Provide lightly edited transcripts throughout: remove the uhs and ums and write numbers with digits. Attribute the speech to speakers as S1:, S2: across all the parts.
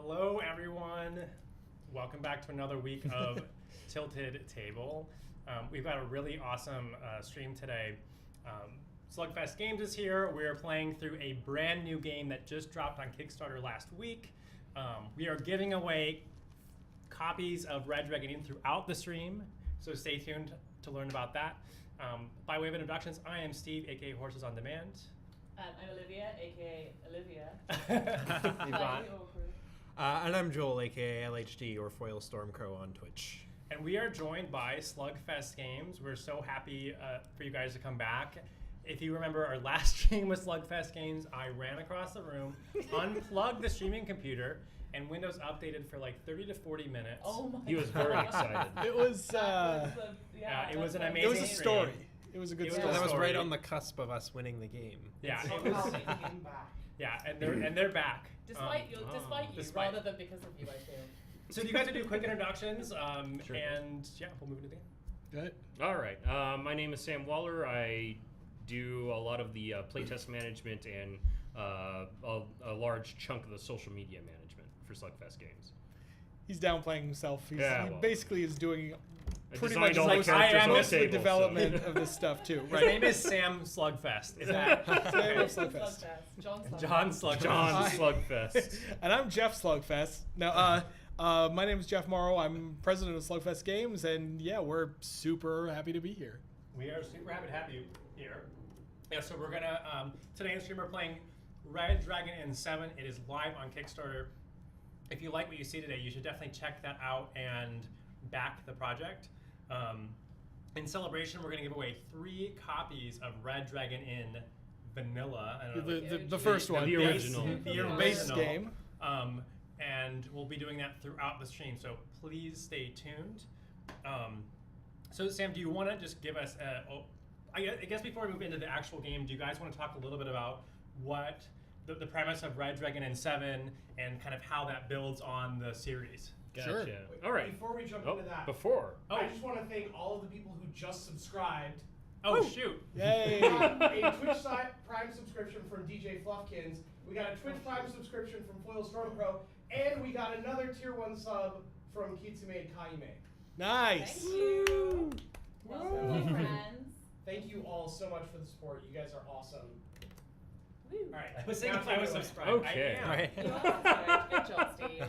S1: Hello, everyone. Welcome back to another week of Tilted Table. We've got a really awesome stream today. SlugFest Games is here. We're playing through a brand new game that just dropped on Kickstarter last week. We are giving away copies of Red Dragon Inn throughout the stream, so stay tuned to learn about that. By way of introductions, I am Steve, aka Horses on Demand.
S2: I'm Olivia, aka Olivia.
S3: And I'm Joel, aka LHD, or Foil Stormcrow on Twitch.
S1: And we are joined by SlugFest Games. We're so happy for you guys to come back. If you remember our last stream with SlugFest Games, I ran across the room, unplugged the streaming computer, and Windows updated for like 30 to 40 minutes.
S2: Oh my God.
S4: He was very excited.
S3: It was,
S1: it was an amazing
S3: it was a story.
S1: stream.
S3: It was a good
S1: It was
S3: story.
S1: a
S3: That was
S1: story.
S3: right on the cusp of us winning the game.
S1: Yeah, it was, yeah, and they're back.
S2: Despite you,
S1: despite.
S2: rather than because of you, I feel.
S1: So you guys will do quick introductions,
S4: Sure.
S1: and yeah, we'll move into the game.
S3: Good.
S4: All right. My name is Sam Waller. I do a lot of the playtest management and a large chunk of the social media management for SlugFest Games.
S3: He's downplaying himself. He
S4: well,
S3: basically is doing
S4: I
S3: pretty
S4: designed
S3: much
S4: all the
S3: most,
S4: characters on the
S3: most of the
S4: table,
S3: development of this stuff too.
S1: His
S3: Right.
S1: name is Sam Slugfest. Is that
S3: Sam
S1: okay.
S3: Slugfest.
S2: John Slugfest.
S1: John Slugfest?
S4: John Slugfest.
S3: And I'm Jeff Slugfest. Now, my name is Jeff Morrow. I'm president of SlugFest Games, and yeah, we're super happy to be here.
S1: We are super happy to have you here. Yeah, so we're gonna today in stream we're playing Red Dragon Inn 7. It is live on Kickstarter. If you like what you see today, you should definitely check that out and back the project. In celebration, we're gonna give away 3 copies of Red Dragon Inn Vanilla. I don't know,
S3: The first one,
S4: the original.
S1: the
S3: base
S1: original
S3: game.
S1: And we'll be doing that throughout the stream, so please stay tuned. So Sam, do you want to just give us I guess before we move into the actual game, do you guys want to talk a little bit about what the premise of Red Dragon Inn 7 and kind of how that builds on the series?
S4: Gotcha.
S3: Sure.
S4: All right.
S5: Before we jump into that,
S4: Before.
S5: I just want to thank all of the people who just subscribed.
S1: Oh, shoot.
S3: Yay!
S5: We got a Twitch Prime subscription from DJ Fluffkins. We got a Twitch Prime subscription from Foil Stormcrow, and we got another Tier 1 sub from Kitsume Kaime.
S3: Nice.
S2: Thank you. Welcome, friends.
S5: Thank you all so much for the support. You guys are awesome.
S2: Woo.
S5: All right,
S1: I was saying
S5: now
S1: if I was
S5: take it away.
S1: subscribed.
S4: Okay.
S1: I am.
S3: Right.
S2: You are good job, Steve.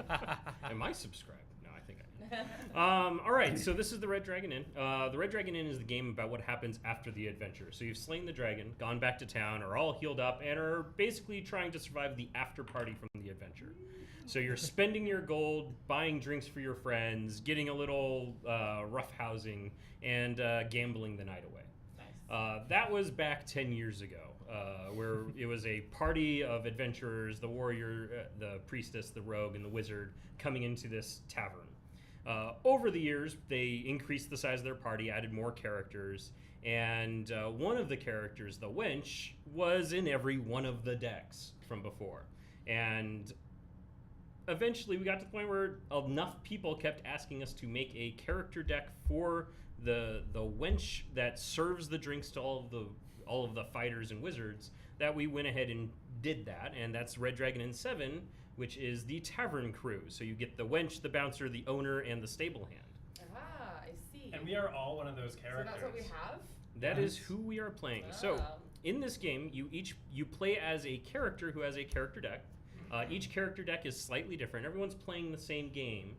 S4: Am I subscribed? No, I think I am. All right, so this is the Red Dragon Inn. The Red Dragon Inn is the game about what happens after the adventure. So you've slain the dragon, gone back to town, are all healed up, and are basically trying to survive the after party from the adventure. So you're spending your gold, buying drinks for your friends, getting a little rough housing, and gambling the night away.
S2: Nice.
S4: That was back 10 years ago, where it was a party of adventurers, the warrior, the priestess, the rogue, and the wizard coming into this tavern. Over the years, they increased the size of their party, added more characters, and one of the characters, the wench, was in every one of the decks from before. And eventually we got to the point where enough people kept asking us to make a character deck for the wench that serves the drinks to all of the fighters and wizards that we went ahead and did that, and that's Red Dragon Inn 7, which is the tavern crew. So you get the wench, the bouncer, the owner, and the stable hand.
S2: Ah, I see.
S1: And we are all one of those
S2: So
S1: characters.
S2: that's what we have?
S4: That is who we are playing. So
S2: Ah.
S4: in this game, you play as a character who has a character deck. Each character deck is slightly different. Everyone's playing the same game,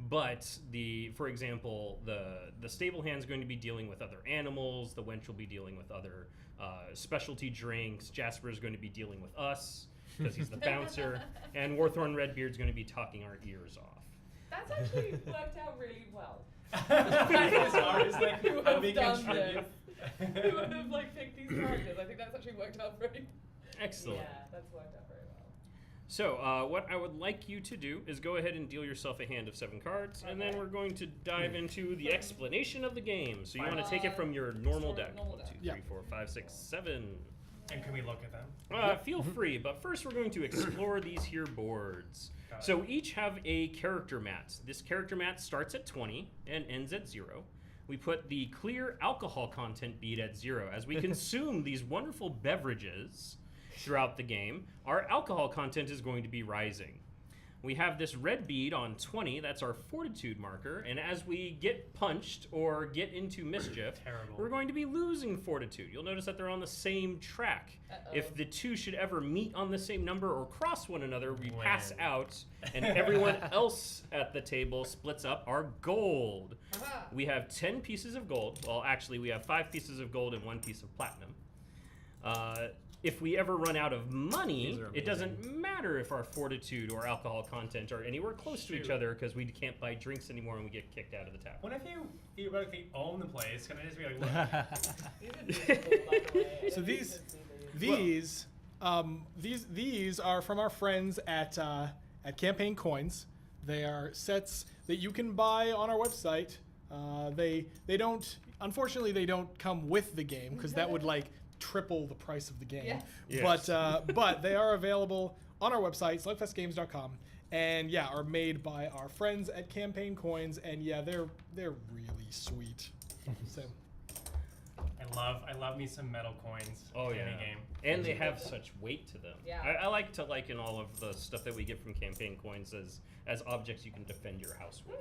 S4: but for example, the stable hand's going to be dealing with other animals. The wench will be dealing with other specialty drinks. Jasper is going to be dealing with us because he's the bouncer, and Warthorn Redbeard's going to be talking our ears off.
S2: That's actually worked out really well.
S1: As far as like
S2: Who
S1: how
S2: have
S1: we
S2: done
S1: contribute.
S2: Who would have picked these characters? I think that's actually worked out very.
S4: Excellent.
S2: Yeah, that's worked out very well.
S4: So, what I would like you to do is go ahead and deal yourself a hand of 7 cards, and then
S2: Okay.
S4: we're going to dive into the explanation of the game. So you want to take it from your normal deck.
S2: Normal
S4: 1,
S2: deck.
S4: 2,
S3: Yeah.
S4: 3, 4, 5, 6, 7.
S1: And can we look at them?
S4: Feel free, but first we're going to explore these here boards.
S1: Got it.
S4: So each have a character mat. This character mat starts at 20 and ends at 0. We put the clear alcohol content bead at 0. As we consume these wonderful beverages throughout the game, our alcohol content is going to be rising. We have this red bead on 20. That's our fortitude marker. And as we get punched or get into mischief, we're going to be losing fortitude. You'll notice that they're on the same track. If the two should ever meet on the same number or cross one another, we pass out, and everyone else at the table splits up our gold. We have 10 pieces of gold. Well, actually, we have 5 pieces of gold and 1 piece of platinum. If we ever run out of money, it doesn't matter if our fortitude or alcohol content are anywhere close to each other because we can't buy drinks anymore and we get kicked out of the tavern.
S1: What if you theoretically own the place? Can I just be like, look?
S3: So these are from our friends at Campaign Coins. They are sets that you can buy on our website. They don't, unfortunately, they don't come with the game because that would like triple the price of the game.
S2: Yes.
S4: Yes.
S3: But they are available on our website, slugfestgames.com, and yeah, are made by our friends at Campaign Coins, and yeah, they're really sweet. So
S1: I love me some metal coins.
S4: Oh
S1: in
S4: yeah,
S1: any game.
S4: and they have such weight to them.
S2: Yeah.
S4: I like to liken all of the stuff that we get from Campaign Coins as objects you can defend your house with.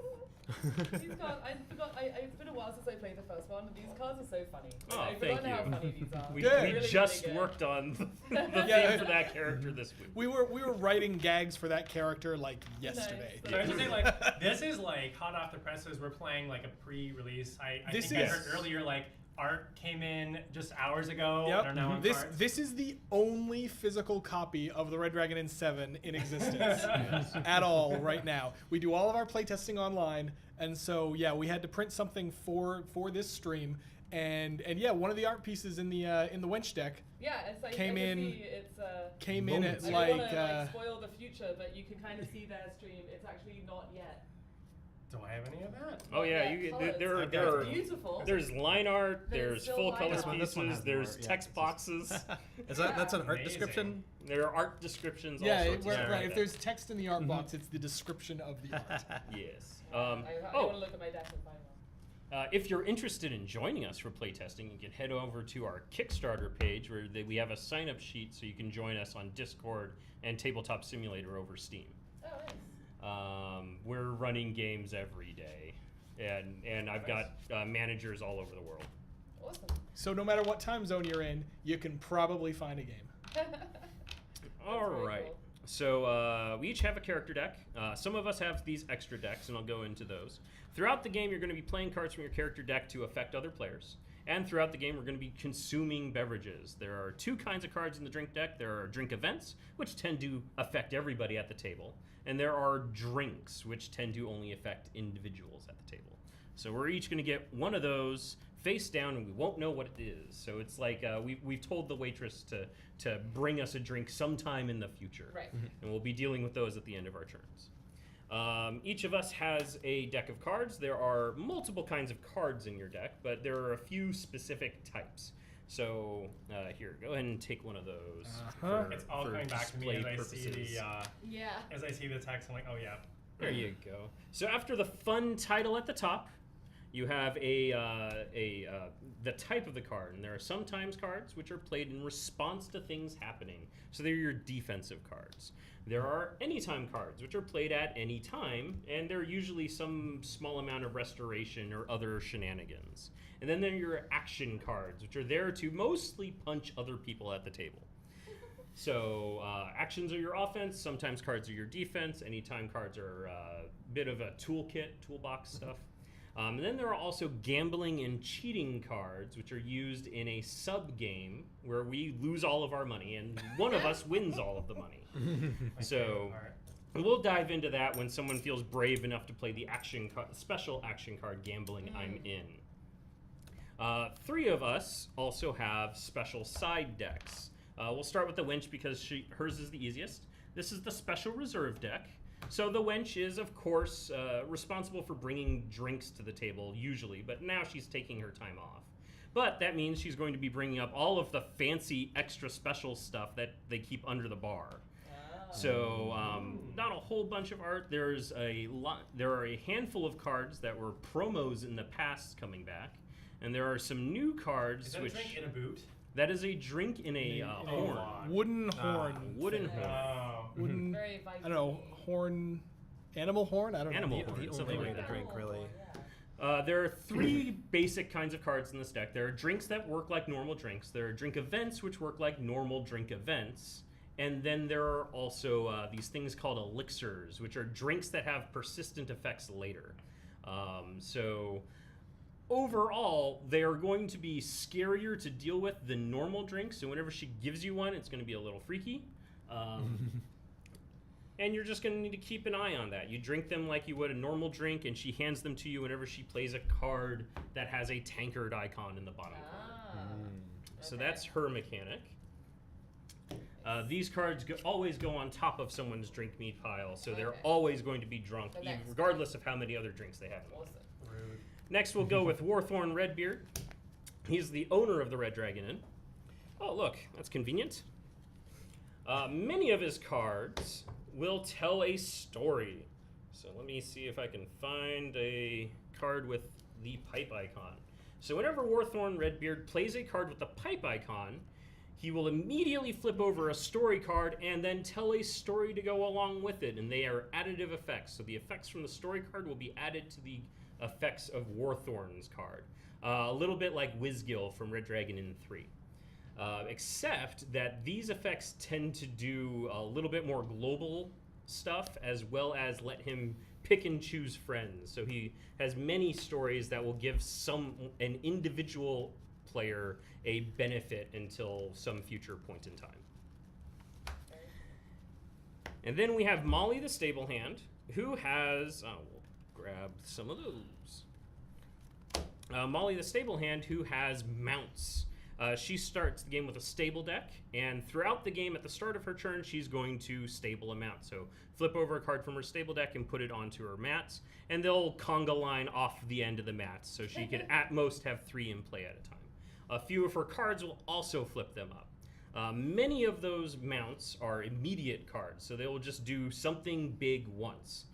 S2: These cards, I forgot. It's been a while since I played the first one. These cards are so funny.
S4: Oh,
S2: I've
S4: thank
S2: forgotten how
S4: you.
S2: funny these are.
S4: We
S3: Good.
S2: Really,
S4: just
S2: really good.
S4: worked on the
S3: Yeah.
S4: theme for that character this week.
S3: we were writing gags for that character like yesterday.
S1: So I was just saying, like, this is like hot off the presses. We're playing like a pre-release. I
S3: This
S1: think I
S3: is-
S1: heard earlier, like, art came in just hours ago.
S3: Yep.
S1: And are now on
S3: This
S1: cards.
S3: this is the only physical copy of the Red Dragon in 7 in existence at all right now. We do all of our playtesting online, and so yeah, we had to print something for this stream, and yeah, one of the art pieces in the wench deck
S2: Yeah, it's like
S3: Came
S2: I can
S3: in-
S2: see it's
S3: came in at
S2: I
S3: like
S2: don't want to spoil the future, but you can kind of see their stream. It's actually not yet.
S1: Do I have any of that?
S4: Oh yeah,
S2: Yeah,
S4: you
S2: colours.
S4: there
S1: I've
S4: there
S1: got
S4: are
S2: It's beautiful.
S4: there's line art,
S2: There's
S4: there's
S2: still
S4: full
S2: line
S4: color
S2: art.
S6: This one
S4: pieces,
S6: has
S4: there's
S6: more, yeah,
S4: text
S6: it's just-
S4: boxes.
S6: That's an art
S1: Amazing.
S6: description?
S4: There are art descriptions.
S3: yeah,
S4: all sorts of
S3: right.
S4: stuff.
S3: If there's text in the art box, it's the description of the art.
S4: Yes.
S2: I want to look at my deck and find one.
S4: If you're interested in joining us for playtesting, you can head over to our Kickstarter page where we have a sign-up sheet so you can join us on Discord and Tabletop Simulator over Steam.
S2: Oh, nice.
S4: We're running games every day, and I've got managers all over the world.
S2: Awesome.
S3: So no matter what time zone you're in, you can probably find a game.
S4: All
S2: very
S4: right.
S2: cool.
S4: So we each have a character deck. Some of us have these extra decks, and I'll go into those. Throughout the game, you're going to be playing cards from your character deck to affect other players. And throughout the game, we're going to be consuming beverages. There are 2 kinds of cards in the drink deck. There are drink events, which tend to affect everybody at the table. And there are drinks, which tend to only affect individuals at the table. So we're each going to get one of those face down, and we won't know what it is. So it's like we've told the waitress to bring us a drink sometime in the future.
S2: Right.
S4: And we'll be dealing with those at the end of our turns. Each of us has a deck of cards. There are multiple kinds of cards in your deck, but there are a few specific types. So here, go ahead and take one of those. for-
S1: It's all
S4: for
S1: coming back to me
S4: display
S1: as I see
S4: purposes.
S2: Yeah.
S1: as I see the text. I'm like, oh yeah.
S4: There you go. So after the fun title at the top, you have the type of the card, and there are sometimes cards which are played in response to things happening. So they're your defensive cards. There are anytime cards, which are played at any time, and they're usually some small amount of restoration or other shenanigans. And then there are your action cards, which are there to mostly punch other people at the table. So actions are your offense, sometimes cards are your defense, anytime cards are a bit of a toolbox stuff. And then there are also gambling and cheating cards, which are used in a sub-game where we lose all of our money and one of us wins all of the money. So we'll dive into that when someone feels brave enough to play the special action card, Gambling I'm In. 3 of us also have special side decks. We'll start with the wench because hers is the easiest. This is the special reserve deck. So the wench is, of course, responsible for bringing drinks to the table, usually, but now she's taking her time off. But that means she's going to be bringing up all of the fancy, extra special stuff that they keep under the bar. So not a whole bunch of art. There are a handful of cards that were promos in the past coming back, and there are some new cards.
S1: Is that a drink in a boot?
S4: That is a drink in a horn.
S3: Wooden horn.
S4: Wooden horn.
S1: Oh.
S3: Wooden.
S2: Very
S3: I don't know, animal horn? I don't
S4: Animal
S3: know.
S4: horn,
S6: The
S4: something
S6: only way
S4: like
S6: to
S4: that.
S6: drink, really.
S4: There are 3 basic kinds of cards in this deck. There are drinks that work like normal drinks. There are drink events which work like normal drink events. And then there are also these things called elixirs, which are drinks that have persistent effects later. So overall, they are going to be scarier to deal with than normal drinks. So whenever she gives you one, it's going to be a little freaky. And you're just going to need to keep an eye on that. You drink them like you would a normal drink, and she hands them to you whenever she plays a card that has a tankard icon in the bottom corner. So that's her mechanic. These cards always go on top of someone's drink meat pile, so they're always going to be drunk, regardless of how many other drinks they have in them.
S1: Rude.
S4: Next, we'll go with Warthorn Redbeard. He's the owner of the Red Dragon Inn. Oh, look, that's convenient. Many of his cards will tell a story. So let me see if I can find a card with the pipe icon. So whenever Warthorn Redbeard plays a card with the pipe icon, he will immediately flip over a story card and then tell a story to go along with it, and they are additive effects. So the effects from the story card will be added to the effects of Warthorn's card. A little bit like Whizgill from Red Dragon Inn 3. Except that these effects tend to do a little bit more global stuff, as well as let him pick and choose friends. So he has many stories that will give an individual player a benefit until some future point in time. And then we have Molly the Stable Hand, who has... we'll grab some of those. Molly the Stable Hand, who has mounts. She starts the game with a stable deck, and throughout the game, at the start of her turn, she's going to stable a mount. So flip over a card from her stable deck and put it onto her mats, and they'll conga line off the end of the mats, so she can at most have 3 in play at a time. A few of her cards will also flip them up. Many of those mounts are immediate cards, so they will just do something big once.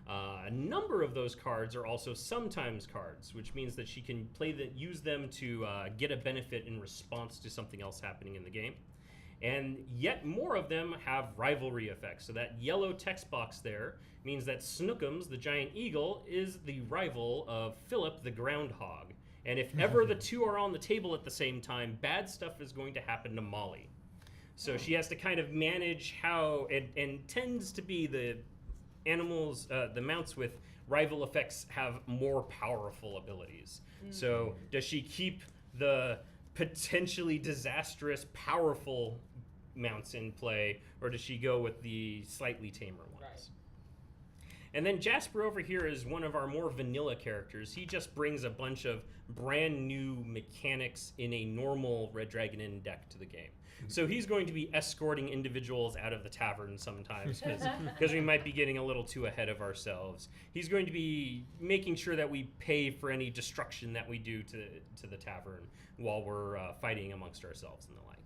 S4: A number of those cards are also sometimes cards, which means that she can use them to get a benefit in response to something else happening in the game. And yet more of them have rivalry effects. So that yellow text box there means that Snookums, the giant eagle, is the rival of Philip, the groundhog. And if ever the two are on the table at the same time, bad stuff is going to happen to Molly. So she has to kind of manage how, and tends to be the mounts with rival effects have more powerful abilities. So does she keep the potentially disastrous, powerful mounts in play, or does she go with the slightly tamer ones?
S2: Right.
S4: And then Jasper over here is one of our more vanilla characters. He just brings a bunch of brand new mechanics in a normal Red Dragon Inn deck to the game. So he's going to be escorting individuals out of the tavern sometimes because we might be getting a little too ahead of ourselves. He's going to be making sure that we pay for any destruction that we do to the tavern while we're fighting amongst ourselves and the like.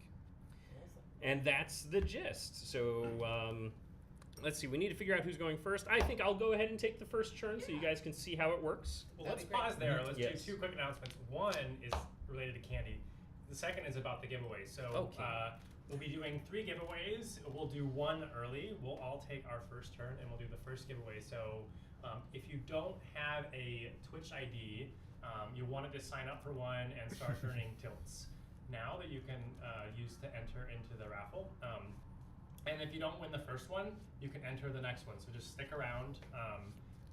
S4: And that's the gist. So let's see, we need to figure out who's going first. I think I'll go ahead and take the first turn so you guys can see how it works.
S1: Well,
S2: That'd
S1: let's
S2: be great.
S1: pause there. Let's
S4: Yes.
S1: do 2 quick announcements. One is related to Candy. The second is about the giveaway. So
S4: Okay.
S1: we'll be doing 3 giveaways. We'll do 1 early. We'll all take our first turn, and we'll do the first giveaway. So if you don't have a Twitch ID, you want to just sign up for one and start earning tilts now that you can use to enter into the raffle. And if you don't win the first one, you can enter the next one. So just stick around.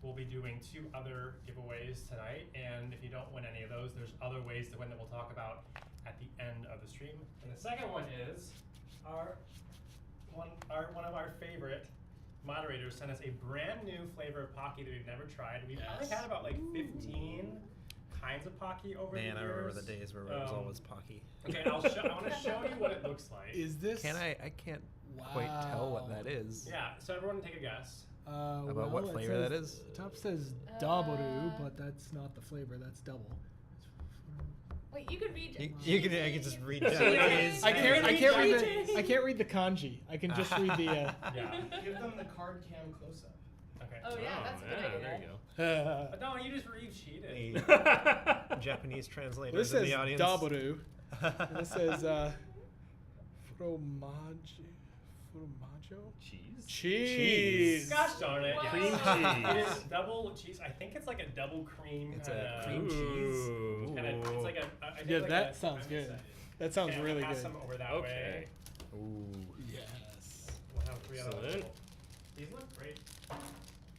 S1: We'll be doing 2 other giveaways tonight, and if you don't win any of those, there's other ways to win that we'll talk about at the end of the stream. And the second one is one of our favorite moderators sent us a brand new flavor of Pocky that we've never tried. We've probably had about like 15 kinds of Pocky over the years.
S6: Man, I remember the days where it was always Pocky.
S1: Okay, I want to show you what it looks like.
S3: Is this?
S6: I can't quite tell what that is.
S1: Yeah, so everyone take a guess.
S6: About what
S3: it
S6: flavor that
S3: says-
S6: is?
S3: The top says Dabaru, but that's not the flavor. That's double.
S2: Wait, you could read.
S6: I can just read
S2: Japanese.
S3: I can't read
S2: Japanese.
S3: the. I can't read the kanji. I can just read the.
S1: Yeah.
S5: Give them the card cam close up.
S1: Okay.
S2: Oh yeah, that's a good idea.
S4: There you go.
S1: But no, you just cheated.
S6: The Japanese translators
S3: This
S6: in
S3: says
S6: the audience.
S3: Dabaru. And this says fromage. Formaggio?
S4: Cheese.
S3: Cheese.
S1: Gosh darn it!
S2: Wow.
S1: yes.
S4: Cream
S1: It
S4: cheese.
S1: is double cheese. I think it's like a double cream.
S6: It's
S1: kinda,
S6: a cream cheese.
S4: Ooh.
S1: It's like a. I think
S3: Yeah,
S1: like
S3: that
S1: a,
S3: sounds
S1: I'm
S3: good.
S1: excited.
S3: That sounds
S1: Okay, I'm
S3: really
S1: gonna pass
S3: good.
S1: them over that
S4: Okay.
S1: way.
S4: Ooh.
S3: Yes.
S1: We'll have 3 other
S4: Excellent.
S1: ones. These look great.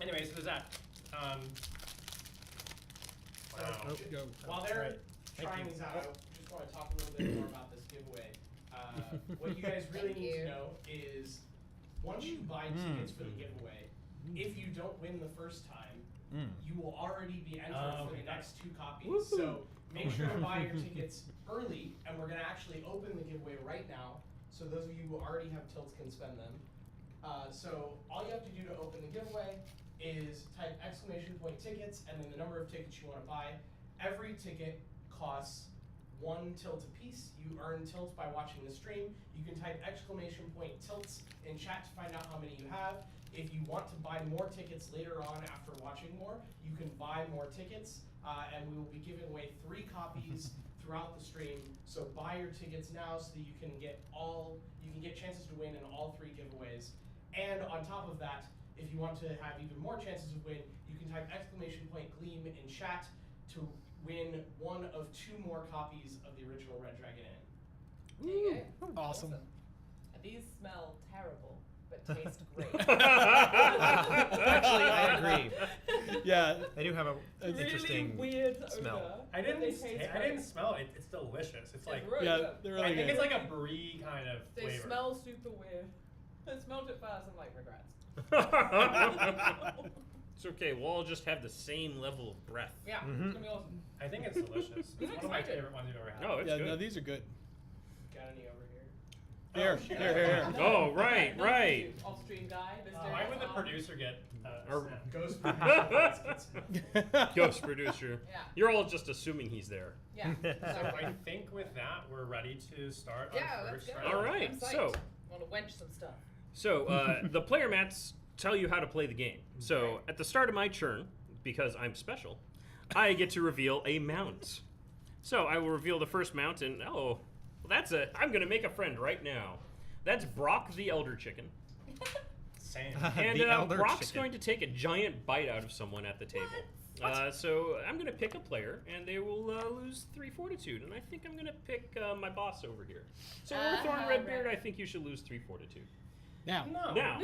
S1: Anyway, so there's that. Wow.
S3: Oh, go.
S5: While they're
S3: Right.
S5: trying these out, I just want to talk a little bit more about this giveaway. What you guys really
S2: Thank
S5: need
S2: you.
S5: to know is once you buy tickets for the giveaway, if you don't win the first time, you will already be entered for the next 2 copies.
S4: Woohoo.
S5: So make sure to buy your tickets early, and we're going to actually open the giveaway right now. So those of you who already have tilts can spend them. So all you have to do to open the giveaway is type !tickets and then the number of tickets you want to buy. Every ticket costs 1 tilt apiece. You earn tilts by watching the stream. You can type !tilts in chat to find out how many you have. If you want to buy more tickets later on after watching more, you can buy more tickets, and we will be giving away 3 copies throughout the stream. So buy your tickets now so that you can get chances to win in all 3 giveaways. And on top of that, if you want to have even more chances of win, you can type !Gleam in chat to win 1 of 2 more copies of the original Red Dragon Inn.
S2: There you go.
S3: Awesome.
S2: These smell terrible, but taste great.
S6: Actually, I agree.
S3: Yeah.
S6: They do have a
S3: It's
S6: interesting
S2: really weird
S6: smell.
S2: odor,
S1: I
S2: but
S1: didn't.
S2: they taste
S1: I
S2: great.
S1: didn't smell it. It's delicious. It's like.
S2: really
S3: Yeah,
S2: good.
S3: they're
S1: I
S3: really
S1: think
S3: good.
S1: it's like a brie kind of
S2: They
S1: flavor.
S2: smell super weird. I smelled it first. I'm like, regrets.
S4: It's okay. We'll all just have the same level of breath.
S2: Yeah,
S6: Mhm.
S2: it's gonna be awesome.
S1: I think it's delicious. It's one of my favorite ones you've ever had.
S4: No, it's
S3: Yeah,
S4: good.
S3: no, these are good.
S5: Got any over here?
S3: Here,
S1: shit.
S3: here.
S4: Oh, right, right.
S2: Off-stream guy. Mr.
S1: Why would the producer get
S4: Or-
S1: snapped?
S5: Ghost producer gets it.
S4: Ghost producer.
S2: Yeah.
S4: You're all just assuming he's there.
S2: Yeah.
S1: So I think with that, we're ready to start
S2: Yeah,
S1: our
S2: let's
S1: first
S2: go.
S1: round.
S4: All right,
S2: I'm psyched.
S4: so-
S2: Want to wench some stuff.
S4: So the player mats tell you how to play the game. So
S2: Right.
S4: at the start of my turn, because I'm special, I get to reveal a mount. So I will reveal the first mount, and I'm gonna make a friend right now. That's Brock the Elder Chicken,
S1: Same.
S4: and
S6: The Elder
S4: Brock's
S6: Chicken.
S4: going to take a giant bite out of someone at the table. So I'm gonna pick a player, and they will lose 3 fortitude, and I think I'm gonna pick my boss over here. So Orthorn Redbeard,
S2: right.
S4: I think you should lose 3 fortitude.
S3: Now,
S1: No.
S4: Now,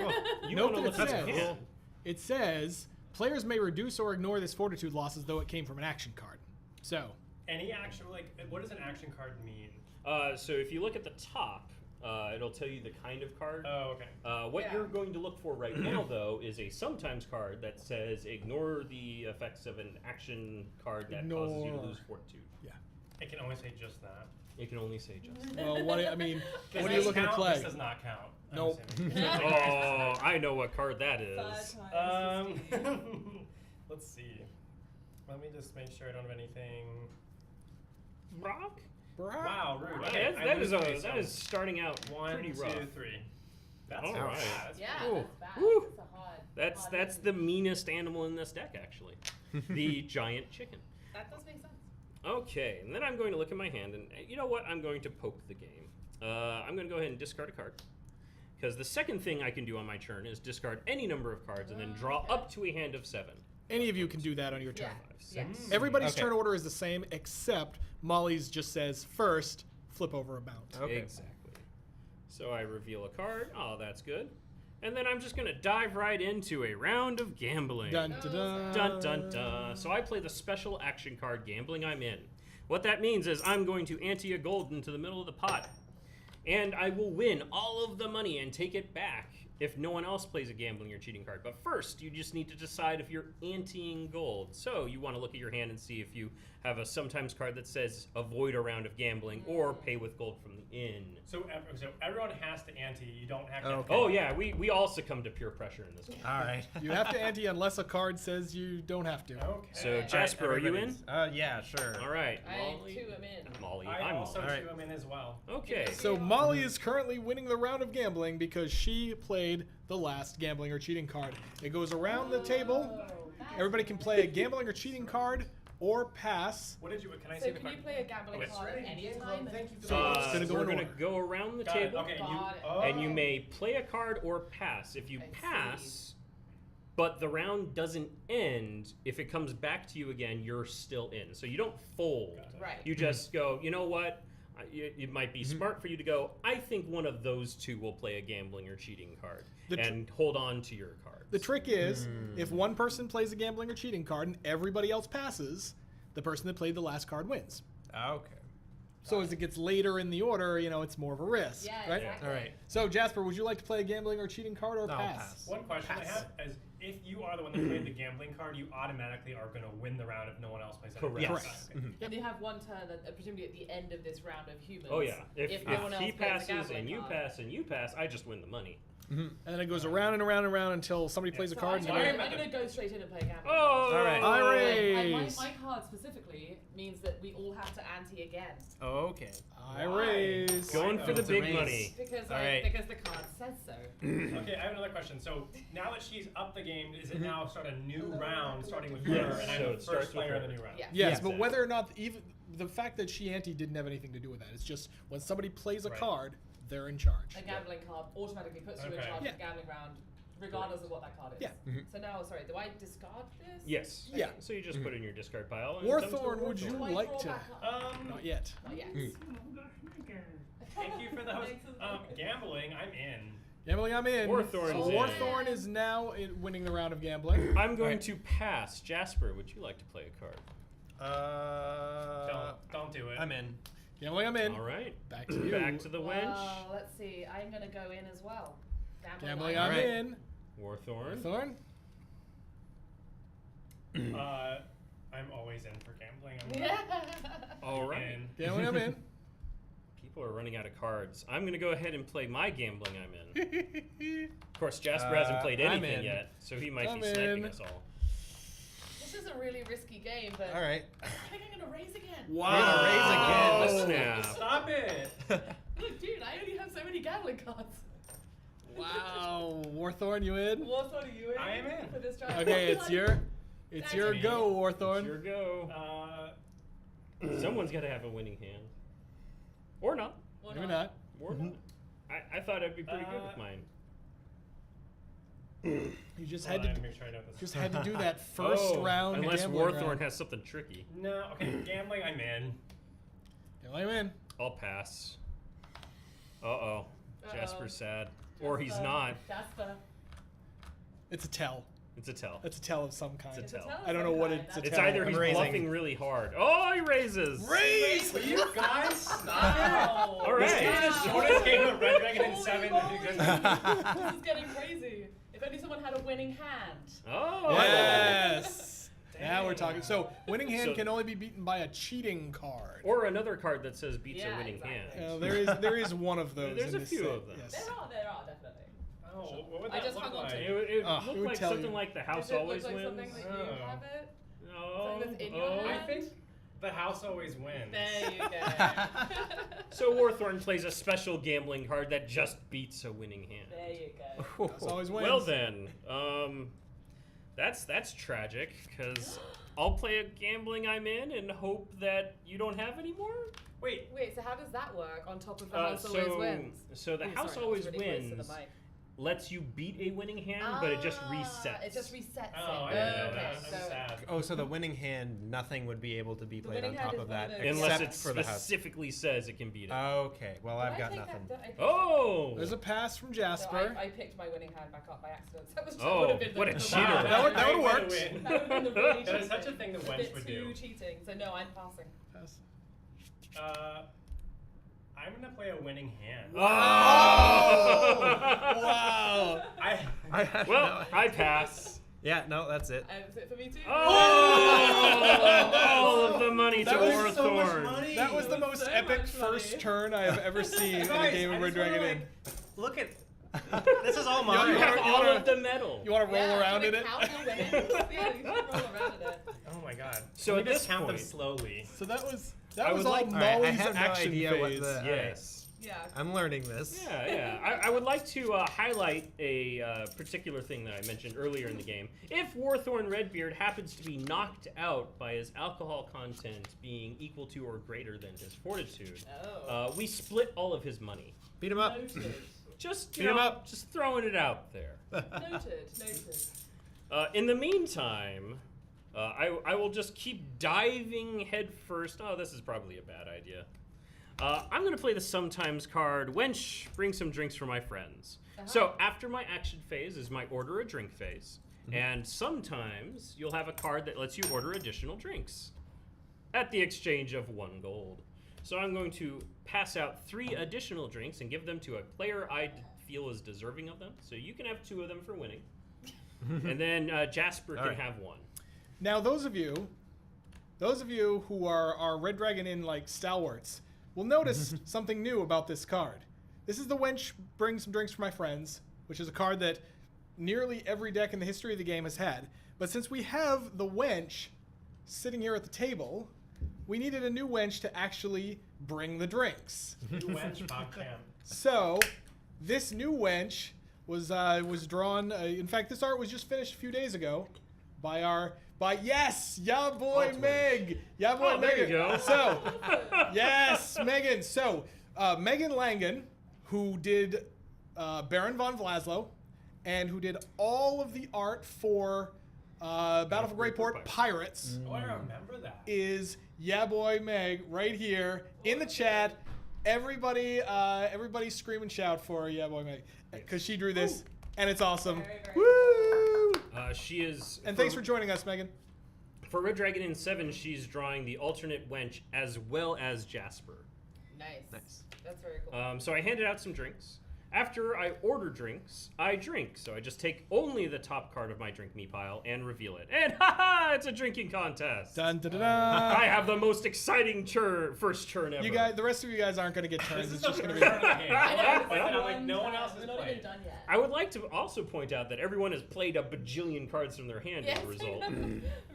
S4: you
S3: note
S4: wanna
S3: that it
S4: look at
S3: says,
S4: the hand.
S3: it says, players may reduce or ignore this fortitude loss as though it came from an action card. So,
S1: Any action, like, what does an action card mean?
S4: So if you look at the top, it'll tell you the kind of card.
S1: Oh, okay.
S4: What
S2: Yeah.
S4: you're going to look for right now, though, is a sometimes card that says ignore the effects of an action card that causes you to
S3: Ignore.
S4: lose fortitude.
S1: It can only say just that.
S4: It can only say just.
S3: well, what I mean,
S1: Does
S3: what are you
S1: this
S3: looking to
S1: count?
S3: play?
S1: This does not count. I'm
S3: Nope.
S1: assuming.
S4: Oh, I know what card that is.
S1: Let's see. Let me just make sure I don't have anything.
S4: Rock?
S1: Wow, rude.
S4: Wow,
S1: Okay, I
S4: that
S1: lose
S4: is
S1: three,
S4: that
S1: so
S4: is starting out
S1: 1,
S4: pretty
S1: 2,
S4: rough.
S1: 3. That's
S4: All
S1: bad.
S4: right.
S1: That's
S2: Yeah,
S1: bad.
S4: Ooh.
S2: that's bad.
S4: Woo.
S2: That's a hard.
S4: That's
S2: hard
S4: the
S2: move.
S4: meanest animal in this deck, actually. The giant chicken.
S2: That does make sense.
S4: Okay, and then I'm going to look at my hand, and you know what? I'm going to poke the game. I'm going to go ahead and discard a card. Because the second thing I can do on my turn is discard any number of cards and then draw
S2: Okay.
S4: up to a hand of 7.
S3: Any of you can do that on your turn.
S2: Yeah.
S4: Six.
S3: Everybody's
S6: Okay.
S3: turn order is the same, except Molly's just says first, flip over a mount.
S6: Okay.
S4: Exactly. So I reveal a card. Oh, that's good. And then I'm just going to dive right into a round of gambling.
S3: Dun, dun, dun.
S4: Dun dun dun. So I play the special action card Gambling I'm in. What that means is I'm going to ante a gold into the middle of the pot. And I will win all of the money and take it back if no one else plays a gambling or cheating card. But first, you just need to decide if you're anteing gold. So you want to look at your hand and see if you have a sometimes card that says avoid a round of gambling or pay with gold from the inn.
S1: So everyone has to ante. You don't have to.
S6: Okay.
S4: Oh yeah, we all succumb to peer pressure in this game.
S6: All right.
S3: You have to ante unless a card says you don't have to.
S1: Okay.
S4: So Jasper, are you in?
S6: Yeah, sure.
S4: All right,
S2: I
S4: Molly.
S2: too am in.
S4: Molly,
S1: I
S4: I'm
S1: also
S4: Molly.
S6: All right.
S1: too am in as well.
S4: Okay.
S3: So Molly is currently winning the round of gambling because she played the last gambling or cheating card. It goes around the table.
S2: Oh, that's
S3: Everybody can play a gambling or cheating card or pass.
S1: What did you? Can I
S2: So
S1: see the
S2: can you
S1: question?
S2: play a gambling
S1: Okay.
S2: card at any time?
S5: Thank you for
S3: So
S5: the
S3: it's gonna go
S4: we're
S3: in
S4: going to
S3: order.
S4: go around the
S1: Got it.
S4: table,
S1: Okay.
S2: Got it.
S4: and you may play a card or pass. If you
S2: I see.
S4: pass, but the round doesn't end, if it comes back to you again, you're still in. So you don't fold.
S1: Got it.
S2: Right.
S4: You just go, you know what? It might be smart for you to go, I think one of those two will play a gambling or cheating card and hold on to your cards.
S3: The trick is, if one person plays a gambling or cheating card and everybody else passes, the person that played the last card wins.
S6: Okay.
S3: So as it gets later in the order, it's more of a risk,
S2: Yeah,
S3: right?
S2: exactly.
S6: All right.
S3: So Jasper, would you like to play a gambling or cheating card or
S6: No,
S3: pass?
S6: pass.
S1: One question I
S3: Pass.
S1: have is, if you are the one that played the gambling card, you automatically are going to win the round if no one else plays it.
S4: Correct.
S3: Correct.
S1: Okay.
S2: And you have one turn, presumably at the end of this round of humans.
S4: Oh, yeah. If
S2: no one else
S4: he
S2: plays a
S4: passes
S2: gambling
S4: and you
S2: card.
S4: pass and you pass, I just win the money.
S3: And then it goes around and around and around until somebody plays a
S2: So
S3: card.
S2: I'm
S3: And
S1: Sorry.
S2: going to go straight in and play a gambling.
S4: Oh!
S6: All right.
S2: And
S3: raise.
S2: my card specifically means that we all have to ante again
S6: Okay.
S3: I raise.
S4: Going for the
S6: It's a
S4: big
S6: raise.
S4: money.
S2: because
S6: All right.
S2: because the card says so.
S1: Okay, I have another question. So now that she's up the game, is it now start a new round starting with her,
S4: Yes.
S1: and I'm
S4: So
S1: the
S4: it starts
S1: first
S4: with
S1: player
S4: her.
S1: of the new round?
S2: Yeah.
S3: Yes,
S6: Yeah.
S3: but whether or not even the fact that she ante didn't have anything to do with that. It's just when somebody plays a
S1: Right.
S3: card, they're in charge.
S2: A gambling card automatically puts you in
S1: Okay.
S2: charge
S3: Yeah.
S2: of the gambling round, regardless of what that card is.
S3: Yeah.
S2: So now, sorry, do I discard this?
S4: Yes.
S3: Yeah.
S4: So you just put it in your discard pile. And it comes to
S3: Warthorn, would
S4: Warthorn.
S3: you
S2: Do I
S3: like
S2: draw
S3: to?
S2: back up?
S3: Not yet.
S2: Not yet.
S1: Thank you for the host. Gambling, I'm in.
S3: Gambling, I'm in.
S4: Warthorn's
S3: so
S4: in.
S3: Warthorn is now winning the round of gambling.
S4: I'm going
S6: Right.
S4: to pass. Jasper, would you like to play a card?
S1: Don't do it.
S6: I'm in.
S3: Gambling, I'm in.
S4: All right.
S3: Back to you.
S4: Back to the wench.
S2: Well, let's see. I'm going to go in as well.
S3: Gambling,
S2: I'm
S3: I'm
S6: Alright.
S3: in.
S4: Warthorn.
S3: Warthorn.
S1: I'm always in for gambling.
S4: All right.
S1: In.
S3: Gambling, I'm in.
S4: People are running out of cards. I'm going to go ahead and play my gambling I'm in. Of course, Jasper hasn't played
S6: I'm
S4: anything
S6: in.
S4: yet, so he might
S3: I'm
S4: be sniping
S3: in.
S4: us all.
S2: This is a really risky game, but
S6: All right.
S2: I think I'm going to raise again.
S3: Wow.
S6: Raise again.
S4: Snap.
S1: Stop it.
S2: Look, dude, I only have so many gambling cards.
S3: Wow. Warthorn, you in?
S2: What sort are you in?
S1: I am in.
S2: For this round?
S3: Okay, it's your
S2: Thank you.
S3: go,
S4: It's
S3: Warthorn.
S4: your go. Someone's got to have a winning hand. Or not.
S2: Or
S3: Maybe not.
S4: Or not. I thought I'd be pretty good with mine.
S3: You just
S1: Hold
S3: had
S1: on,
S3: to
S1: make sure I know this.
S3: just had to do that first round.
S4: Unless
S3: gambling
S4: Warthorn
S3: round.
S4: has something tricky.
S1: No, okay, gambling, I'm in.
S3: Gambling, I'm in.
S4: I'll pass. Uh-oh.
S2: Uh-oh.
S4: Jasper's sad. Or he's not.
S2: Jasper.
S3: It's a tell.
S4: It's a tell.
S3: It's a tell of some kind.
S4: It's a tell.
S3: I don't know what it's a
S4: It's
S3: tell.
S4: either he's
S6: raising.
S4: bluffing really hard. Oh, he raises.
S3: Raise!
S1: Will you guys stop
S2: Wow.
S4: All
S1: it?
S4: right.
S1: This is the shortest game of Red Dragon in
S2: Holy
S1: 7
S2: moly.
S1: in existence.
S2: This is getting crazy. If only someone had a winning hand.
S4: Oh.
S3: Yes. Now we're
S1: Dang.
S3: talking. So winning hand
S4: So-
S3: can only be beaten by a cheating card.
S4: Or another card that says beats
S2: Yeah,
S4: a winning
S2: exactly.
S4: hand.
S3: there is one of those.
S4: There's
S3: in
S4: a
S3: this
S4: few
S3: set.
S4: of them.
S3: Yes.
S2: There are definitely.
S1: Oh, what would
S2: I
S1: that
S2: just
S1: look
S2: hung on
S1: like?
S2: to
S4: It
S3: It
S4: looked
S3: would
S4: like
S3: tell
S4: something
S3: you.
S4: like the house
S2: Does it
S4: always
S2: look like
S4: wins.
S2: something that you
S1: Oh.
S2: have it?
S4: No.
S2: Something that's in your
S4: Oh.
S1: I
S2: hand?
S1: think the house always wins.
S2: There you go.
S4: So Warthorn plays a special gambling card that just beats a winning hand.
S2: There you go.
S3: That's always wins.
S4: Well then, that's tragic because I'll play a gambling I'm in and hope that you don't have any more.
S1: Wait,
S2: Wait, so how does that work on top of the house always wins?
S4: So the
S2: Ooh,
S4: house
S2: sorry,
S4: always
S2: that was really close to
S4: wins.
S2: the mic.
S4: Lets you beat a winning hand, but it just
S2: Ah,
S4: resets.
S2: It just resets
S1: oh, I
S2: it.
S1: didn't know
S2: Okay,
S1: that. I'm
S2: so
S1: sad.
S6: Oh, so the winning hand, nothing would be able to be
S2: The
S6: played on
S2: winning hand
S6: top
S2: is
S6: of
S2: one
S6: that,
S2: of those-
S4: Unless
S6: except
S4: it
S6: for the house.
S4: specifically says it can beat it.
S6: Okay, well I've
S2: Did I
S6: got
S2: take that-
S6: nothing.
S2: did I pick
S4: Oh!
S3: There's a pass from
S2: So
S3: Jasper.
S2: I picked my winning hand back up by accident. So that was
S4: Oh,
S2: would have been
S4: what a
S2: the
S4: cheater.
S1: Wow,
S3: That would
S1: might
S3: worked.
S1: win.
S2: That would have been the really
S1: That is
S2: cheating.
S1: such a thing the
S2: It's
S1: wench
S2: bit
S1: would
S2: too
S1: do.
S2: cheating. So no, I'm passing.
S3: Pass.
S1: I'm gonna play a winning hand.
S4: Oh!
S3: Wow.
S6: I have
S4: Well, I pass.
S6: Yeah, no, that's it.
S2: Is it for me too?
S4: Oh! All of the money to
S3: That was
S5: so much
S4: Warthorn.
S5: money.
S3: That was the most
S2: So
S3: epic
S2: much
S3: first
S2: money.
S3: turn I have ever seen in a
S1: Guys,
S3: game of
S1: I
S3: Red
S1: just wanna,
S3: Dragon Inn.
S5: Look at. This is all
S3: You
S5: mine.
S4: You have
S3: wanna-
S4: all of the metal.
S3: You want to roll
S2: Yeah,
S3: around
S2: should
S3: in
S2: I
S3: it?
S2: count your winnings? Yeah, you should roll around in it.
S1: Oh my god.
S4: So
S1: Let
S4: at
S1: me just
S4: this
S1: count them
S4: point-
S1: slowly.
S3: So that was
S6: I
S3: all
S6: would like-
S3: Molly's
S6: Alright, I have no
S3: action
S6: idea
S3: phase.
S6: what the-
S4: Yes.
S2: Yeah.
S6: I'm learning this.
S4: Yeah. I would like to highlight a particular thing that I mentioned earlier in the game. If Warthorn Redbeard happens to be knocked out by his alcohol content being equal to or greater than his fortitude, we split all of his money.
S6: Beat him up.
S2: Noted.
S4: Just,
S6: Beat him up.
S4: just throwing it out there.
S2: Noted.
S4: In the meantime, I will just keep diving headfirst. Oh, this is probably a bad idea. I'm going to play the sometimes card, Wench, bring some drinks for my friends. So after my action phase is my order a drink phase. And sometimes you'll have a card that lets you order additional drinks at the exchange of 1 gold. So I'm going to pass out 3 additional drinks and give them to a player I feel is deserving of them. So you can have 2 of them for winning. And then Jasper can have 1.
S3: Now, those of you who are Red Dragon Inn like stalwarts will notice something new about this card. This is the Wench Bring Some Drinks for My Friends, which is a card that nearly every deck in the history of the game has had. But since we have the Wench sitting here at the table, we needed a new Wench to actually bring the drinks.
S1: New wench, Bobcam.
S3: So, this new Wench was drawn. In fact, this art was just finished a few days ago by Ya Boy Meg. Ya Boy
S4: Oh, there you
S3: Megan.
S4: go.
S3: So, yes, Megan. So, Megan Langen, who did Baron von Vlaslo, and who did all of the art for Battle for Greyport Pirates,
S1: Oh, I remember that.
S3: is Ya Boy Meg right here in the chat. Everybody scream and shout for Ya Boy Meg because she drew this, and it's awesome.
S2: Very, very
S3: Woo!
S4: She is.
S3: And thanks for joining us, Megan.
S4: For Red Dragon Inn 7, she's drawing the alternate Wench as well as Jasper.
S2: Nice.
S6: Nice.
S2: That's very cool.
S4: So I handed out some drinks. After I order drinks, I drink. So I just take only the top card of my drink me pile and reveal it. And haha, it's a drinking contest.
S3: Dun, dun, dun,
S4: I
S3: dun.
S4: have the most exciting first turn ever.
S3: You guys, the rest of you guys aren't going to get turns.
S1: This
S3: It's
S1: is
S3: just
S1: the
S3: going to
S1: first
S3: be.
S1: turn of the game.
S2: I know.
S1: And I'm
S2: One
S1: like, no one
S2: time.
S1: else
S2: We're
S1: has
S2: not even
S1: played.
S2: done yet.
S4: I would like to also point out that everyone has played a bajillion cards from their hand
S2: Yes,
S4: as a result.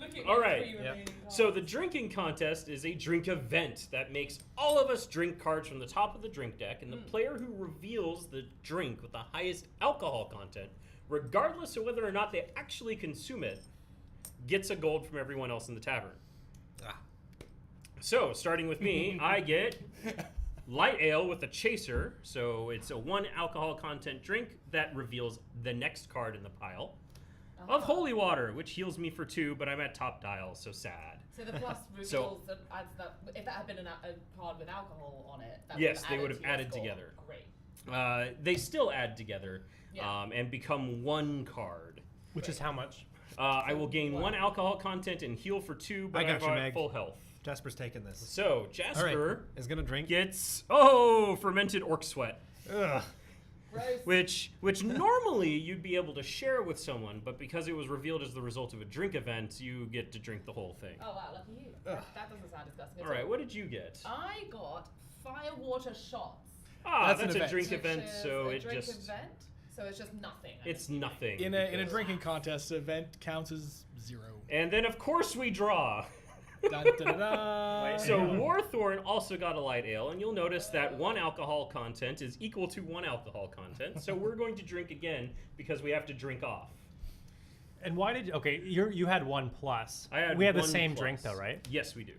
S2: Looking
S4: All
S2: at
S4: right.
S2: 3 remaining cards.
S4: So the drinking contest is a drink event that makes all of us drink cards from the top of the drink deck, and the player who reveals the drink with the highest alcohol content, regardless of whether or not they actually consume it, gets a gold from everyone else in the tavern. So, starting with me, I get light ale with a chaser, so it's a 1 alcohol content drink that reveals the next card in the pile. Of holy water, which heals me for 2, but I'm at top dial, so sad.
S2: So the plus reveals
S4: So-
S2: that adds that. If that had been a card with alcohol on it, that
S4: Yes, they would have
S2: to your
S4: added
S2: score.
S4: together.
S2: Great.
S4: They still add together
S2: Yeah.
S4: and become 1 card.
S1: Which is how much?
S4: I will gain 1 alcohol content and heal for 2, but
S6: I got you,
S4: I've
S6: Meg.
S4: full health.
S6: Jasper's taking this.
S4: So,
S6: All right.
S4: Jasper
S6: Is gonna drink.
S4: gets, fermented orc sweat.
S6: Ugh.
S2: Gross.
S4: Which normally you'd be able to share with someone, but because it was revealed as the result of a drink event, you get to drink the whole thing.
S2: Oh wow, lucky you. That doesn't sound disgusting.
S4: All right, what did you get?
S2: I got firewater shots.
S3: That's an
S4: That's a
S3: event.
S4: drink
S2: which
S4: event,
S2: is
S4: so
S2: a
S4: it
S2: drink
S4: just
S2: event, so it's just nothing. I'm
S4: it's
S2: assuming.
S4: nothing.
S3: In a
S4: because-
S3: drinking contest, event counts as 0.
S4: And then of course we draw.
S3: Dun, dun, dun, dun.
S1: Wait,
S4: So
S1: Yeah.
S4: Warthorn also got a light ale, and you'll notice that 1 alcohol content is equal to 1 alcohol content. So we're going to drink again because we have to drink off.
S7: And why did you had 1 plus?
S4: I had
S7: we had the
S4: 1
S7: same
S4: plus.
S7: drink though, right?
S4: Yes, we do.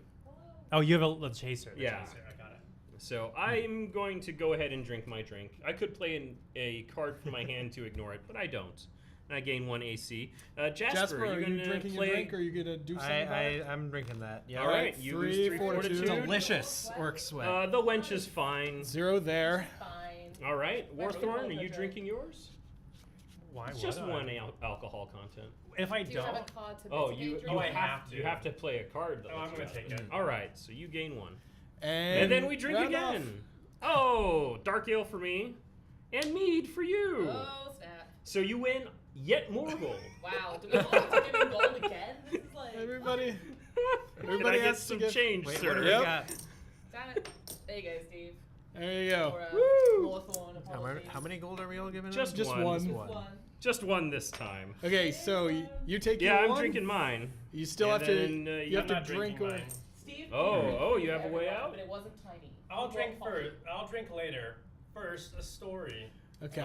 S7: Oh, you have a chaser. the
S4: Yeah.
S7: chaser, I got it.
S4: So I'm going to go ahead and drink my drink. I could play a card from my hand to ignore it, but I don't. And I gain 1 AC. Jasper,
S3: are
S4: you
S3: you
S4: gonna
S3: drinking
S4: play?
S3: your drink, or are you gonna do something about it?
S6: I'm drinking that. Yeah.
S4: All right, you lose
S3: 3
S4: 3
S3: fortitude.
S4: fortitude.
S6: Delicious orc sweat.
S4: The wench is fine.
S3: 0 there.
S2: Fine.
S4: All right,
S2: Where's the
S4: Warthorn, are
S2: gold
S4: you
S2: drink?
S4: drinking yours?
S7: Why
S4: It's
S7: would
S4: just
S7: I?
S4: 1 alcohol content.
S7: If I
S2: Do you have
S7: don't,
S2: a card to
S4: Oh,
S2: mitigate
S4: you
S2: your
S1: Oh, I
S2: drink?
S1: have to.
S4: You have to play a card though.
S1: Oh, I'm gonna take it.
S4: All right, so you gain 1,
S3: And,
S4: and then we drink
S3: round off.
S4: again. Oh, dark ale for me, and mead for you.
S2: Oh snap!
S4: So you win yet more gold.
S2: Wow, do we all have to give him gold again? This is like
S3: Everybody,
S4: Can
S3: Everybody
S4: I get
S3: has to
S4: some
S3: give-
S4: change,
S6: Wait,
S4: sir?
S6: what do we
S3: Yep.
S6: got?
S2: Damn it! There you go, Steve.
S3: there you go.
S2: Or,
S4: Woo!
S2: Hawthorne, apologies.
S6: How many gold are we all giving?
S4: Just
S6: him?
S3: Just
S4: one.
S3: one.
S6: Just one.
S2: One.
S4: Just 1 this time.
S3: Okay, so you take
S4: Yeah,
S3: your
S4: I'm
S3: one.
S4: drinking mine.
S3: You still
S4: And
S3: have to.
S4: then,
S3: you
S4: you
S3: have
S1: I'm
S3: to
S1: not
S3: drink.
S1: drinking
S3: Or,
S1: mine.
S2: Steve
S4: Oh, you have a way out?
S2: But it wasn't tiny.
S1: I'll
S2: You
S1: drink
S2: brought coffee.
S1: first. I'll drink later. First, a story.
S3: Okay.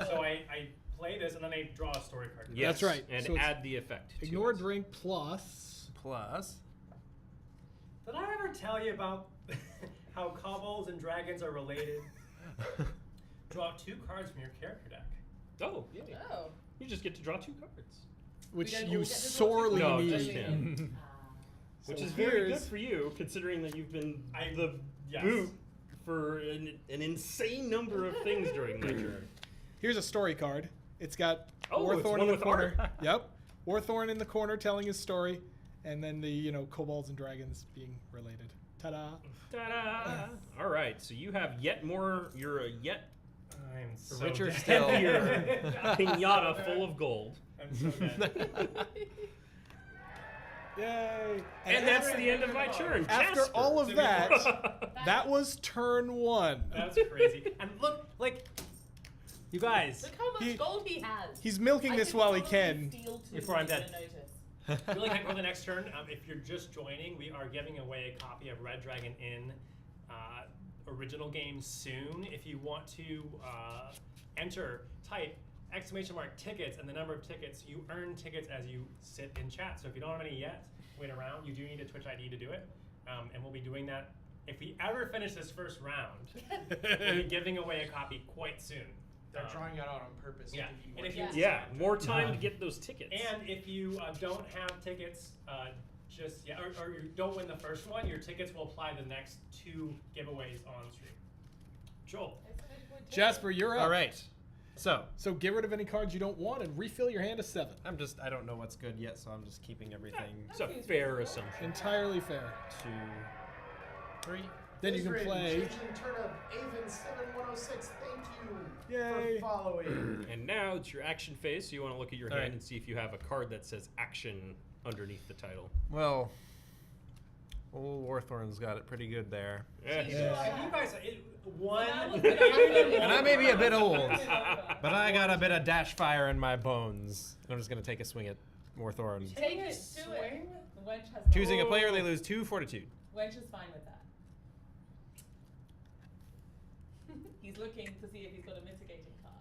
S1: So I play this and then I draw a story card.
S4: Yes,
S3: That's right.
S4: And
S3: So it's
S4: add the effect. to
S3: Ignore
S4: it.
S3: drink plus.
S6: Plus.
S1: Did I ever tell you about how kobolds and dragons are related? Draw 2 cards from your character deck.
S4: Oh, yeah.
S2: Oh.
S4: You just get to draw 2 cards.
S3: Which
S2: We don't
S3: you
S2: all get to draw two
S3: sorely
S4: No,
S3: need.
S4: just him. Which
S3: So
S4: is very good
S3: here's-
S4: for you, considering that you've been the
S1: Yes.
S4: boot for an insane number of things during my turn.
S3: Here's a story card. It's got
S4: Oh, it's
S3: Warthorn
S4: one
S3: in the
S4: with
S3: corner.
S4: art.
S3: Yep. Warthorn in the corner telling his story, and then the kobolds and dragons being related. Ta-da!
S4: Ta-da! All right, so you have yet more. You're a yet
S1: I'm so
S6: Richer
S1: dead.
S6: still.
S4: heavier pinata full of gold.
S1: I'm so dead.
S3: Yay!
S4: And that's the end of my turn.
S3: After
S4: Jasper.
S3: all of that,
S1: That
S3: that was turn 1.
S1: That's crazy. And look, like, you guys,
S2: Look how much
S3: He-
S2: gold he has.
S3: He's milking
S2: I
S3: this
S2: could
S3: while he
S2: probably
S3: can.
S2: steal two
S1: Before I'm
S2: and you
S1: dead.
S2: wouldn't notice.
S1: really quick for the next turn, if you're just joining, we are giving away a copy of Red Dragon Inn original game soon. If you want to enter, type !tickets and the number of tickets. You earn tickets as you sit in chat. So if you don't have any yet, wait around. You do need a Twitch ID to do it. And we'll be doing that. If we ever finish this first round, we'll be giving away a copy quite soon.
S5: They're drawing it out on purpose.
S1: Yeah.
S5: To give you
S1: And
S5: more
S1: if you-
S5: chances.
S4: Yeah, more time to get those tickets.
S1: And if you don't have tickets, or you don't win the first one, your tickets will apply the next 2 giveaways on stream. Joel.
S3: Jasper, you're up.
S6: All right. So
S3: So get rid of any cards you don't want and refill your hand to 7.
S6: I don't know what's good yet, so I'm just keeping everything.
S4: It's a fair assumption.
S3: Entirely fair.
S6: 2, 3.
S3: Then you can
S5: Israel,
S3: play.
S5: Changing turnip, Avon7106. Thank you
S3: Yay.
S5: for following.
S4: And now it's your action phase, so you want to look at your
S6: All
S4: hand
S6: right.
S4: and see if you have a card that says action underneath the title.
S6: Well, old Warthorn's got it pretty good there.
S4: Yeah.
S1: You guys, one.
S6: And I may be a bit old, but I got a bit of dash fire in my bones. And I'm just going to take a swing at Warthorn.
S2: Take it, do
S1: Swing?
S2: it. The wench has
S6: Choosing a player, they lose 2 fortitude.
S2: Wench is fine with that. He's looking to see if he's got a mitigating card.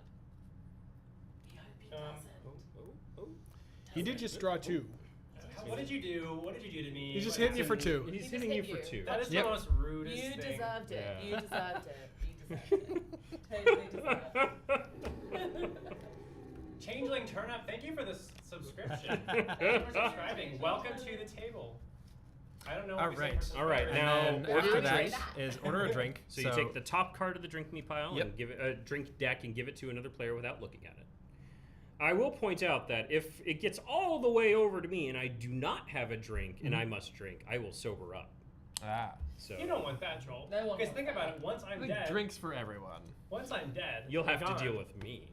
S2: We hope he doesn't.
S3: He did just draw 2.
S1: What did you do? What did you do to me?
S3: He's just
S1: What
S3: hitting you for
S1: happened?
S3: 2.
S4: He's
S2: He
S4: hitting
S2: just
S4: you
S2: hit
S4: for
S2: you.
S4: 2.
S1: That is
S6: Yep.
S1: the most rudest
S2: You
S1: thing.
S2: deserved it.
S4: Yeah.
S2: You deserved it. You deserved it. Totally deserved it.
S1: Changeling Turnip, thank you for this subscription. Thank you for subscribing. Welcome to the table. I don't know what
S6: All
S1: we say
S6: right.
S1: for
S4: All right,
S1: subscribers.
S4: now
S6: And
S4: order
S6: after
S4: a
S6: that
S4: drink.
S6: is order a drink.
S4: So you take the top card of the drink me pile
S6: Yep.
S4: and give it a drink deck and give it to another player without looking at it. I will point out that if it gets all the way over to me and I do not have a drink and I must drink, I will sober up. So
S1: You don't want that, Joel.
S2: No one
S1: Because
S2: wants
S1: think
S2: that.
S1: about it. Once I'm
S6: Like
S1: dead,
S6: drinks for everyone.
S1: once I'm dead,
S4: you'll have
S1: I'm
S4: to deal
S1: gone.
S4: with me.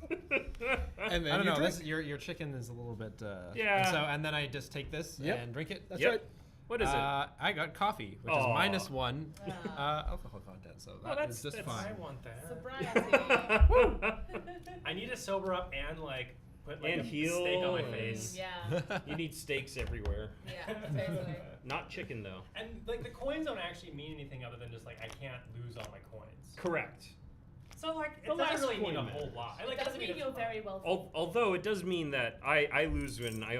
S3: And then
S6: I don't
S3: you
S6: know.
S3: drink.
S6: This, your chicken is a little bit.
S4: Yeah.
S6: And then I just take this
S3: Yep.
S6: and drink it.
S3: That's
S4: Yep.
S3: right.
S4: What is it?
S6: I got coffee, which
S4: Aw.
S6: is -1 alcohol content, so that is just
S1: I
S6: fine.
S1: want that.
S2: Sobriety.
S1: I need to sober up and like put like
S4: And
S1: a
S4: heal
S1: steak on my
S4: and-
S1: face.
S2: Yeah.
S4: You need steaks everywhere.
S2: Yeah. Totally.
S4: Not chicken though.
S1: And like the coins don't actually mean anything other than just like I can't lose all my coins.
S4: Correct.
S1: So like it
S4: The
S1: doesn't
S4: last
S1: really mean a
S4: coin
S1: whole
S4: matters.
S1: lot. I
S2: It
S1: like
S2: doesn't mean
S1: it's
S2: you're
S1: fun.
S2: very wealthy.
S4: Although it does mean that I lose when I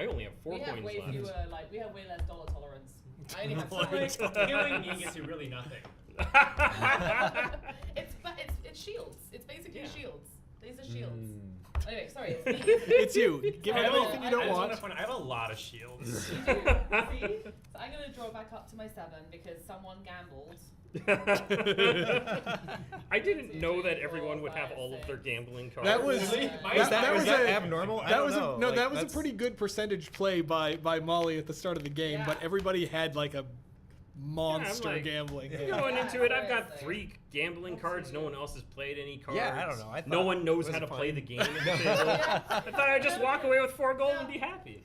S4: only have 4
S2: We have
S4: coins
S2: way
S4: left.
S2: fewer, like, we have way less dollar tolerance. I only have
S1: So, like,
S2: some.
S1: killing me gets you really nothing.
S2: It's shields. It's basically
S1: Yeah.
S2: shields. These are shields.
S6: Mm.
S2: Anyway, sorry. It's me.
S3: It's you. Give
S1: I
S3: him
S1: have
S3: anything you
S1: I
S3: don't
S1: just
S3: want.
S1: wanna point out, I have a lot of shields.
S2: You do. See? So I'm going to draw back up to my 7 because someone gambled.
S4: I didn't know that everyone would have all of their gambling cards.
S3: That was
S1: Really?
S3: that,
S1: Was
S3: that
S6: was
S3: was
S6: that
S3: a
S6: abnormal? I
S3: That
S6: don't
S3: was
S6: know.
S3: a, no.
S6: Like,
S3: that was a
S6: that's-
S3: pretty good percentage play by Molly at the start of the game, but
S2: Yeah.
S3: everybody had like a monster
S4: like,
S3: gambling.
S4: Going into it, I've got
S2: Seriously.
S4: 3 gambling cards. No one else has played any cards.
S6: Yeah, I don't know. I
S4: No
S6: thought
S4: one knows
S6: it
S4: how
S6: was
S4: to play
S6: fun.
S4: the game. At the table. I thought I'd just walk away with 4 gold and be happy.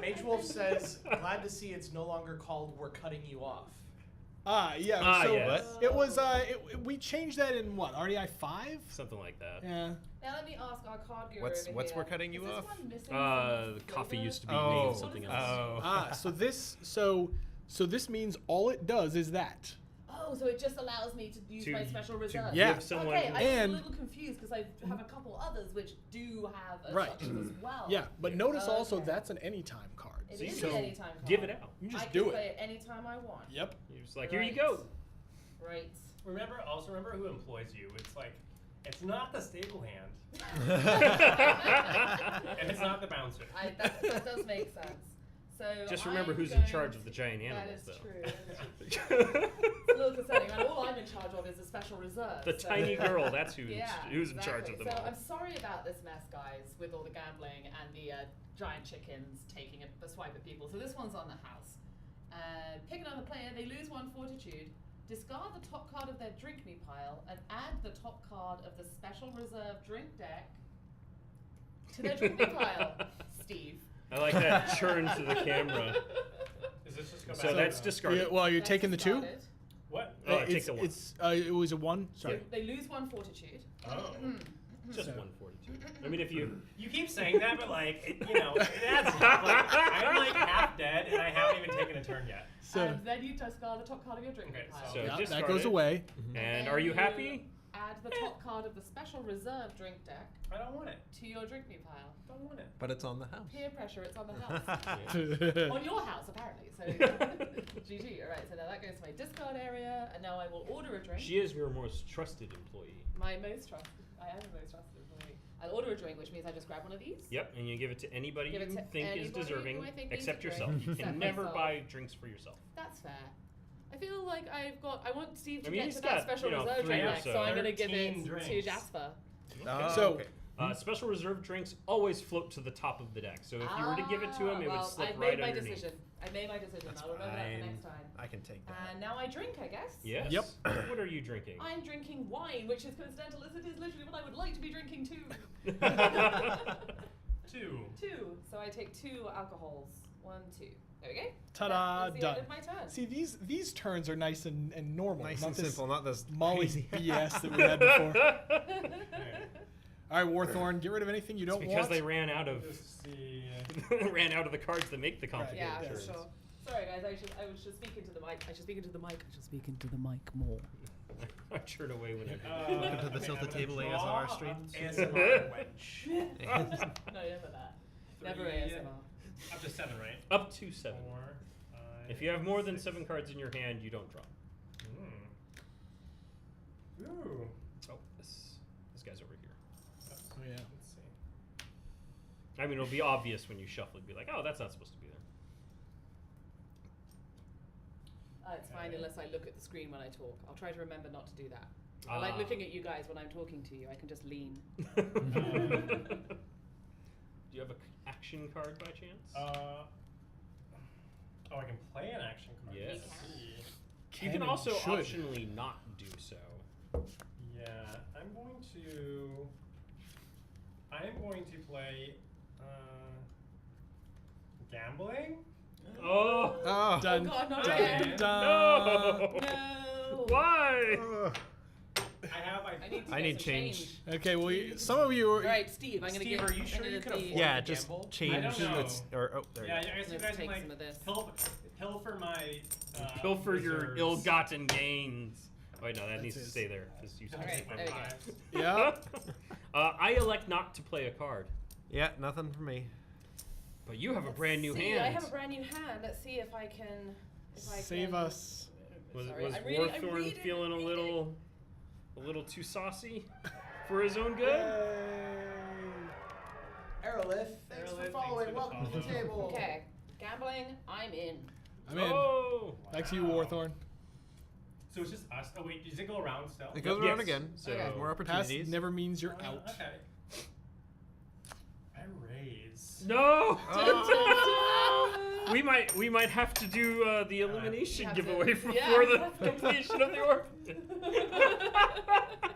S5: Mage Wolf says, glad to see it's no longer called We're Cutting You Off.
S3: Yeah.
S4: Ah,
S3: so
S4: yes.
S3: it was. We changed that in what RDI 5?
S4: Something like that.
S3: Yeah.
S2: Now let me ask our card guru
S6: What's
S2: over
S6: We're
S2: here.
S6: Cutting You
S2: Is this
S6: Off?
S2: one missing
S4: The
S2: some
S4: coffee
S2: flavor?
S4: used to be
S6: Oh.
S4: named something else.
S6: Oh.
S3: So So this means all it does is that.
S2: Oh, so it just allows me to use my special reserve.
S3: Yeah.
S4: Give someone
S2: Okay, I'm
S3: And-
S2: a little confused because I have a couple others which do have a
S3: Right.
S2: structure as well.
S3: Yeah, but notice also
S2: Okay.
S3: that's an anytime card.
S2: It
S4: So
S2: is
S4: you
S2: an
S4: can
S2: anytime card.
S4: give it out.
S3: You
S2: I
S3: just
S2: can
S3: do
S2: play
S3: it.
S2: it anytime I want.
S3: Yep.
S4: You're just like, here you go.
S2: Right.
S1: Remember who employs you. It's like, it's not the stable hand, and it's not the bouncer.
S2: That does make sense. So
S4: Just remember
S2: I'm
S4: who's in
S2: going
S4: charge
S2: to-
S4: of the giant animals,
S2: That is
S4: though.
S2: true. It's a little concerning. And all I'm in charge of is a special reserve.
S4: The
S2: so-
S4: tiny girl, that's who's
S2: Yeah,
S4: in charge of
S2: exactly.
S4: them
S2: So
S4: all.
S2: I'm sorry about this mess, guys, with all the gambling and the giant chickens taking a swipe at people. So this one's on the house. Pick another player. They lose 1 fortitude. Discard the top card of their drink me pile and add the top card of the special reserve drink deck to their drink me pile. Steve.
S4: I like that churn to the camera.
S1: Does this just go back
S4: So
S1: to
S4: that's
S1: the-
S4: discarded.
S3: Well, you're
S2: That's
S3: taking the 2?
S2: discarded.
S1: What?
S4: Oh, I take
S3: it's,
S4: the 1.
S3: it was a 1.
S2: So
S3: Sorry.
S2: they lose 1 fortitude.
S1: Oh.
S4: Just
S3: So-
S4: 142. I mean, if you...
S1: You keep saying that, but like, it adds up. Like, I'm like half dead, and I haven't even taken a turn yet.
S3: So
S2: And then you discard the top card of your drink me
S1: Okay,
S2: pile.
S4: So
S3: yeah,
S4: discard
S3: that goes
S4: it.
S3: away.
S4: And
S2: then
S4: are you
S2: you
S4: happy?
S2: Add the top card of the special reserve drink deck
S1: I don't want it.
S2: to your drink me pile.
S1: Don't want it.
S6: But it's on the house.
S2: Peer pressure, it's on the house. On your house, apparently. So, GG. All right, so now that goes to my discard area, and now I will order a drink.
S4: She is your most trusted employee.
S2: My most trusted. I am the most trusted employee. I'll order a drink, which means I just grab one of these.
S4: Yep, and you give it to anybody
S2: Give it
S4: you
S2: to
S4: think is
S2: anybody
S4: deserving,
S2: who I think needs
S4: except
S2: a
S4: yourself.
S2: drink,
S4: You
S2: except
S4: can never
S2: myself.
S4: buy drinks for yourself.
S2: That's fair. I feel like I want Steve to
S4: I mean,
S2: get
S4: he's
S2: to
S4: got,
S2: that special
S4: you know,
S2: reserve
S4: 3
S2: drink
S4: or
S2: deck,
S4: so.
S2: so I'm going to give
S1: 13
S2: it to
S1: drinks.
S2: Jasper.
S3: So-
S6: okay.
S4: Special reserve drinks always float to the top of the deck, so if you were to give it to him, it would
S2: well,
S4: slip
S2: I
S4: right
S2: made my
S4: underneath.
S2: decision. I made my decision.
S6: That's
S2: I'll remember that for
S6: fine.
S2: next time.
S6: I can take that.
S2: And now I drink, I guess.
S4: Yes.
S3: Yep.
S4: What are you drinking?
S2: I'm drinking wine, which is coincidental as it is literally what I would like to be drinking too.
S1: 2.
S2: 2. So I take 2 alcohols. 1, 2. There we go.
S3: Ta-da,
S2: That is the
S3: done.
S2: end of my turn.
S3: See, these turns are nice and normal.
S6: Nice
S3: not
S6: and
S3: this
S6: simple, not this
S3: Molly
S6: crazy.
S3: BS that we had before. All right, Warthorn, get rid of anything you
S4: It's
S3: don't
S4: because
S3: want.
S4: they ran out of
S1: Just see.
S4: ran out of the cards that make the complicated
S2: Yeah, for
S4: turns.
S2: sure. Sorry guys, I should speak into the mic. I should speak into the mic. I should speak into the mic more.
S4: I turn away whenever.
S6: Welcome to the Tilted Table ASMR stream.
S1: ASMR wench.
S2: No, never that. Never
S1: 3,
S2: ASMR.
S1: Up to 7, right?
S4: Up to 7.
S1: 4, 5.
S4: If you have more than
S1: 6.
S4: 7 cards in your hand, you don't draw.
S1: Ooh.
S4: Oh, this guy's over here.
S3: Oh, yeah.
S1: Let's see.
S4: I mean, it'll be obvious when you shuffle. It'll be like, oh, that's not supposed to be there.
S2: It's fine
S1: Okay.
S2: unless I look at the screen when I talk. I'll try to remember not to do that. I like
S4: Ah.
S2: looking at you guys when I'm talking to you. I can just lean.
S4: Do you have an action card by chance?
S1: Oh, I can play an action card.
S4: Yes.
S1: Let's see.
S4: You can
S3: and
S4: also
S3: should.
S4: optionally not do so.
S1: Yeah, I'm going to play gambling.
S4: Oh!
S6: Oh.
S3: Done.
S2: God, not
S3: done.
S2: again.
S3: Done.
S2: No.
S4: Why?
S2: I need to get some
S6: change.
S3: Okay, well, some of you
S2: All
S3: are.
S2: right, Steve. I'm gonna
S1: Steve,
S2: get.
S1: are you sure
S2: I'm
S1: you
S2: gonna
S1: could
S2: be-
S1: afford
S6: Yeah,
S1: to
S6: just
S1: gamble?
S6: change.
S1: I don't know.
S6: Or, oh, there
S1: Yeah,
S6: you go.
S1: I guess you
S2: Let's
S1: guys
S2: take
S1: can
S2: some of this.
S1: pilfer my.
S4: Pilfer your
S1: reserves.
S4: ill-gotten gains. Wait, no, that needs to
S3: his.
S4: stay there because you
S2: All right,
S4: my
S2: there we go.
S1: Fives.
S3: Yeah.
S4: I elect not to play a card,
S6: Yeah, nothing for me.
S4: but you have a brand new
S2: See,
S4: hand.
S2: I have a brand new hand. Let's see if I can.
S3: Save us.
S4: Was
S2: Sorry,
S4: was
S2: I'm reading- I'm
S4: Warthorn
S2: reading,
S4: feeling
S2: I'm
S4: a little too saucy for his own good?
S5: Aerolith, thanks for
S1: Aerolith,
S5: following.
S1: thanks for the
S5: Welcome to the
S1: follow.
S5: table.
S2: Okay, gambling. I'm in.
S3: I'm in.
S4: Oh!
S3: Back to you,
S1: Wow.
S3: Warthorn.
S1: So it's just us. Oh wait, does it go around still?
S6: It goes
S4: Yes.
S6: around again.
S4: So
S2: Okay.
S6: More
S3: Pass
S6: opportunities.
S3: never means you're out.
S1: Okay. I raise.
S4: No!
S2: Oh.
S4: we might have to do the elimination
S2: have to-
S4: giveaway
S2: yeah,
S4: before
S2: we
S4: the
S2: have to.
S4: completion of the orphan.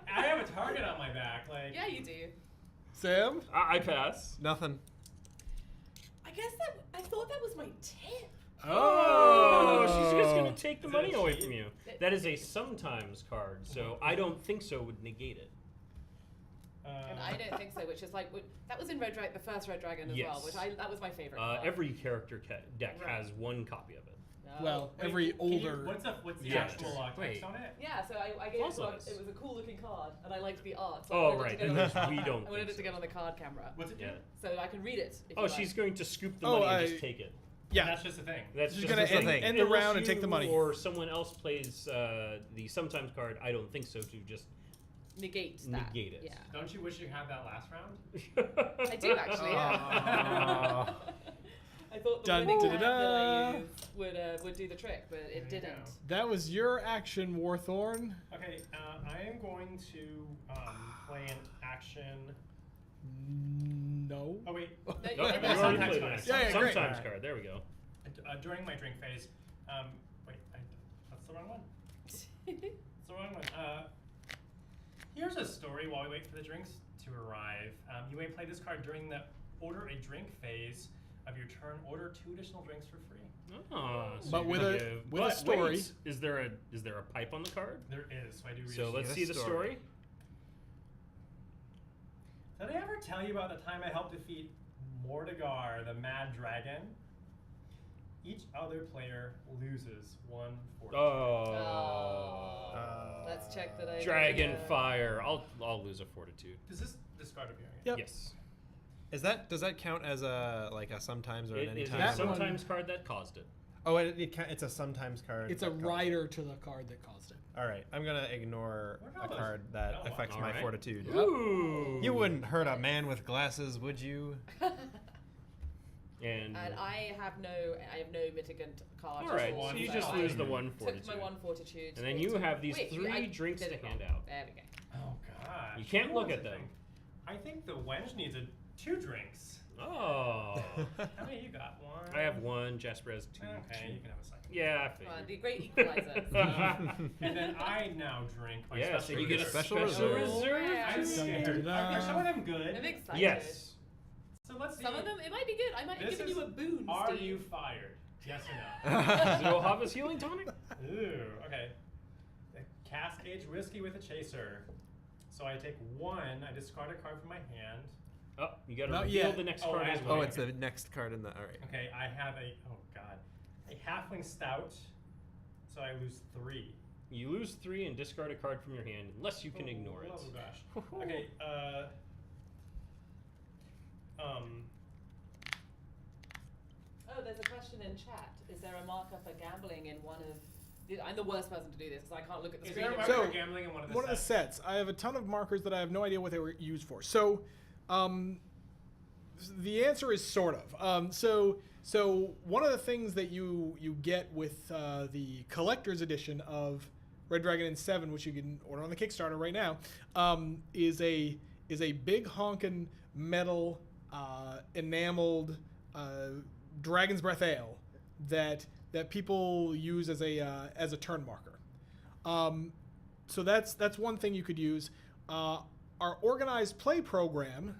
S1: I have a target on my back. Like.
S2: Yeah, you do.
S3: Sam?
S4: I pass.
S6: Nothing.
S2: I guess I thought that was my tip.
S4: Oh, she's just gonna take the
S1: Is that
S4: money
S1: a
S4: away
S1: cheat?
S4: from you. That is a sometimes card, so I don't think so would negate it.
S2: And I don't think so, which is like that was in Red Dragon, the first Red Dragon as well,
S4: Yes.
S2: which that was my favorite. card.
S4: Every character deck
S2: Right.
S4: has one copy of it.
S2: No.
S3: Well,
S1: Wait,
S3: every
S1: can you-
S3: older.
S1: what's the
S4: Yeah,
S1: actual text
S4: wait.
S1: on it?
S2: Yeah, so I gave it to
S4: Fossilized.
S2: it was a cool looking card, and I liked the art. So I
S4: Oh,
S2: wanted
S4: right.
S2: It to get
S4: In
S2: on
S4: case
S2: the,
S4: we don't
S2: I wanted
S4: think
S2: it to get
S4: so.
S2: on the card camera,
S1: What's it do?
S4: Yeah.
S2: so I can read it. If
S4: Oh,
S2: you
S4: she's
S2: like.
S4: going to scoop the
S3: Oh,
S4: money and just take it.
S3: Yeah.
S1: That's just the thing.
S4: That's
S3: She's
S4: just
S3: gonna
S4: the
S3: end-
S4: thing.
S3: end the
S4: Unless
S3: round and take the
S4: you
S3: money.
S4: Or someone else plays the sometimes card. I don't think so. To just
S2: negate that.
S4: negate it.
S2: Yeah.
S1: Don't you wish you had that last round?
S2: I do actually. Yeah. I thought the
S3: Dun,
S2: winning
S3: dun,
S2: hand
S3: dun,
S2: that I
S3: dun.
S2: used would do the trick, but it
S1: There you
S2: didn't.
S1: go.
S3: That was your action, Warthorn.
S1: Okay, I am going to play an action.
S3: No.
S1: Oh wait,
S2: No,
S4: No,
S2: yeah,
S4: you
S2: that's
S4: already
S2: fine.
S4: played
S1: card.
S4: that.
S3: Yeah, yeah, great.
S4: Sometimes card. There we go.
S1: During my drink phase. Wait, that's the wrong one. It's the wrong one. Here's a story while we wait for the drinks to arrive. You may play this card during the order a drink phase of your turn. Order 2 additional drinks for free.
S4: Oh, so
S3: But
S4: you're
S3: with
S4: gonna
S3: a-
S4: give-
S3: with a
S4: but
S3: story.
S4: wait, is there a pipe on the card?
S1: There is, so I do read
S4: So
S1: it.
S4: let's
S6: a
S4: see the
S6: story.
S4: story.
S1: Did I ever tell you about the time I helped defeat Mordegar, the Mad Dragon? Each other player loses 1 fortune.
S4: Oh.
S2: Let's check that I.
S4: Dragon fire. I'll lose a fortitude.
S1: Does this discard appear?
S3: Yep.
S4: Yes.
S6: Does that count as a sometimes or an
S4: It is
S6: anytime?
S4: a
S3: That one-
S4: sometimes card that caused it.
S6: Oh, it's a sometimes card.
S3: It's a
S6: that comes-
S3: rider to the card that caused it.
S6: All right, I'm gonna ignore
S1: Look at
S6: a
S1: all those
S6: card that
S1: yellow
S6: affects
S4: ones.
S6: my
S4: Alright.
S6: fortitude.
S4: Ooh.
S6: You wouldn't hurt a man with glasses, would you?
S4: And
S2: And I have no mitigant card.
S4: all right,
S1: one
S4: so you
S1: so
S4: just
S1: I
S4: lose the 1
S2: Took
S4: fortitude.
S2: my 1 fortitude.
S4: And then you have these
S2: Wait,
S4: 3
S2: I
S4: drinks
S2: did
S4: to
S2: it
S4: hand
S2: wrong.
S4: out.
S2: There we go.
S1: Oh gosh.
S4: You can't
S1: Who
S4: look
S1: wants
S4: at
S1: a
S4: them.
S1: drink? I think the wench needs 2 drinks.
S4: Oh.
S1: How many you got? 1?
S4: I have 1. Jasper has 2.
S1: Okay, you can have a second.
S4: Yeah, I
S2: Come on,
S4: figured.
S2: the great equalizer.
S1: And then I now drink my
S4: Yeah,
S1: special
S4: so you get a
S1: reserve.
S6: special
S4: reserve.
S2: Yeah.
S1: I'm
S3: Dun,
S1: scared.
S3: dun, dun.
S1: Are some of them
S2: I'm
S1: good?
S2: excited.
S4: Yes.
S1: So let's see.
S2: Some of them, it might be good. I might have
S1: This
S2: given you a
S1: is-
S2: boon.
S1: Are
S2: Steve.
S1: you fired? Yes or
S4: Zero Hava's healing tonic?
S1: no? Ooh, okay. A cask aged whiskey with a chaser. So I take 1. I discard a card from my hand.
S4: Oh, you gotta
S3: Not
S4: reveal
S3: yet.
S4: the next
S1: Oh,
S4: card
S1: I
S4: as
S1: have
S4: well.
S6: Oh, it's the next card in the. All right.
S1: Okay, I have a halfling stout. So I lose 3.
S4: You lose 3 and discard a card from your hand unless you can ignore it.
S1: Oh gosh. Okay.
S2: Oh, there's a question in chat. Is there a marker for gambling in one of? I'm the worst person to do this because I can't look at the
S1: Is
S2: screen.
S1: there a
S2: and-
S1: marker
S3: So,
S1: for gambling in one of the
S3: One of the
S1: sets?
S3: sets. I have a ton of markers that I have no idea what they were used for. So, the answer is sort of. So one of the things that you get with the collector's edition of Red Dragon and 7, which you can order on the Kickstarter right now, is a big honkin' metal enameled Dragon's Breath Ale that people use as a turn marker. So that's one thing you could use. Our organized play program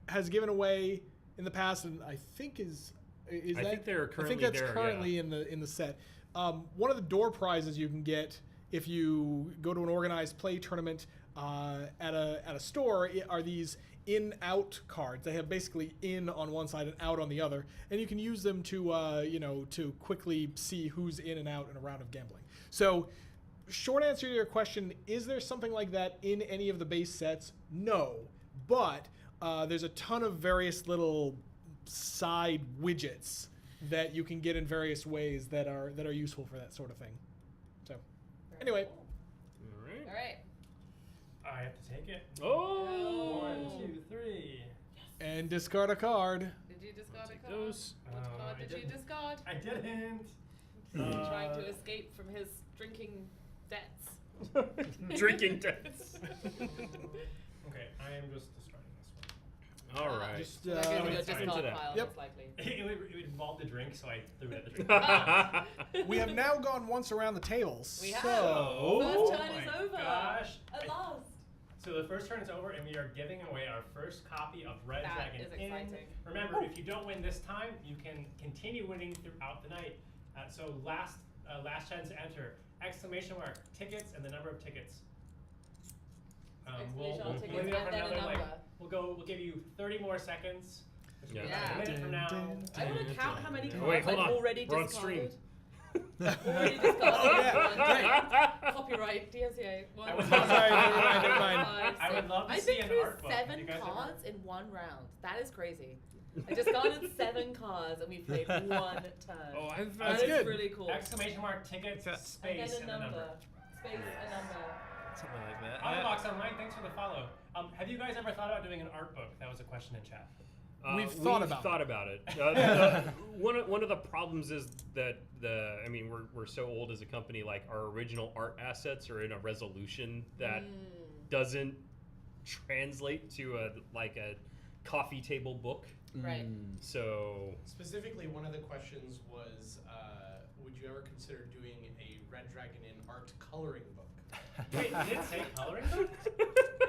S3: has given away in the past, and I think I
S4: think they're currently
S3: I think that's
S4: there,
S3: currently
S4: yeah.
S3: in the set. One of the door prizes you can get if you go to an organized play tournament at a store are these in-out cards. They have basically in on one side and out on the other, and you can use them to quickly see who's in and out in a round of gambling. So, short answer to your question: is there something like that in any of the base sets? No, but there's a ton of various little side widgets that you can get in various ways that are useful for that sort of thing. So,
S2: Very
S3: anyway.
S2: cool.
S4: All right.
S2: All right.
S1: I have to take it.
S4: Oh.
S1: 1, 2, 3.
S3: And discard a card.
S2: Did you discard a
S4: Take
S2: card?
S4: those.
S2: What card
S1: I
S2: did you
S1: didn't.
S2: discard?
S1: I didn't.
S2: Trying to escape from his drinking debts.
S4: Drinking debts.
S1: Okay, I am just discarding this one.
S4: All right.
S3: Just,
S2: So that goes in your
S1: it's fine.
S2: discard
S4: Into that.
S2: pile,
S3: Yep.
S2: most likely.
S1: It involved a drink, so I threw it at the drink.
S3: We have now gone once around the tables.
S2: We have.
S3: So,
S2: First
S1: Oh
S2: turn is
S1: my
S2: over.
S1: gosh.
S2: At last.
S1: So the first turn is over, and we are giving away our first copy of Red
S2: That
S1: Dragon
S2: is
S1: Inn.
S2: exciting.
S1: Remember, if you don't win this time, you can continue winning throughout the night. So last chance to enter! ! Tickets and the number of tickets.
S2: Exclamation tickets
S1: leave it
S2: and
S1: for
S2: then a
S1: another,
S2: number.
S1: We'll give you 30 more seconds.
S4: Yeah.
S2: Yeah.
S1: A minute from now.
S2: I want to count how many cards
S4: Wait, hold
S2: I've
S4: on.
S2: already
S4: We're on
S2: discarded.
S4: stream.
S2: Already discarded. Copyright, DMCA.
S1: I would
S3: Sorry, never mind.
S1: I would love to
S2: I've
S1: see
S2: been
S1: an
S2: through
S1: art book. Have
S2: 7
S1: you guys ever-
S2: cards in one round. That is crazy. I discarded 7 cards and we played 1 turn.
S4: Oh, I've
S3: That's
S2: That is
S3: good.
S2: really cool.
S1: Exclamation mark, tickets,
S2: And
S1: space,
S2: then
S1: and
S2: a
S1: a number.
S2: number. Space, a number.
S6: Something like that.
S1: Box Online, thanks for the follow. Have you guys ever thought about doing an art book? That was a question in chat.
S3: We've thought about
S4: it. One of the problems is that we're so old as a company. Like our original art assets are in a resolution that doesn't translate to a coffee table book.
S2: Right.
S4: So
S5: Specifically, one of the questions was, would you ever consider doing a Red Dragon in art coloring book?
S1: Wait, did it say coloring book?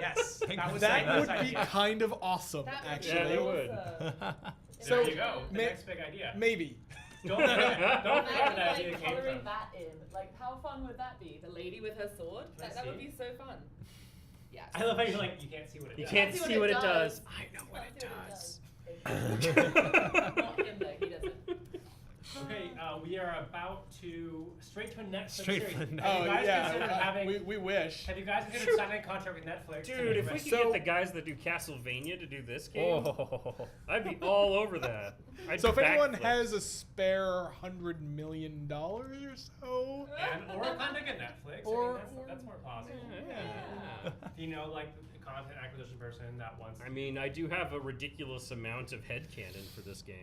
S5: Yes, that was
S3: That
S5: Simon's
S3: would be
S5: idea.
S3: kind of awesome,
S2: That would
S3: actually.
S4: Yeah, they would.
S2: awesome.
S3: So,
S1: There you go. The
S3: may-
S1: next big idea.
S3: Maybe.
S1: Don't forget where
S2: Imagine
S1: that idea came
S2: colouring
S1: from.
S2: that in. Like, how fun would that be? The lady with her sword?
S1: Can I
S2: That would
S1: see?
S2: be so fun. Yeah.
S1: I love how you're like, you can't see what it
S4: You
S1: does.
S4: can't see what it does.
S2: I know
S6: what it does.
S2: Not him though, he doesn't.
S1: Okay, we are about to straight to a Netflix
S6: Straight
S1: series.
S6: to
S1: Have
S3: Oh,
S1: you guys
S3: yeah.
S1: considered having?
S3: We wish.
S1: Have you guys considered signing a contract with Netflix?
S4: Dude, if we could
S3: So-
S4: get the guys that do Castlevania to do this game,
S6: Oh.
S4: I'd be all over that. I'd
S3: So if anyone
S4: backflip.
S3: has a spare $100 million or so,
S1: Or a contract at Netflix.
S3: Or-
S1: I mean, that's more possible.
S4: Yeah.
S1: Do you know, like, the content acquisition person that wants?
S4: I mean, I do have a ridiculous amount of headcanon for this game.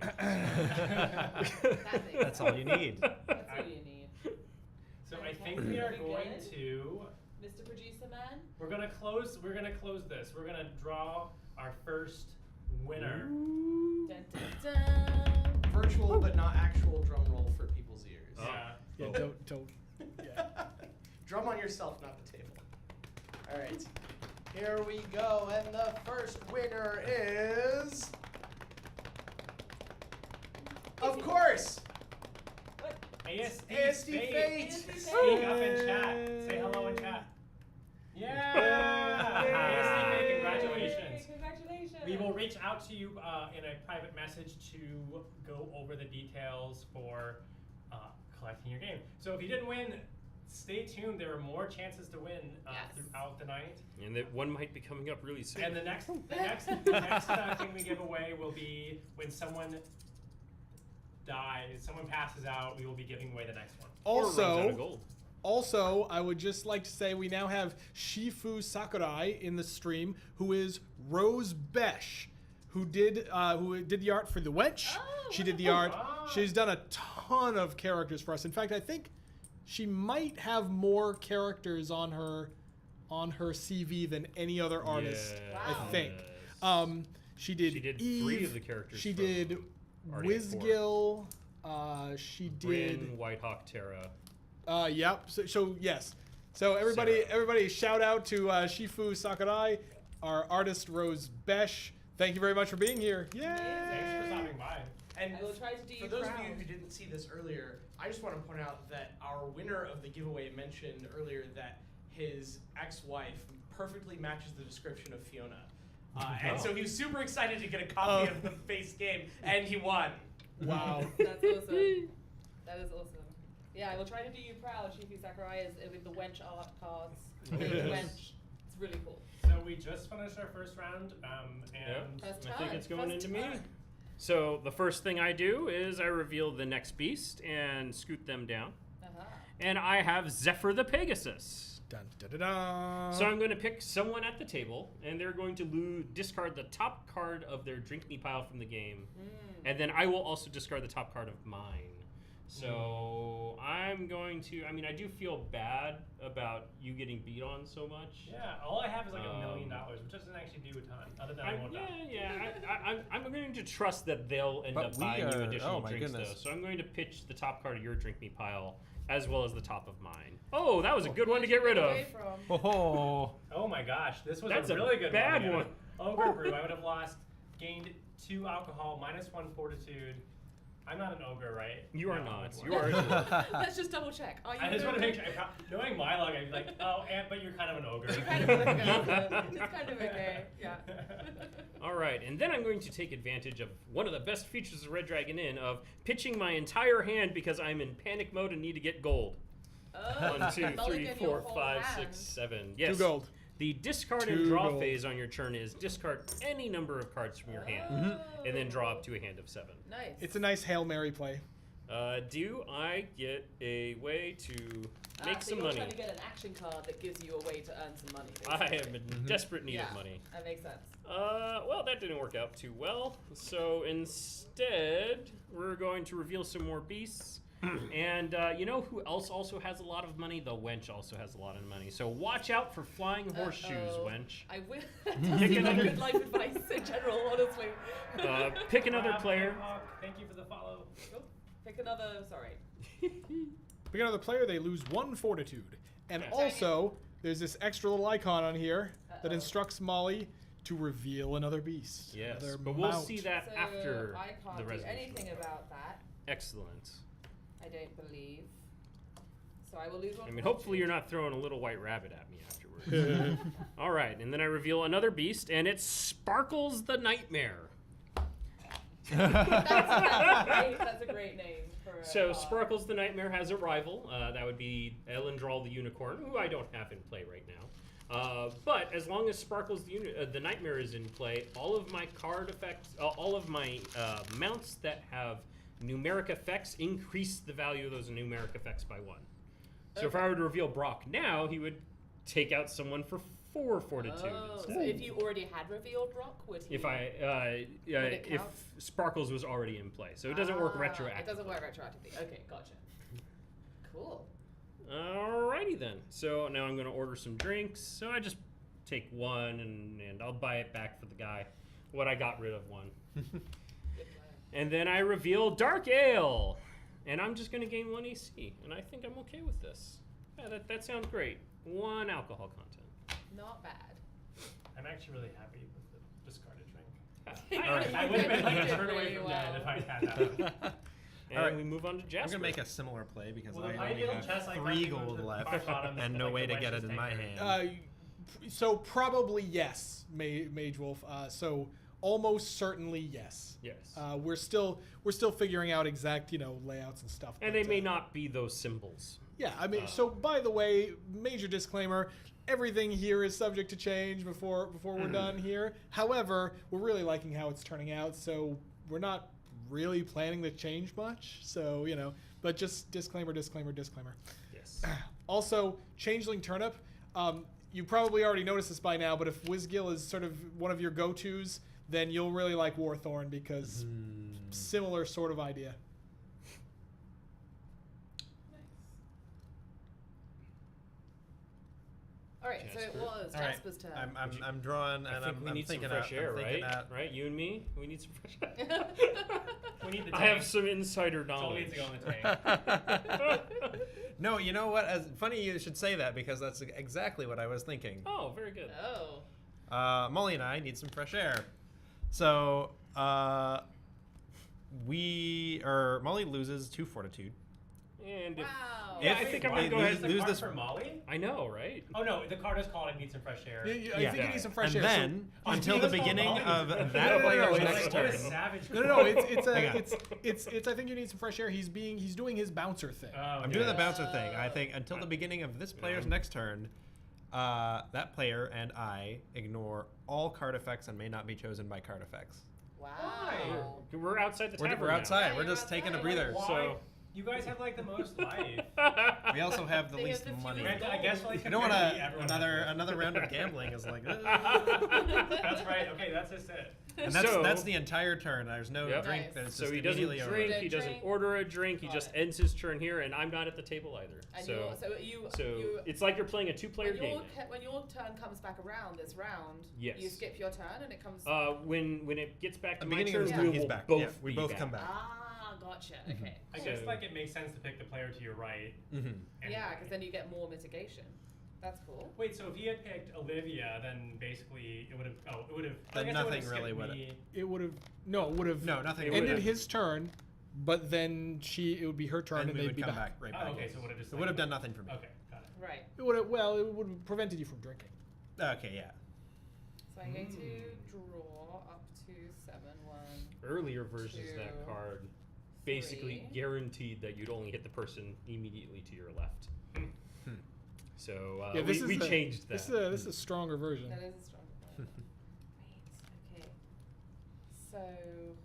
S6: That's all you need.
S2: That's all you need.
S1: So I
S2: Okay.
S1: think we are
S2: Very
S1: going
S2: good.
S1: to.
S2: Mr. Producer Man?
S1: We're gonna close. We're gonna close this. We're gonna draw our first winner.
S2: Dun, dun, dun.
S5: Virtual but not actual drum roll for people's ears.
S4: Oh.
S1: Yeah.
S3: yeah, don't. Yeah.
S5: Drum on yourself, not the table. All right. Here we go, and the first winner is, of course,
S1: ASD,
S5: ASD Fate.
S1: Speak up in chat. Say hello in chat. Yeah. ASD Fate, congratulations.
S2: Yay, congratulations.
S1: We will reach out to you in a private message to go over the details for collecting your game. So if you didn't win, stay tuned. There are more chances to win
S2: Yes.
S1: throughout the night.
S4: And that one might be coming up really soon.
S1: And the next thing we give away will be when someone dies, someone passes out. We will be giving away the next one.
S4: Or runs out of
S3: Also,
S4: gold.
S3: Also, I would just like to say we now have Shifu Sakurai in the stream, who is Rose Besh, who did the art for the Wench.
S2: Oh,
S3: she did the
S2: wonderful.
S3: art.
S1: Ah.
S3: She's done a ton of characters for us. In fact, I think she might have more characters on her CV than any other artist.
S4: Yes.
S3: I think. She did.
S4: She did
S3: Eve,
S4: 3 of the characters.
S3: She
S4: from
S3: did
S4: Already at 4.
S3: Wizgill. She did.
S4: Bryn, Whitehawk, Terra.
S3: Yep. So yes. So everybody,
S4: Sarah.
S3: shout out to Shifu Sakurai, our artist Rose Besh. Thank you very much for being here. Yay!
S1: Thanks for stopping by.
S5: And
S2: I will try to do
S5: for
S2: you
S5: those
S2: proud.
S5: of you who didn't see this earlier, I just want to point out that our winner of the giveaway mentioned earlier that his ex-wife perfectly matches the description of Fiona. And so he was super excited to get a copy of the base game, and he won.
S3: Wow.
S2: That's awesome. That is awesome. Yeah, I will try to do you proud. Shifu Sakurai is with the Wench art cards. Big
S3: Yes.
S2: Wench. It's really cool.
S1: So we just finished our first round, and
S2: First
S4: I think
S2: turn,
S4: it's going
S2: first
S4: into me.
S2: turn.
S4: So the first thing I do is I reveal the next beast and scoot them down.
S2: Uh-huh.
S4: And I have Zephyr the Pegasus.
S3: Dun, da, da, da.
S4: So I'm going to pick someone at the table, and they're going to discard the top card of their drink me pile from the game. And then I will also discard the top card of mine. So I'm going to, I mean, I do feel bad about you getting beat on so much.
S1: yeah, all I have is like $1 million, which doesn't actually do a ton, other than I won't die.
S4: I'm going to trust that they'll end
S6: But
S4: up
S6: we
S4: buying you
S6: are-
S4: additional
S6: oh my
S4: drinks,
S6: goodness.
S4: though. So I'm going to pitch the top card of your drink me pile as well as the top of mine. Oh, that was a good one to get rid of.
S2: Away from.
S6: Oh,
S1: Oh my gosh, this was
S4: That's
S1: a
S4: a
S1: really good
S4: bad
S1: one.
S4: one.
S1: Ogre Brew, I would have gained 2 alcohol, -1 fortitude, I'm not an ogre, right?
S4: You are
S1: No,
S4: not.
S1: I'm a
S4: You
S1: dwarf.
S4: are.
S2: Let's just double check. Are you
S1: I just want to
S2: an
S1: make sure. Knowing my luck, I'd be like, oh, but you're kind of an ogre.
S2: You're kind of an ogre. It's kind of okay. Yeah.
S4: All right, and then I'm going to take advantage of one of the best features of Red Dragon Inn of pitching my entire hand because I'm in panic mode and need to get gold.
S2: Oh,
S4: 1, 2, 3,
S2: mulligan
S4: 4,
S2: your whole
S4: 5,
S2: hand.
S4: 6, 7. Yes.
S3: 2 gold.
S4: The discard
S3: 2
S4: and draw
S3: gold.
S4: phase on your turn is discard any number of cards from your hand, and then draw up to a hand of 7.
S2: Nice.
S3: It's a nice Hail Mary play.
S4: Do I get a way to make
S2: so
S4: some
S2: you're
S4: money?
S2: trying to get an action card that gives you a way to earn some money.
S4: I
S2: basically.
S4: am in desperate need
S2: Yeah,
S4: of money.
S2: that makes sense.
S4: Well, that didn't work out too well. So instead, we're going to reveal some more beasts. And you know who else also has a lot of money? The wench also has a lot of money. So watch out for flying horseshoes,
S2: Uh-oh.
S4: wench.
S2: I will. That does seem like good life advice in general, honestly.
S4: Pick another
S1: Wow,
S4: player.
S1: Hawk, thank you for the follow.
S2: Oh, pick another. Sorry.
S3: Pick another player, they lose 1 fortitude. And
S1: Okay.
S3: also, there's this extra little icon on here that
S2: Uh-oh.
S3: instructs Molly to reveal another beast.
S4: Yes,
S3: another
S4: but we'll
S3: mount.
S4: see that
S2: So
S4: after
S2: I can't
S4: the
S2: do
S4: resolution.
S2: anything about that.
S4: Excellent.
S2: I don't believe. So I will lose 1.
S4: I mean, hopefully you're not throwing a little white rabbit at me afterwards. All right, and then I reveal another beast, and it's Sparkles the Nightmare.
S2: That's a great name for.
S4: So Sparkles the Nightmare has a rival. That would be Elendral the Unicorn, who I don't have in play right now. But as long as Sparkles the Nightmare is in play, all of my card effects, all of my mounts that have numeric effects increase the value of those numeric effects by 1. So if I were to reveal Brock now, he would take out someone for 4 fortitude.
S2: Oh,
S4: instead.
S2: so if you already had revealed Brock, would he?
S4: If I
S2: it
S4: if
S2: count?
S4: Sparkles was already in play, so it doesn't work retroactively.
S2: It doesn't work retroactively. Okay, gotcha. Cool.
S4: Alrighty then. So now I'm going to order some drinks. So I just take 1 and I'll buy it back for the guy. What I got rid of 1.
S2: Good plan.
S4: And then I reveal Dark Ale. And I'm just going to gain 1 AC. And I think I'm okay with this. Yeah, that sounds great. 1 alcohol content.
S2: Not bad.
S1: I'm actually really happy with the discarded drink.
S4: All right.
S1: I would have been like
S2: You did
S1: turned away
S2: really
S1: from
S2: well.
S1: that if I had that.
S4: And
S6: Alright.
S4: we move on to Jasper.
S6: I'm gonna make a similar play because
S1: Well, the
S6: I only
S1: ideal
S6: have
S1: chest, like,
S6: 3
S1: might be
S6: gold
S1: to
S6: left
S1: far bottom,
S6: and
S1: but,
S6: no
S1: like,
S6: way
S1: the
S6: to get
S1: wench
S6: it
S1: is
S6: in my
S1: taking.
S6: hand.
S3: So probably yes, Mage Wolf. So almost certainly yes.
S4: Yes.
S3: We're still figuring out exact layouts and stuff.
S4: And
S3: but,
S4: they may not be those symbols.
S3: Yeah, I mean, so by the way, major disclaimer: everything here is subject to change before we're done here. However, we're really liking how it's turning out, so we're not really planning to change much. So but just disclaimer.
S4: Yes.
S3: Also, Changeling Turnip. You probably already noticed this by now, but if Whizgill is sort of one of your go-tos, then you'll really like Warthorn because similar sort of idea.
S2: Nice. All right, so it
S4: Jasper.
S2: was
S6: All right,
S2: Jasper's turn.
S6: I'm drawing
S4: I
S6: and
S4: think we
S6: I'm
S4: need some
S6: thinking
S4: fresh air,
S6: I'm thinking
S4: right?
S6: out-
S4: Right? You and me? We need some fresh air.
S1: We need the
S4: I
S1: tank.
S4: have some insider
S1: Someone
S4: knowledge.
S1: needs to go in the tank.
S6: No, you know what? Funny you should say that because that's exactly what I was thinking.
S4: Oh, very good.
S2: Oh.
S6: Molly and I need some fresh air. So Molly loses 2 fortitude.
S4: And if,
S2: Wow.
S4: yeah,
S6: If
S4: I think I'm gonna
S6: they
S4: go
S6: lose-
S4: ahead.
S1: Is the
S6: lose
S1: card
S6: this-
S1: for Molly?
S4: I know, right?
S1: Oh no, the card is called "I Need Some Fresh Air."
S3: I
S6: Yeah.
S3: think you need some fresh
S6: And
S3: air. so-
S6: then
S1: Oh,
S6: until
S1: he
S6: the
S1: was called
S6: beginning
S1: Molly.
S6: of that
S3: No,
S6: player's
S3: it's
S6: next
S3: like,
S1: What a
S6: turn.
S1: savage.
S3: No.
S6: Hang on.
S3: It's. I think you need some fresh air. He's doing his bouncer thing.
S1: Oh,
S6: I'm
S1: okay.
S6: doing the bouncer thing. I think until the beginning of this player's next turn, that player and I ignore all card effects and may not be chosen by card effects.
S2: Wow.
S4: We're outside the tavern
S6: We're
S4: now.
S6: outside.
S2: Yeah,
S6: We're
S2: you're
S6: just taking a
S2: outside.
S6: breather.
S1: Why?
S4: So-
S1: You guys have like the most life.
S6: We also have the
S2: They
S6: least
S2: have the
S6: money.
S2: fewest
S1: I guess like
S6: You don't want to
S1: everyone
S6: another round of gambling is like.
S1: That's right. Okay, that's just it.
S6: And
S4: So-
S6: that's the entire turn. There's no
S4: Yep.
S6: drink.
S2: Nice.
S6: There's
S4: So
S6: just
S4: he doesn't
S6: immediately over.
S4: drink.
S2: Don't
S4: He doesn't
S2: drink.
S4: order a drink. He
S2: Got
S4: just
S2: it.
S4: ends his turn here, and I'm not at the table either.
S2: And
S4: So
S2: you
S4: it's like you're playing a 2-player
S2: when
S4: game.
S2: when your turn comes back around this round,
S4: Yes.
S2: you skip your turn and it comes.
S4: When it gets back
S6: At
S4: to
S6: the
S4: my
S6: beginning
S4: turn,
S6: of his
S2: Yeah.
S6: turn,
S4: we
S6: he's
S4: will
S6: back.
S4: both
S6: Yeah, we
S4: be
S6: both
S4: back.
S6: come back.
S2: Gotcha. Okay.
S1: I
S2: cool.
S1: guess like it makes sense to pick the player to your right.
S6: Mm-hmm.
S2: Yeah,
S1: anyway.
S2: because then you get more mitigation. That's cool.
S1: Wait, so if he had picked Olivia, then basically it would have.
S6: Then nothing really would've-
S3: It would have. No, it would have.
S6: No, nothing
S3: ended
S6: would've-
S3: his turn, but then it would be her turn, and
S6: we
S3: they'd
S6: would
S3: be
S6: come
S3: back.
S6: right
S1: Oh,
S6: back.
S1: okay, so would have just
S6: It would have done nothing for me.
S1: Okay, got it.
S2: Right.
S3: It would have prevented you from drinking.
S6: Okay, yeah.
S2: So I'm going to draw up to 7. 1.
S4: Earlier versions of that
S2: 2,
S4: card basically
S2: 3.
S4: guaranteed that you'd only hit the person immediately to your left. So
S3: Yeah,
S4: we changed that.
S3: This is a stronger version.
S2: That is a strong one. Wait, okay. So,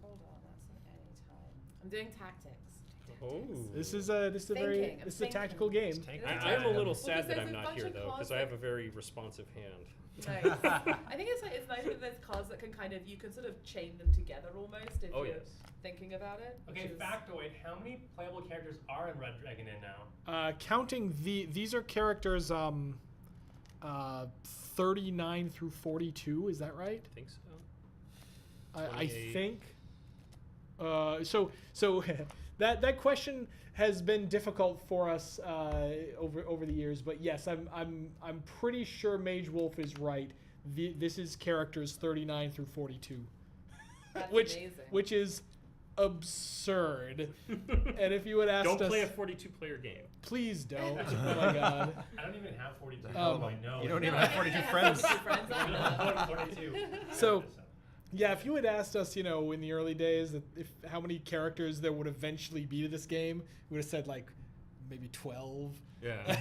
S2: hold on, that's an any time. I'm doing tactics.
S4: Oh.
S3: This is a
S2: Thinking, I'm
S3: a tactical game.
S6: Tank
S4: I,
S2: It is
S4: I'm a
S2: time.
S4: little
S2: Well,
S4: sad that
S2: there's
S4: I'm
S2: a
S4: not
S2: bunch
S4: here
S2: of
S4: though,
S2: cards
S4: because I have
S2: that-
S4: a very responsive hand.
S2: Nice. I think it's nice that there's cards that can kind of, you can sort of chain them together almost if
S4: Oh,
S2: you're
S4: yes.
S2: thinking about it.
S1: Okay,
S2: which is-
S1: factoid. How many playable characters are in Red Dragon Inn now?
S3: Counting these are characters 39 through 42. Is that right?
S4: I think so.
S3: I
S4: 28.
S3: think. So that question has been difficult for us over the years, but yes, I'm pretty sure Mage Wolf is right. This is characters 39 through 42,
S2: That's
S3: which
S2: amazing.
S3: is absurd. And if you had asked
S4: Don't
S3: us,
S4: play a 42-player game.
S3: please don't. Oh my god.
S1: I don't even have 42.
S3: Oh.
S1: I know.
S6: You don't
S2: No,
S6: even
S2: I
S6: have
S2: don't think
S6: 42
S2: I have
S6: friends.
S2: 42 friends either.
S1: 42.
S3: So, yeah, if you had asked us, in the early days, how many characters there would eventually be to this game, we would have said like maybe 12,
S4: Yeah.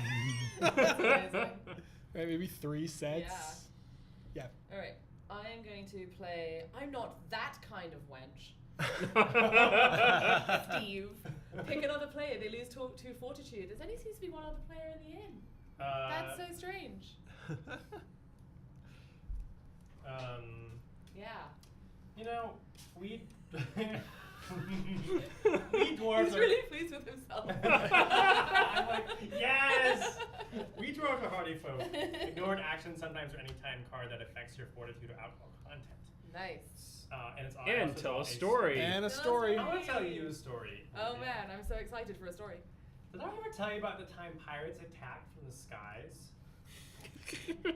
S2: That's amazing.
S3: right? Maybe 3 sets. Yeah.
S2: All right, I am going to play. I'm not that kind of wench. Steve, pick another player. They lose 2 fortitude. There only seems to be one other player in the inn. That's so strange. Yeah.
S1: We dwarves
S2: He's
S1: are.
S2: really pleased with himself.
S1: I'm like, yes! We dwarves are hardy folk. Ignored action sometimes or any time card that affects your fortitude or alcohol content.
S2: Nice.
S1: And it's
S4: And
S1: also
S4: tell a
S1: a
S4: story.
S3: And a
S2: Tell us
S3: story.
S1: I want to tell you a story.
S2: Oh man, I'm so excited for a story.
S1: Did I ever tell you about the time pirates attacked from the skies?
S2: No.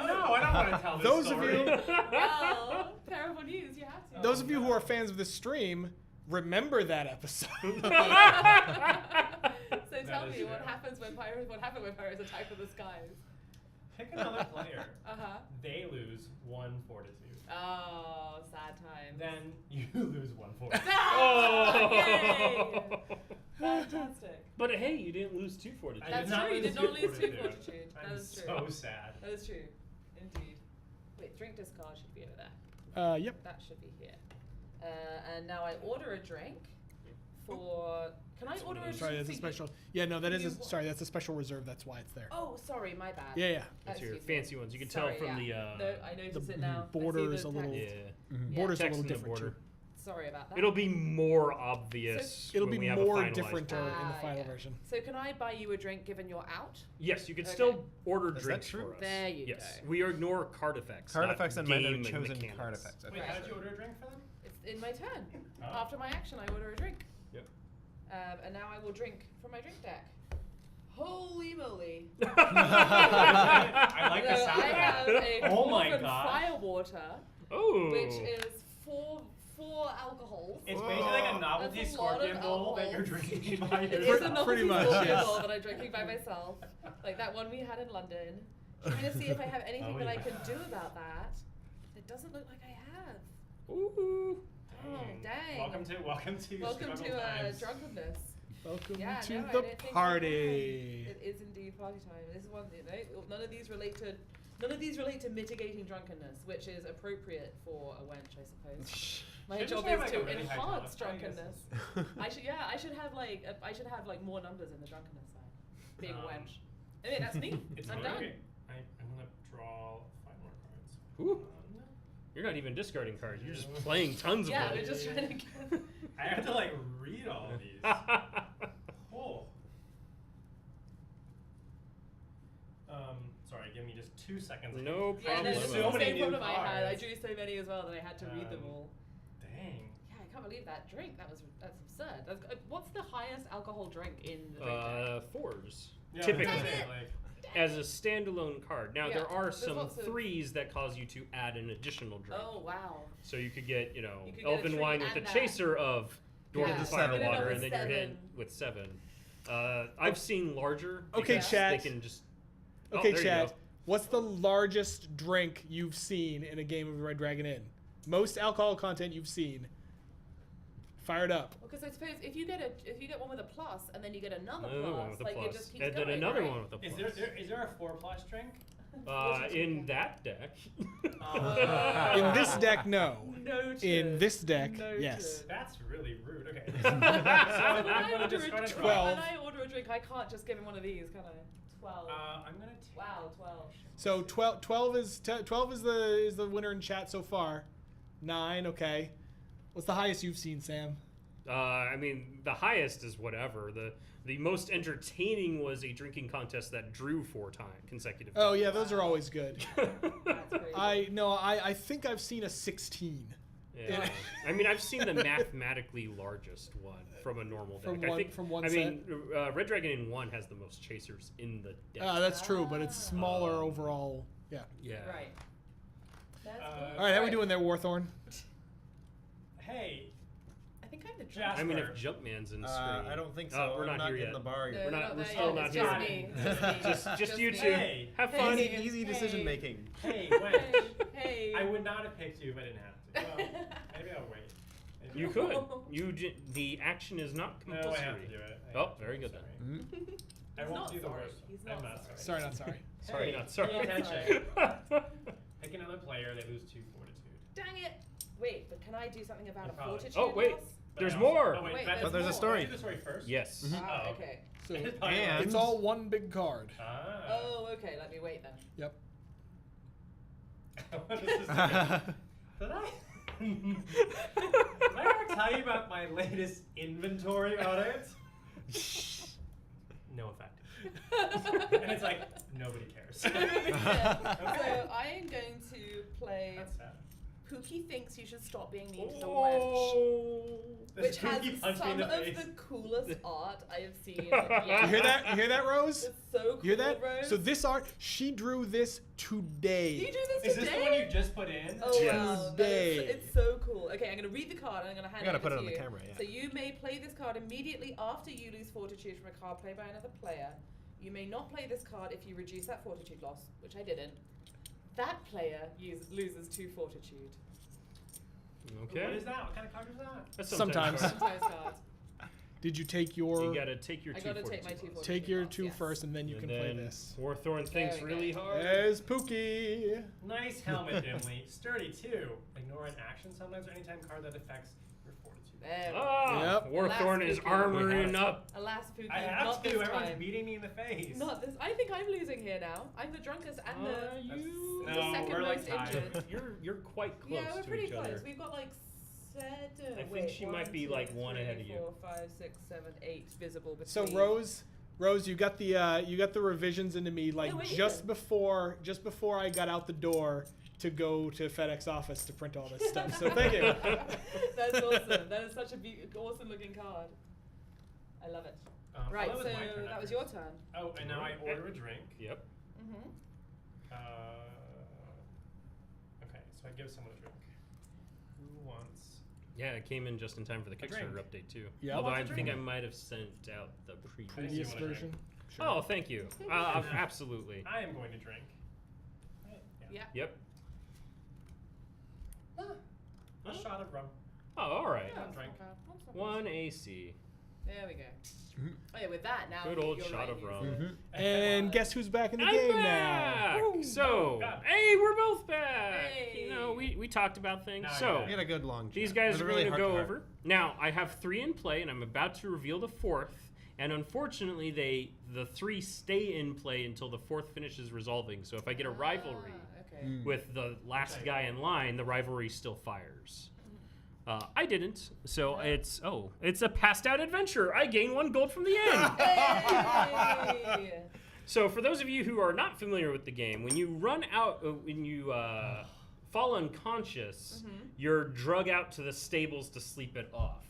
S1: No, I don't want to tell this
S3: Those of
S1: story.
S3: you-
S2: Well, terrible news. You have to.
S3: Those of you who are fans of this stream, remember that episode.
S2: So tell
S1: That is
S2: me what
S1: true.
S2: happens when pirates. What happened when pirates attack from the skies?
S1: Pick another player.
S2: They
S1: lose 1 fortitude.
S2: Oh, sad times.
S1: Then you lose 1 fortitude.
S2: Ah, yay! Fantastic.
S4: But hey, you didn't lose 2 fortitude.
S1: I
S2: That's
S1: did not
S2: true. You
S1: lose
S2: did not
S1: 2
S2: lose 2
S1: fortitude.
S2: fortitude. That
S1: I'm
S2: is true.
S1: so sad.
S2: That is true. Indeed. Wait, drink discard should be over there.
S3: Yep.
S2: That should be here. And now I order a drink for. Can I order a drink?
S3: Sorry, that's a
S2: for you?
S3: special. Yeah, no, that is
S2: You-
S3: sorry. That's a special reserve. That's why it's there.
S2: Oh, sorry, my bad.
S3: Yeah, yeah.
S4: That's your
S2: Excuse me.
S4: fancy ones. You can
S2: Sorry,
S4: tell from
S2: yeah.
S4: the
S2: No, I noticed it now. I see
S3: border
S2: the
S3: is a little-
S2: text.
S4: yeah.
S3: Border's a
S4: Text
S3: little
S4: in the
S3: different
S4: border.
S3: too.
S2: Sorry about that.
S4: It'll be more obvious.
S3: It'll
S4: when
S3: be
S4: we have a
S3: more
S4: finalized
S3: different in the
S2: Ah,
S3: final
S2: yeah.
S3: version.
S2: So can I buy you a drink given you're out?
S4: Yes, you can
S2: Okay.
S4: still order
S6: Is that
S4: drinks
S6: true?
S4: for us.
S2: There you
S4: yes.
S2: go.
S4: We ignore card effects.
S6: Card
S4: not
S6: effects and my
S4: game
S6: chosen
S4: mechanics.
S6: card effects.
S1: Wait,
S6: Okay.
S1: how did you order a drink for them?
S2: It's in my turn.
S1: Oh.
S2: After my action, I order a drink.
S4: Yep.
S2: And now I will drink from my drink deck. Holy moly!
S1: I like the
S2: So
S1: sound
S2: I
S1: of
S2: have
S1: that.
S2: a
S1: Oh my
S2: Dwarven
S1: god.
S2: Firewater,
S4: Oh.
S2: which is four alcohols.
S1: It's basically like a novelty
S2: That's a lot of
S1: scorpion bowl that you're
S2: alcohol.
S1: drinking by
S2: It
S1: yourself.
S2: is a novelty
S3: Pretty much,
S2: scorpion
S3: yes.
S2: bowl that I'm drinking by myself, like that one we had in London. Trying to see if I have anything
S1: Oh,
S2: that I
S1: yeah.
S2: can do about that. It doesn't look like I have.
S4: Ooh.
S2: Oh, dang.
S1: Welcome to
S2: Welcome
S1: struggle
S2: to
S1: times.
S2: drunkenness.
S3: Welcome
S2: Yeah,
S3: to
S2: no, I
S3: the
S2: don't think I
S3: party.
S2: can. It is indeed party time. This is one thing. None of these relate to mitigating drunkenness, which is appropriate for a wench, I suppose. My
S1: Should
S2: job
S1: just have,
S2: is
S1: like, a
S2: to
S1: really high
S2: enhance
S1: tonic, I guess.
S2: drunkenness. I should have like more numbers in the drunkenness side. Being a
S1: Um,
S2: wench. I mean, that's me.
S1: It's
S2: I'm
S1: really
S2: done.
S1: great. I'm gonna draw 5 more cards.
S4: Ooh. You're not even discarding cards. You're just playing tons
S2: Yeah,
S4: of
S2: we're
S4: them.
S2: just trying to get.
S1: I have to like read all of these. Cool. Sorry, give me just 2 seconds.
S4: No
S2: Yeah,
S4: problem.
S2: no, this is
S1: So
S2: the
S1: many
S2: same
S1: new
S2: problem I had. I
S1: cards.
S2: drew so many as well that I had to read them all.
S1: Dang.
S2: Yeah, I can't believe that drink. That's absurd. What's the highest alcohol drink in the drink deck?
S4: 4s.
S1: Yeah,
S4: Typically.
S1: that's
S2: Dang
S1: it,
S2: it.
S1: like,
S4: As a standalone card. Now
S2: Yeah,
S4: there are
S2: there's
S4: some
S2: lots of-
S4: 3s that cause you to add an additional drink.
S2: Oh wow.
S4: So you could get,
S2: You could get a
S4: elven
S2: treat
S4: wine with the
S2: and that.
S4: chaser of Dwarf
S2: Yeah.
S4: with fire
S6: Seven.
S4: water,
S2: With
S4: and then you're hit
S2: seven.
S4: with 7. I've seen larger.
S3: Okay,
S4: because
S3: chat.
S4: They can just.
S3: Okay,
S4: there you
S3: Chad.
S4: go.
S3: What's the largest drink you've seen in a game of Red Dragon Inn? Most alcohol content you've seen. Fire it up.
S2: Because I suppose if you get one with a plus and then you get another
S4: Another one
S2: plus,
S4: with a
S2: like
S4: plus.
S2: it just keeps
S4: And
S2: going.
S4: then another
S2: right?
S4: one with a plus.
S1: Is there a 4+ drink?
S4: In that deck.
S3: In this deck, no.
S2: Noted.
S3: In this deck,
S2: Noted.
S3: yes.
S1: That's really rude. Okay.
S2: So when I
S1: gonna
S2: order a
S1: destroy
S2: drink,
S1: it.
S3: 12.
S2: when I order a drink, I can't just give him one of these, can I? 12.
S1: I'm gonna take.
S2: Wow, 12.
S3: So 12 is the winner in chat so far. 9, okay. What's the highest you've seen, Sam?
S4: I mean, the highest is whatever. The most entertaining was a drinking contest that drew 4 consecutive.
S3: Oh yeah, those are always good.
S2: That's crazy.
S3: I think I've seen a 16.
S4: Yeah. I mean, I've seen the mathematically largest one from a normal deck.
S3: From
S4: I
S3: one-
S4: think,
S3: from one
S4: I mean, Red Dragon in 1 has the most chasers in the deck.
S3: That's true, but it's smaller overall. Yeah.
S4: Yeah.
S2: Right. That's cool.
S3: All right, how we doing there, Warthorn?
S1: Hey,
S2: I think I'm the
S1: Jasper.
S4: I mean, if Jumpman's in screen.
S6: I don't think so.
S4: we're
S6: I'm
S4: not here
S6: in
S4: yet.
S6: the bar
S2: No,
S6: yet.
S4: We're not-
S2: not
S4: we're
S2: there
S4: still
S2: yet.
S4: not
S2: It's
S4: here.
S2: just me. Just me.
S4: Just you
S2: me.
S4: two.
S1: Hey.
S4: Have fun.
S2: Hey.
S6: Easy decision making.
S1: Hey, Wench.
S2: Hey.
S1: I would not have picked you if I didn't have to. Well, maybe I'll wait. Maybe
S4: You
S1: I'll
S4: could. The action is not
S1: No,
S4: compulsory.
S1: I have to do it.
S4: Oh, very good then.
S6: Mhm.
S1: I
S2: He's
S1: won't
S2: not
S1: do the
S2: sorry.
S1: worst.
S2: He's
S1: I'm
S2: not
S1: not
S2: sorry.
S3: Sorry, not sorry.
S4: Sorry,
S1: Hey,
S4: not sorry.
S1: pay attention. Pick another player. They lose 2 fortitude.
S2: Dang it! Wait, but can I do something about
S1: You
S2: a
S1: probably-
S2: fortitude
S4: Oh, wait.
S2: loss?
S1: But
S4: There's
S1: I also-
S4: more.
S1: Oh, wait,
S2: Wait,
S1: that's
S2: there's
S6: But there's a
S2: more.
S6: story.
S1: Do the story first.
S4: Yes.
S2: Ah,
S1: Oh.
S2: okay.
S3: So
S6: And-
S3: it's all one big card.
S1: Ah.
S2: Oh, okay. Let me wait then.
S3: Yep.
S1: This is Did I? Did I ever tell you about my latest inventory audit? No effect. And it's like, nobody cares.
S2: So I am going to play
S1: That's sad.
S2: Pookie Thinks You Should Stop Being Mean to the Wench.
S4: Oh.
S2: Which has
S1: Pookie punched me in
S2: some
S1: the
S2: of
S1: face.
S2: the coolest art I have seen.
S3: You hear that? You hear that, Rose?
S2: It's so cool,
S3: You hear that?
S2: Rose.
S3: So this art, she drew this today.
S2: You do this
S1: Is
S2: today?
S1: this the one you just put in?
S2: Oh
S4: Yes.
S2: wow,
S3: Today.
S2: it's so cool. Okay, I'm gonna read the card and I'm gonna hand
S6: You gotta
S2: it
S6: put
S2: over
S6: it on
S2: to
S6: the
S2: you.
S6: camera, yeah.
S2: So you may play this card immediately after you lose fortitude from a card played by another player. You may not play this card if you reduce that fortitude loss, which I didn't. That player loses 2 fortitude.
S4: Okay.
S1: What is that? What kind of card is that?
S4: That's
S3: Sometimes.
S4: hard.
S2: Sometimes cards.
S3: Did you take your
S4: You gotta take your
S2: I
S4: 2
S2: gotta take my
S4: fortitude
S2: 2
S4: loss.
S2: fortitude.
S3: take your
S2: loss,
S3: 2
S2: yes.
S3: first, and then you
S4: And
S3: can play
S4: then
S3: this.
S4: Warthorn thinks
S2: we go.
S4: really hard.
S3: There's Pookie.
S1: Nice helmet, Dimly. Sturdy too. Ignore an action sometimes or anytime card that affects your fortitude.
S2: There we go.
S4: Ah,
S3: Yep.
S4: Warthorn
S2: Last
S4: is
S2: Pookie.
S4: armoring up.
S2: Alas, Pookie,
S1: I have
S2: not
S1: to.
S2: this
S1: Everyone's
S2: time.
S1: beating me in the face.
S2: Not this. I think I'm losing here now. I'm the drunkest and the
S1: No,
S2: second
S1: we're like
S2: most
S1: tied.
S2: injured.
S4: You're quite close
S2: Yeah, we're
S4: to
S2: pretty
S4: each
S2: close.
S4: other.
S2: We've got like
S4: I think she might be, like, 1 ahead of you.
S2: 4, 5, 6, 7, 8 visible between.
S3: So Rose, you got the revisions into me like
S2: No, wait,
S3: just
S2: Ethan.
S3: before I got out the door to go to FedEx office to print all this stuff. So thank you.
S2: That's awesome. That is such a awesome looking card. I love it. Right,
S1: that was
S2: so
S1: my turn
S2: that was
S1: after.
S2: your turn.
S1: Oh, and now I order a drink.
S4: Yep.
S2: Mm-hmm.
S1: Okay, so I give someone a drink. Who wants?
S4: Yeah, it came in just in time for the
S1: drink.
S4: Kickstarter update too.
S3: Yep.
S4: Although
S1: Who
S4: I
S1: wants a
S4: think I
S1: drink?
S4: might have sent out the previous.
S3: Previous
S1: you wanna
S3: version.
S1: drink?
S4: Oh, thank you. Absolutely.
S1: I am going to drink.
S2: Yeah.
S4: Yep.
S1: A shot of rum.
S4: Oh, all right.
S2: Yeah,
S1: drink.
S2: that's not bad. That's not bad.
S4: 1 AC.
S2: There we go. Oh yeah, with that now.
S4: Good old
S2: you're
S4: shot
S2: right,
S4: of
S2: you
S4: rum.
S2: said.
S6: Mhm.
S3: And guess who's back in the
S4: I'm
S3: game
S4: back.
S3: now?
S4: So,
S1: God.
S4: hey, we're both back.
S2: Hey.
S4: You know, we talked about things.
S1: Now
S4: So,
S1: you're
S6: We had a good long chat.
S4: these
S6: It
S4: guys
S6: was
S4: are
S6: really
S4: going to
S6: heart
S4: go
S6: heart.
S4: over. Now, I have 3 in play, and I'm about to reveal the 4th. And unfortunately, the 3 stay in play until the 4th finishes resolving. So if I get a rivalry
S2: Ah, okay.
S6: Mm.
S4: with the last guy in line, the rivalry still fires. I didn't, so it's a passed out adventure. I gain 1 gold from the end.
S2: Hey!
S4: So for those of you who are not familiar with the game, when you run out, when you fall unconscious, you're drug out to the stables to sleep it off.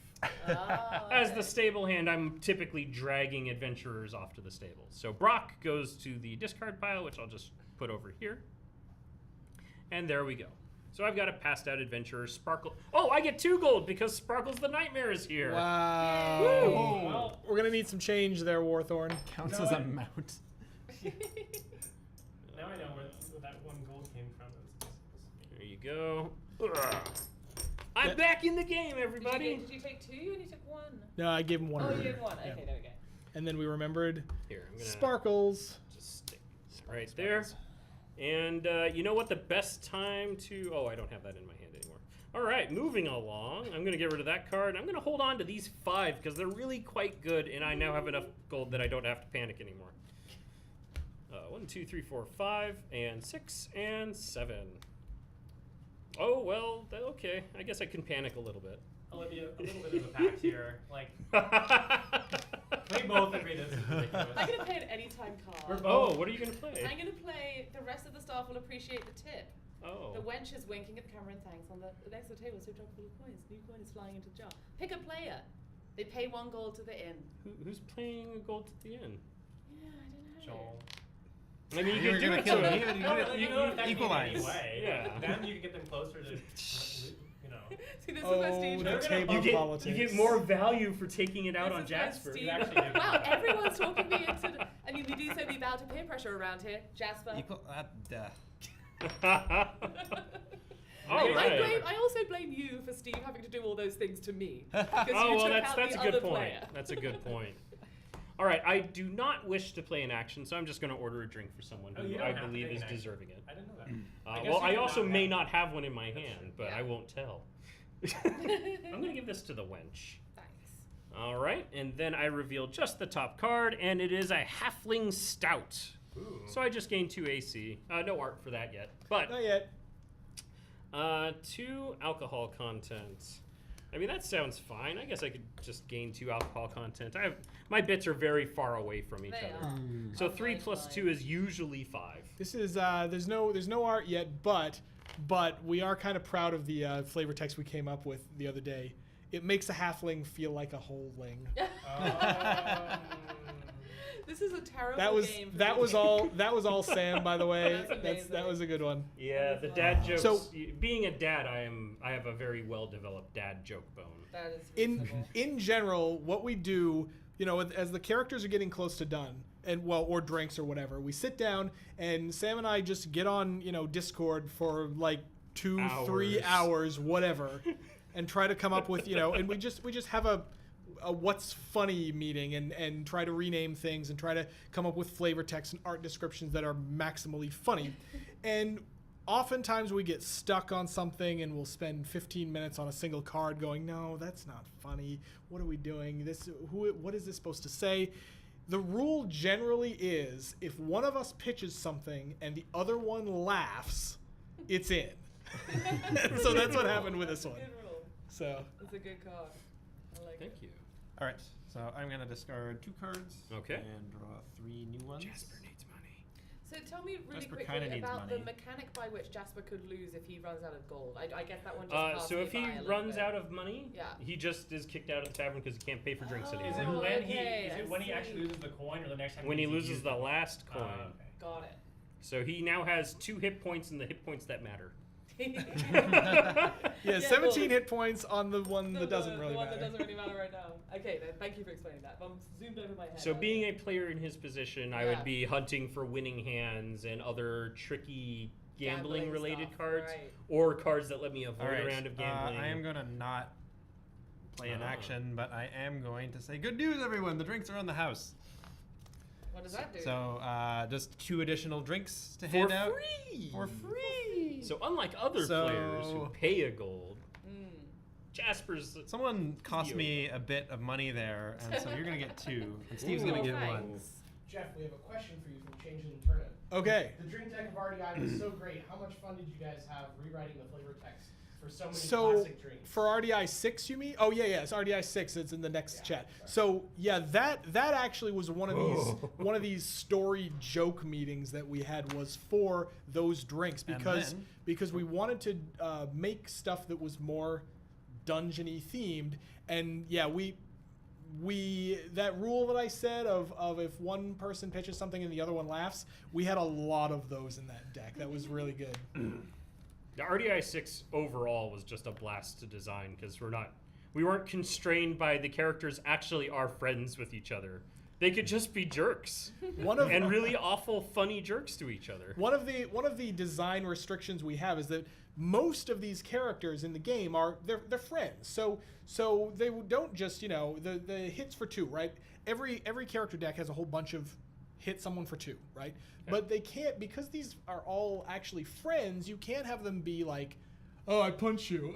S2: Ah,
S4: As
S2: okay.
S4: the stable hand, I'm typically dragging adventurers off to the stables. So Brock goes to the discard pile, which I'll just put over here. And there we go. So I've got a passed out adventurer, Sparkle. Oh, I get 2 gold because Sparkle's the Nightmare is here.
S3: Wow.
S1: Woo. Well,
S3: We're gonna need some change there, Warthorn.
S6: Counts
S1: No,
S6: as a
S1: I-
S6: mount.
S1: now I know where that 1 gold came from.
S4: There you go. Ugh. I'm back in the game, everybody.
S2: Did you take 2? You only took 1.
S3: No, I gave him one.
S2: Oh,
S3: earlier.
S2: you did 1.
S3: Yeah.
S2: Okay, there we go.
S3: And then we remembered
S4: Here, I'm gonna
S3: Sparkles.
S4: just stick that right there. And you know what the best time to... Oh, I don't have that in my hand anymore. All right, moving along. I'm going to get rid of that card. I'm going to hold on to these 5 because they're really quite good, and I now have enough gold that I don't have to panic anymore. 1, 2, 3, 4, 5, and 6, and 7. Oh, well, okay. I guess I can panic a little bit.
S1: I'll give you a little bit of a pact here. Like, we both agree this is ridiculous.
S2: I'm going to play an anytime card.
S1: We're
S4: Oh,
S1: both.
S4: what are you going to play?
S2: I'm going to play The Rest of the Staff Will Appreciate the Tip.
S4: Oh.
S2: The wench is winking at the camera and thanks. On the next to the table is a jar full of coins. New coin is flying into the jar. Pick a player. They pay 1 gold to the inn.
S4: Who's playing a gold at the end?
S2: Yeah, I don't know.
S1: Joel.
S4: I mean, you
S6: You're
S4: can do
S6: gonna
S4: it
S6: kill
S4: so-
S6: me. You equalize.
S1: Anyway.
S4: Yeah.
S1: Then you can get them closer to, you know.
S2: See, this
S3: Oh,
S2: is where Steve
S3: the
S1: They're gonna-
S3: table
S4: You get,
S3: politics.
S4: you get more value for taking it out
S2: This
S4: on
S2: is where
S4: Jasper.
S2: Steve-
S1: You actually do.
S2: Wow, everyone's talking me into the, I mean, we do so we bow to peer pressure around here. Jasper.
S4: All
S2: I
S4: right.
S2: also blame you for Steve having to do all those things to me. Because
S4: Oh,
S2: you
S4: well,
S2: took
S4: that's
S2: out
S4: a
S2: the
S4: good
S2: other
S4: point.
S2: player.
S4: That's a good point. All right, I do not wish to play an action, so I'm just going to order a drink for someone
S1: Oh,
S4: who
S1: you don't
S4: I
S1: have to
S4: believe
S1: take
S4: is
S1: an action.
S4: deserving it.
S1: I didn't know that. guess
S4: Well,
S1: you
S4: I
S1: did
S4: also
S1: not
S4: may
S1: have-
S4: not have one in my
S1: That's
S4: hand,
S1: true.
S4: but
S2: Yeah.
S4: I won't tell. I'm going to give this to the wench.
S2: Thanks.
S4: All right, and then I reveal just the top card, and it is a Halfling Stout.
S1: Ooh.
S4: So I just gained 2 AC. No art for that yet, but
S3: Not yet.
S4: 2 alcohol content. I mean, that sounds fine. I guess I could just gain 2 alcohol content. My bits are very far away from each
S2: They
S4: other.
S2: are.
S4: So
S2: Okay,
S4: 3 plus
S2: fine.
S4: 2 is usually 5.
S3: This is there's no art yet, but we are kind of proud of the flavor text we came up with the other day. It makes a halfling feel like a wholeling.
S2: This is a terrible
S3: That was
S2: game. for
S3: that
S2: me.
S3: was all Sam, by the way.
S2: That's amazing.
S3: that was a good one.
S4: Yeah, the dad jokes.
S3: So-
S4: Being a dad, I have a very well developed dad joke bone.
S2: That is
S3: In
S2: reasonable.
S3: in general, what we do, as the characters are getting close to done, or drinks or whatever, we sit down and Sam and I just get on, Discord for like 2-3 hours, whatever, and try to come up with, and we just have a what's funny meeting and try to rename things and try to come up with flavor text and art descriptions that are maximally funny. And oftentimes we get stuck on something and we'll spend 15 minutes on a single card going, no, that's not funny. What are we doing? What is this supposed to say? The rule generally is if one of us pitches something and the other one laughs, it's in. So that's what happened with this one.
S2: Good rule.
S3: So
S2: It's a good card. I like
S4: Thank
S2: it.
S4: you.
S6: All right, so I'm gonna discard 2 cards.
S4: Okay.
S6: And draw 3 new ones.
S4: Jasper needs money.
S2: So tell me really
S6: Jasper
S2: quickly
S6: kinda needs
S2: about
S6: money.
S2: the mechanic by which Jasper could lose if he runs out of gold. I guess that one just passed
S4: So
S2: me
S4: if he
S2: by a little
S4: runs
S2: bit.
S4: out of money,
S2: Yeah.
S4: he just is kicked out of the tavern because he can't pay for drinks
S2: Oh.
S1: Is
S4: anymore.
S1: it
S2: Oh,
S1: when
S2: okay,
S1: he
S2: I
S1: when he
S2: see.
S1: actually loses the coin or the next time
S4: When he
S1: needs to
S4: loses
S1: use
S4: the
S1: it?
S4: last coin.
S1: Okay.
S2: Got it.
S4: So he now has 2 hit points and the hit points that matter.
S3: yeah, 17 hit points on the one that doesn't really
S2: the one
S3: matter.
S2: that doesn't really matter right now. Okay, then thank you for explaining that. I'm zoomed over my head.
S4: So being a player in his position, I
S2: Yeah.
S4: would be hunting for winning hands and other tricky gambling related
S2: stuff,
S4: cards
S2: right.
S4: or cards that let me avoid
S6: All right,
S4: a round of gambling.
S6: I am gonna not play an
S4: Ah.
S6: action, but I am going to say good news, everyone. The drinks are on the house.
S2: What does that do?
S6: So just 2 additional drinks to
S4: For
S6: hand out
S4: free!
S6: for free.
S4: So unlike other
S6: So-
S4: players who pay a gold,
S2: Mm.
S4: Jasper's
S6: Someone cost
S4: Deal.
S6: me a bit of money there, and so you're gonna get 2, and Steve's
S2: Ooh,
S6: gonna get
S2: thanks.
S6: 1.
S5: Jeff, we have a question for you from Changing the Turnip.
S3: Okay.
S5: The drink deck of RDI was so great. How much fun did you guys have rewriting the flavor text for so many
S3: So
S5: classic drinks?
S3: for RDI 6, you mean? Oh yeah, it's RDI 6. It's in the next
S5: Yeah,
S3: chat.
S5: sorry.
S3: So yeah, that actually was one of these story joke meetings that we had was for those drinks
S6: And
S3: because
S6: then-
S3: because we wanted to make stuff that was more dungeony themed, and yeah, we that rule that I said of if one person pitches something and the other one laughs, we had a lot of those in that deck. That was really good.
S4: The RDI 6 overall was just a blast to design because we weren't constrained by the characters actually are friends with each other. They could just be jerks. And really awful, funny jerks to each other.
S3: One of the design restrictions we have is that most of these characters in the game they're friends. So they don't just the hits for 2, right? Every character deck has a whole bunch of hit someone for 2, right? Okay. But they can't, because these are all actually friends. You can't have them be like, oh, I punch you,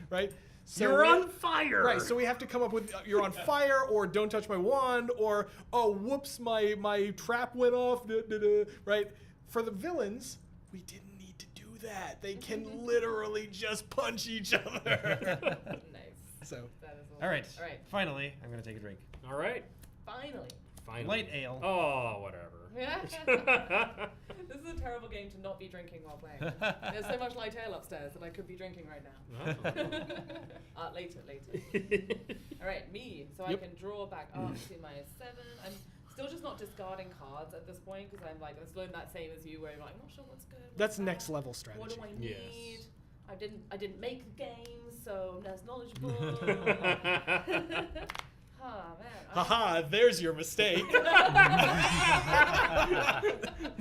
S3: right? So
S4: you're on fire!
S3: Right, so we have to come up with you're on fire, or don't touch my wand, or oh, whoops, my trap went off, right? For the villains, we didn't need to do that. They can literally just punch each other.
S2: Nice.
S3: So.
S2: That is
S6: All right.
S2: All right.
S6: Finally, I'm going to take a drink.
S4: All right.
S2: Finally.
S6: Light ale.
S4: Oh, whatever.
S2: This is a terrible game to not be drinking while playing. There's so much light ale upstairs that I could be drinking right now. Later. All right, me. So I can draw back up to my 7. I'm still just not discarding cards at this point because I'm like, let's learn that same as you, where I'm like, not sure what's good.
S3: That's next level strategy.
S2: What do I need?
S4: Yes.
S2: I didn't make the game, so I'm less knowledgeable. Oh, man.
S3: Haha, there's your mistake.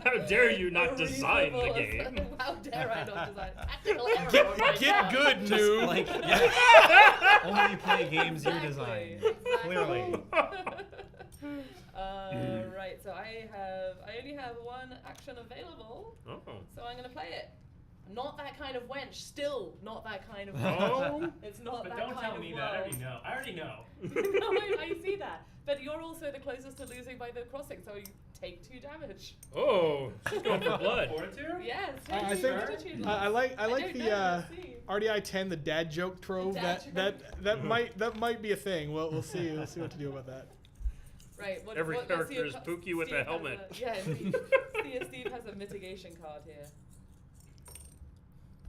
S4: How dare you not design the game?
S2: How dare I not design? Tactical error on my
S3: Get
S2: part.
S3: good, noob.
S6: Like, only play games you design.
S2: Exactly.
S6: Clearly.
S2: Right, so I only have 1 action available, so I'm going to play it. Not that kind of wench. Still not that kind of wench.
S4: Oh.
S2: It's not
S1: But
S2: that
S1: don't
S2: kind
S1: tell
S2: of
S1: me
S2: world.
S1: that. I already know.
S2: No, I see that. But you're also the closest to losing by the crossing, so you take 2 damage.
S4: Oh, she's going for blood.
S1: Fortitude?
S2: Yes.
S3: I
S2: take 2
S3: think
S2: fortitude
S3: I
S2: loss.
S3: like
S2: don't
S3: the
S2: know, let's see.
S3: RDI 10, the dad joke trove.
S2: The dad
S3: That might be a thing. We'll see. We'll see what to do about that.
S2: Right.
S4: Every
S2: let's see
S4: character
S2: if
S4: is Pookie with a
S2: Steve has
S4: helmet.
S2: Steve has a mitigation card here.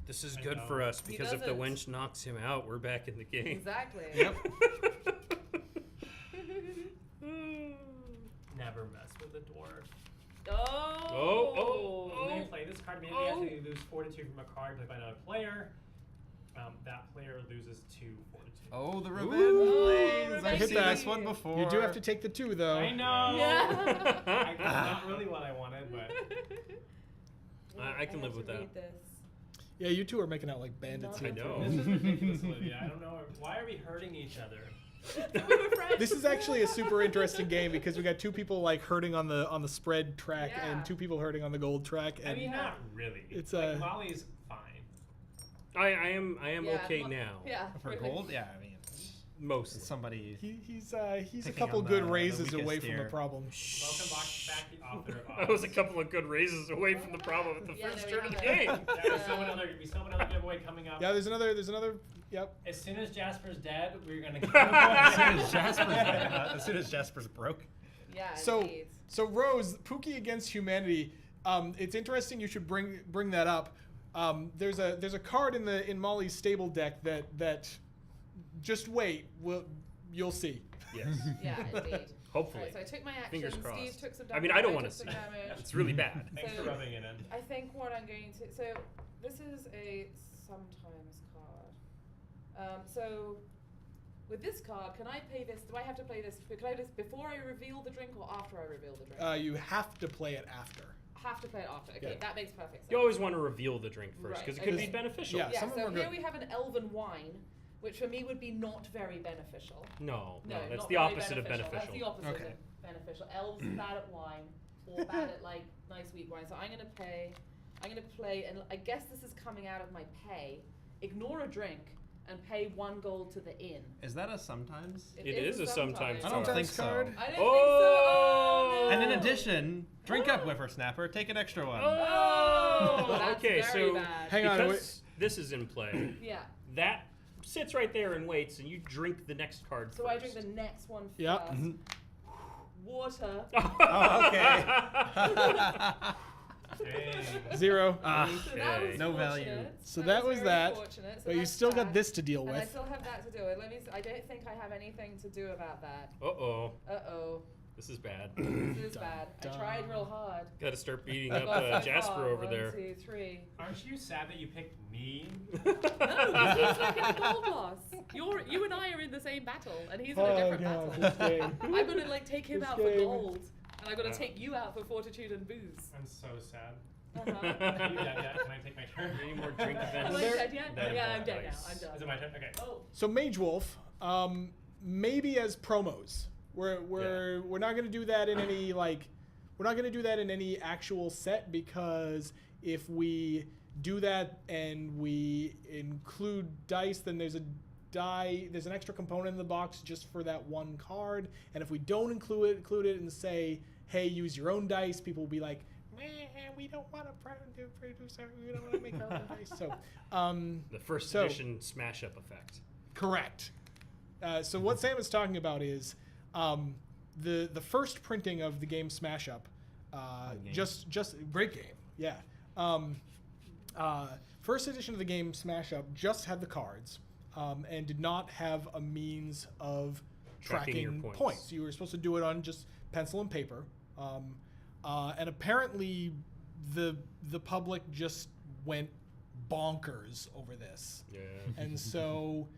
S4: This is
S1: I
S4: good
S1: know.
S4: for us
S2: He
S4: because if the
S2: doesn't.
S4: wench knocks him out, we're back in the game.
S2: Exactly.
S6: Yep.
S1: Never mess with a dwarf.
S2: Oh.
S1: When you play this card, maybe after you lose Fortitude from a card played by another player, that player loses 2 Fortitude.
S6: Oh, the revenge
S2: Ooh,
S6: plays.
S2: I
S6: I've
S3: hit
S6: seen
S3: that.
S6: this one before.
S3: You do have to take the 2 though.
S1: I know.
S2: Yeah.
S1: That's not really what I wanted, but
S4: I can
S2: have
S4: live with
S2: to
S4: that.
S2: read this.
S3: Yeah, you 2 are making out like bandits
S2: I
S3: here.
S4: know.
S1: this is ridiculous, Olivia. I don't know. Why are we hurting each other?
S2: We were friends.
S3: This is actually a super interesting game because we got 2 people like hurting on the spread track
S2: Yeah.
S3: and 2 people hurting on the gold track,
S1: I
S3: and
S1: mean, not really.
S3: It's,
S1: like, Molly's fine.
S4: I am
S2: Yeah,
S4: okay
S2: well,
S4: now.
S2: Yeah.
S6: For
S2: really.
S6: gold? Yeah, I mean,
S4: Most.
S6: somebody.
S3: he's a
S6: Picking
S3: couple
S6: on
S3: good
S6: the
S3: raises
S6: weakest
S3: away from the
S6: here.
S3: problem.
S1: Welcome back the author of
S4: I was a couple of good raises away from the problem at the
S2: Yeah,
S4: first
S2: there
S4: turn
S2: we
S4: of the
S2: have
S4: game.
S2: it.
S1: Yeah, we still have another giveaway coming up.
S3: Yeah, there's another. Yep.
S1: As soon as Jasper's dead, we're gonna.
S6: As soon as Jasper's broke.
S2: Yeah.
S3: So
S2: indeed.
S3: Rose, Pookie against humanity. It's interesting. You should bring that up. There's a card in Molly's stable deck that just wait. You'll see.
S4: Yes.
S2: Yeah, indeed.
S4: Hopefully.
S2: Right, so I took my action.
S4: Fingers
S2: Steve
S4: crossed.
S2: took some damage.
S4: I mean, I don't
S2: want
S4: want to
S2: to
S4: see it. It's really bad.
S1: Thanks
S2: So-
S1: for rubbing it in.
S2: I think what I'm going to. So this is a sometimes card. So with this card, can I play this? Do I have to play this? Can I play this before I reveal the drink or after I reveal the drink?
S3: You have to play it after.
S2: Have to play it after. Okay,
S3: Yeah.
S2: that makes perfect sense.
S4: You always want to reveal the drink first
S2: Right,
S4: because it could
S2: okay.
S4: be beneficial.
S3: Yeah.
S2: Yeah,
S3: some of
S2: so
S3: them are
S2: here
S3: good.
S2: we have an elven wine, which for me would be not very beneficial.
S4: No, that's
S2: not
S4: the
S2: very
S4: opposite of beneficial.
S2: That's the opposite
S6: Okay.
S2: of beneficial. Elves bad at wine, or bad at like nice weak wine. So I'm gonna play, and I guess this is coming out of my pay. Ignore a drink and pay 1 gold to the inn.
S6: Is that a sometimes?
S4: It is a sometimes
S6: I don't
S4: card.
S6: think so.
S3: card.
S2: I don't
S4: Oh!
S2: think so. Oh, no.
S6: And in addition, drink up, whippersnapper. Take an extra one.
S2: Oh, that's
S4: okay,
S2: very
S4: so
S2: bad.
S3: Hang on,
S4: because this is in play,
S2: Yeah.
S4: that sits right there and waits, and you drink the next card
S2: So
S4: first.
S2: I drink the next one first.
S3: Yep.
S2: Water.
S6: Oh, okay.
S1: Dang.
S3: 0.
S2: So that was
S4: Okay.
S6: No
S2: fortunate.
S6: value.
S3: So that was
S2: very
S3: that.
S2: fortunate. So
S3: But you
S2: that's
S3: still got
S2: bad.
S3: this to deal
S2: And I
S3: with.
S2: still have that to do with. I don't think I have anything to do about that.
S4: Uh-oh.
S2: Uh-oh.
S4: This is bad.
S2: This is bad. I tried real hard.
S4: Got to start beating
S2: I
S4: up
S2: got so
S4: Jasper
S2: far.
S4: over there.
S2: 1, 2, 3.
S1: Aren't you sad that you picked me?
S2: No, because he's like in a gold loss. You and I are in the same battle, and he's in a different battle. I'm gonna like take him out for gold, and I'm gonna take you out for fortitude and booze.
S1: I'm so sad.
S2: Uh-huh.
S1: Are you dead yet? Can I take my turn?
S4: Any more drink events?
S2: Am I dead yet?
S4: That
S2: Yeah, I'm
S4: involve
S2: dead now.
S4: dice.
S2: I'm done.
S1: Is it my turn? Okay.
S2: Oh.
S3: So Mage Wolf, maybe as promos. We're not gonna do that in any we're not gonna do that in any actual set, because if we do that and we include dice, then there's an extra component in the box just for that one card. And if we don't include it and say, hey, use your own dice, people will be like, we don't want to produce we don't want to make our own dice. So
S4: The first edition smash up effect.
S3: correct. So what Sam is talking about is the first printing of the game Smash Up. Just great game, yeah. First edition of the game Smash Up just had the cards and did not have a means of
S4: Tracking your
S3: tracking
S4: points.
S3: You were supposed to do it on just pencil and paper, and apparently the public just went bonkers over this.
S4: Yeah.
S3: And so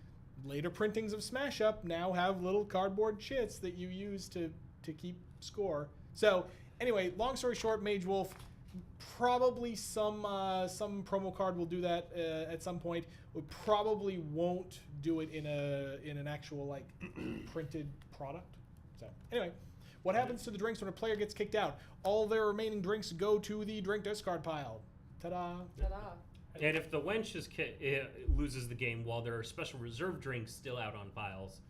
S3: later printings of Smash Up now have little cardboard chits that you use to keep score. So anyway, long story short, Mage Wolf, probably some promo card will do that at some point. We probably won't do it in an actual like printed product. So anyway, what happens to the drinks when a player gets kicked out? All their remaining drinks go to the drink discard pile. Ta-da!
S2: Ta-da.
S4: And if the wench loses the game while there are special reserve drinks still out on piles,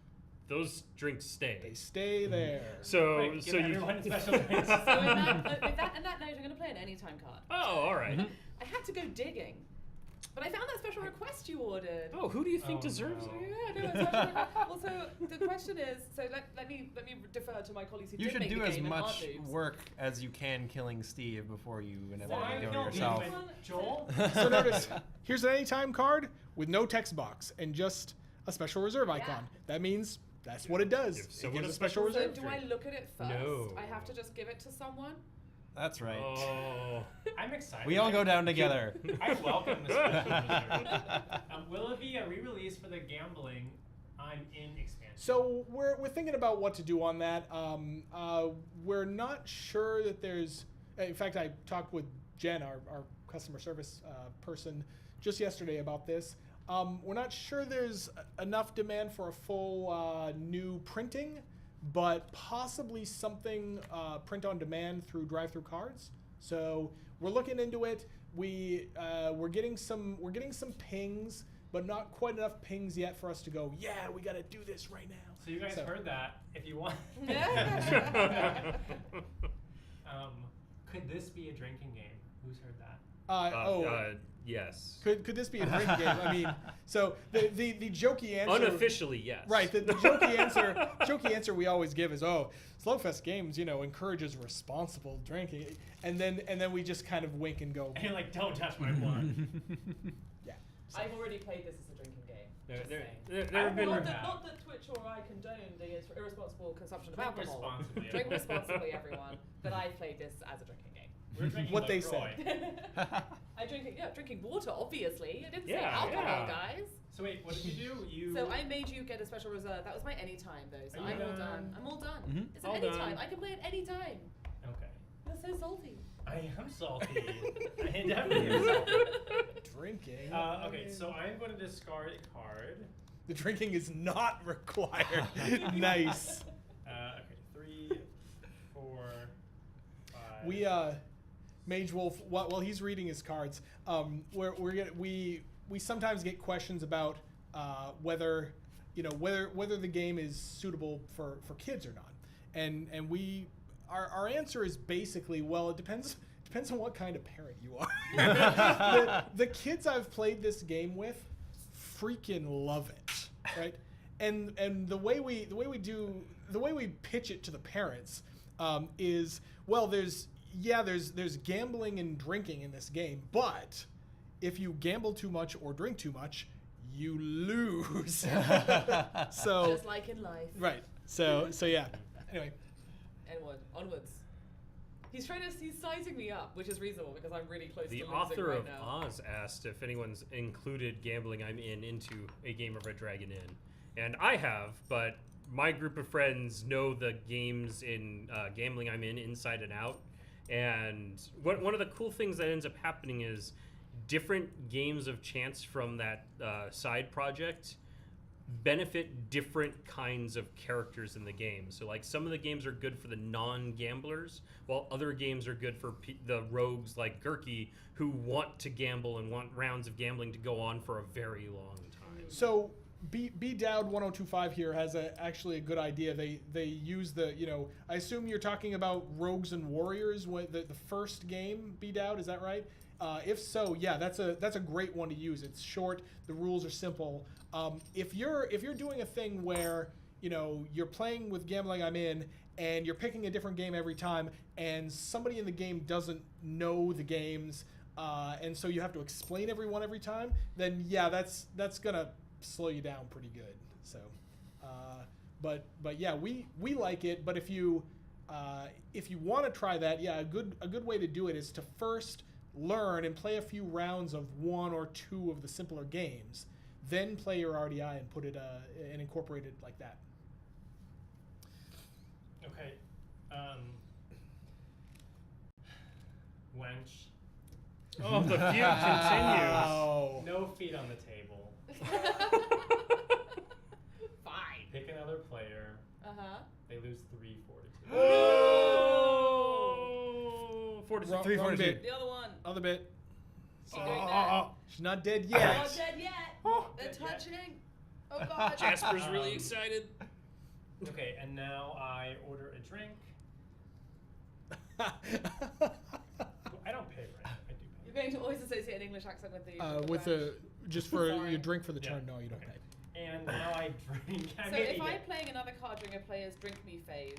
S4: those drinks stay.
S3: They stay there.
S4: So
S1: Wait,
S4: so
S1: give
S4: you.
S1: everyone special drinks.
S2: So in that note, I'm going to play an anytime card.
S4: Oh, all right.
S2: I had to go digging, but I found that special request you ordered.
S4: Oh, who do you think
S1: Oh,
S4: deserves
S1: no.
S4: it?
S2: Yeah, no, it's special request. Well, so the question is, so let me defer to my colleagues who
S6: You
S2: did
S6: should
S2: make
S6: do
S2: the
S6: as
S2: game and aren't
S6: much
S2: noobs.
S6: work as you can killing Steve before you inevitably
S1: Why
S6: go
S1: kill
S6: yourself.
S1: me with Joel?
S3: So notice, here's an anytime card with no text box and just a special reserve icon. That means that's what it does.
S4: Give
S3: It
S4: someone
S3: gives
S4: a
S3: a special
S4: special
S3: reserve.
S2: So do I look at it first?
S4: No.
S2: I have to just give it to someone?
S6: That's right.
S4: Oh.
S1: I'm excited.
S6: We all go down together.
S1: I welcome this special reserve. Will it be a re-release for the gambling? I'm in expansion.
S3: So we're thinking about what to do on that. We're not sure that there's. In fact, I talked with Jen, our customer service person, just yesterday about this. We're not sure there's enough demand for a full new printing, but possibly something print on demand through drive-through cards. So we're looking into it. We're getting some pings, but not quite enough pings yet for us to go, yeah, we got to do this right now.
S1: So you guys heard that. If you want, could this be a drinking game? Who's heard that?
S4: Yes.
S3: Could this be a drinking game? I mean, so the jokey answer.
S4: Unofficially, yes.
S3: Right. The jokey answer we always give is, SlugFest Games, encourages responsible drinking, and then we just kind of wink and go,
S1: And you're like, don't touch my blood.
S3: yeah.
S2: I've already played this as a drinking game. Just saying.
S4: There have been.
S1: I've
S2: Not that Twitch or I condone the irresponsible consumption of
S1: Drink
S2: alcohol.
S1: responsibly.
S2: Drink responsibly, everyone. But I played this as a drinking game.
S1: We're drinking
S3: What they
S1: LaCroix.
S2: Drinking water, obviously. I didn't say
S4: Yeah,
S2: alcohol,
S4: yeah.
S2: guys.
S1: So wait, what did you do?
S2: So I made you get a special reserve. That was my anytime though. So
S1: Are you
S2: I'm all
S1: done?
S2: done. I'm all done.
S6: Mhm.
S2: It's an
S4: All
S2: anytime.
S4: done.
S2: I can play it anytime.
S1: Okay.
S2: You're so salty.
S1: I am salty. I definitely am salty.
S3: Drinking.
S1: Okay, so I'm going to discard a card.
S3: The drinking is not required. Nice.
S1: Okay, 3, 4, 5.
S3: We Mage Wolf, while he's reading his cards, we sometimes get questions about whether the game is suitable for kids or not, and our answer is basically, well, it depends on what kind of parent you are. the kids I've played this game with freaking love it, right? And the way we pitch it to the parents is, well, there's gambling and drinking in this game, but if you gamble too much or drink too much, you lose. So
S2: Just like in life.
S3: right. So yeah. Anyway,
S2: Onwards. He's sizing me up, which is reasonable because I'm really close
S4: The
S2: to losing
S4: author
S2: right
S4: of
S2: now.
S4: Oz asked if anyone's included Gambling I'm In into a game of Red Dragon Inn. And I have, but my group of friends know the games in Gambling I'm In inside and out. And one of the cool things that ends up happening is different games of chance from that side project benefit different kinds of characters in the game. So like some of the games are good for the non-gamblers, while other games are good for the rogues like Gurky who want to gamble and want rounds of gambling to go on for a very long time.
S3: So B Dowd 1025 here has actually a good idea. They use the, I assume you're talking about Rogues and Warriors, the first game, B Dowd, is that right? If so, yeah, that's a great one to use. It's short, the rules are simple. If you're doing a thing where you're playing with Gambling I'm In and you're picking a different game every time, and somebody in the game doesn't know the games, and so you have to explain every one every time, then yeah, that's gonna slow you down pretty good. So, but yeah, we like it. But if you want to try that, yeah, a good way to do it is to first learn and play a few rounds of one or two of the simpler games, then play your RDI and put it and incorporate it like that.
S1: Okay. Wench.
S4: Oh, the feud continues.
S3: Oh.
S1: No feet on the table.
S2: Fine.
S1: Pick another player.
S2: Uh-huh.
S1: They lose 3 fortitude.
S4: Oh! 43.
S3: Wrong
S6: 342.
S3: bit.
S2: The other one.
S3: Other bit.
S2: Keep doing that.
S3: She's not dead
S2: Not
S3: yet.
S2: dead yet. They're
S1: Dead yet.
S2: touching. Oh god.
S4: Jasper's really excited.
S1: Okay, and now I order a drink. I don't pay rent. I do
S2: You're
S1: pay.
S2: going to always associate an English accent with the
S3: With
S2: French.
S3: just for
S2: Sorry.
S3: your drink for the
S1: Yeah.
S3: turn. No, you don't
S1: Okay.
S3: pay.
S1: And now I drink.
S2: So if I'm playing another card during a player's drink me phase,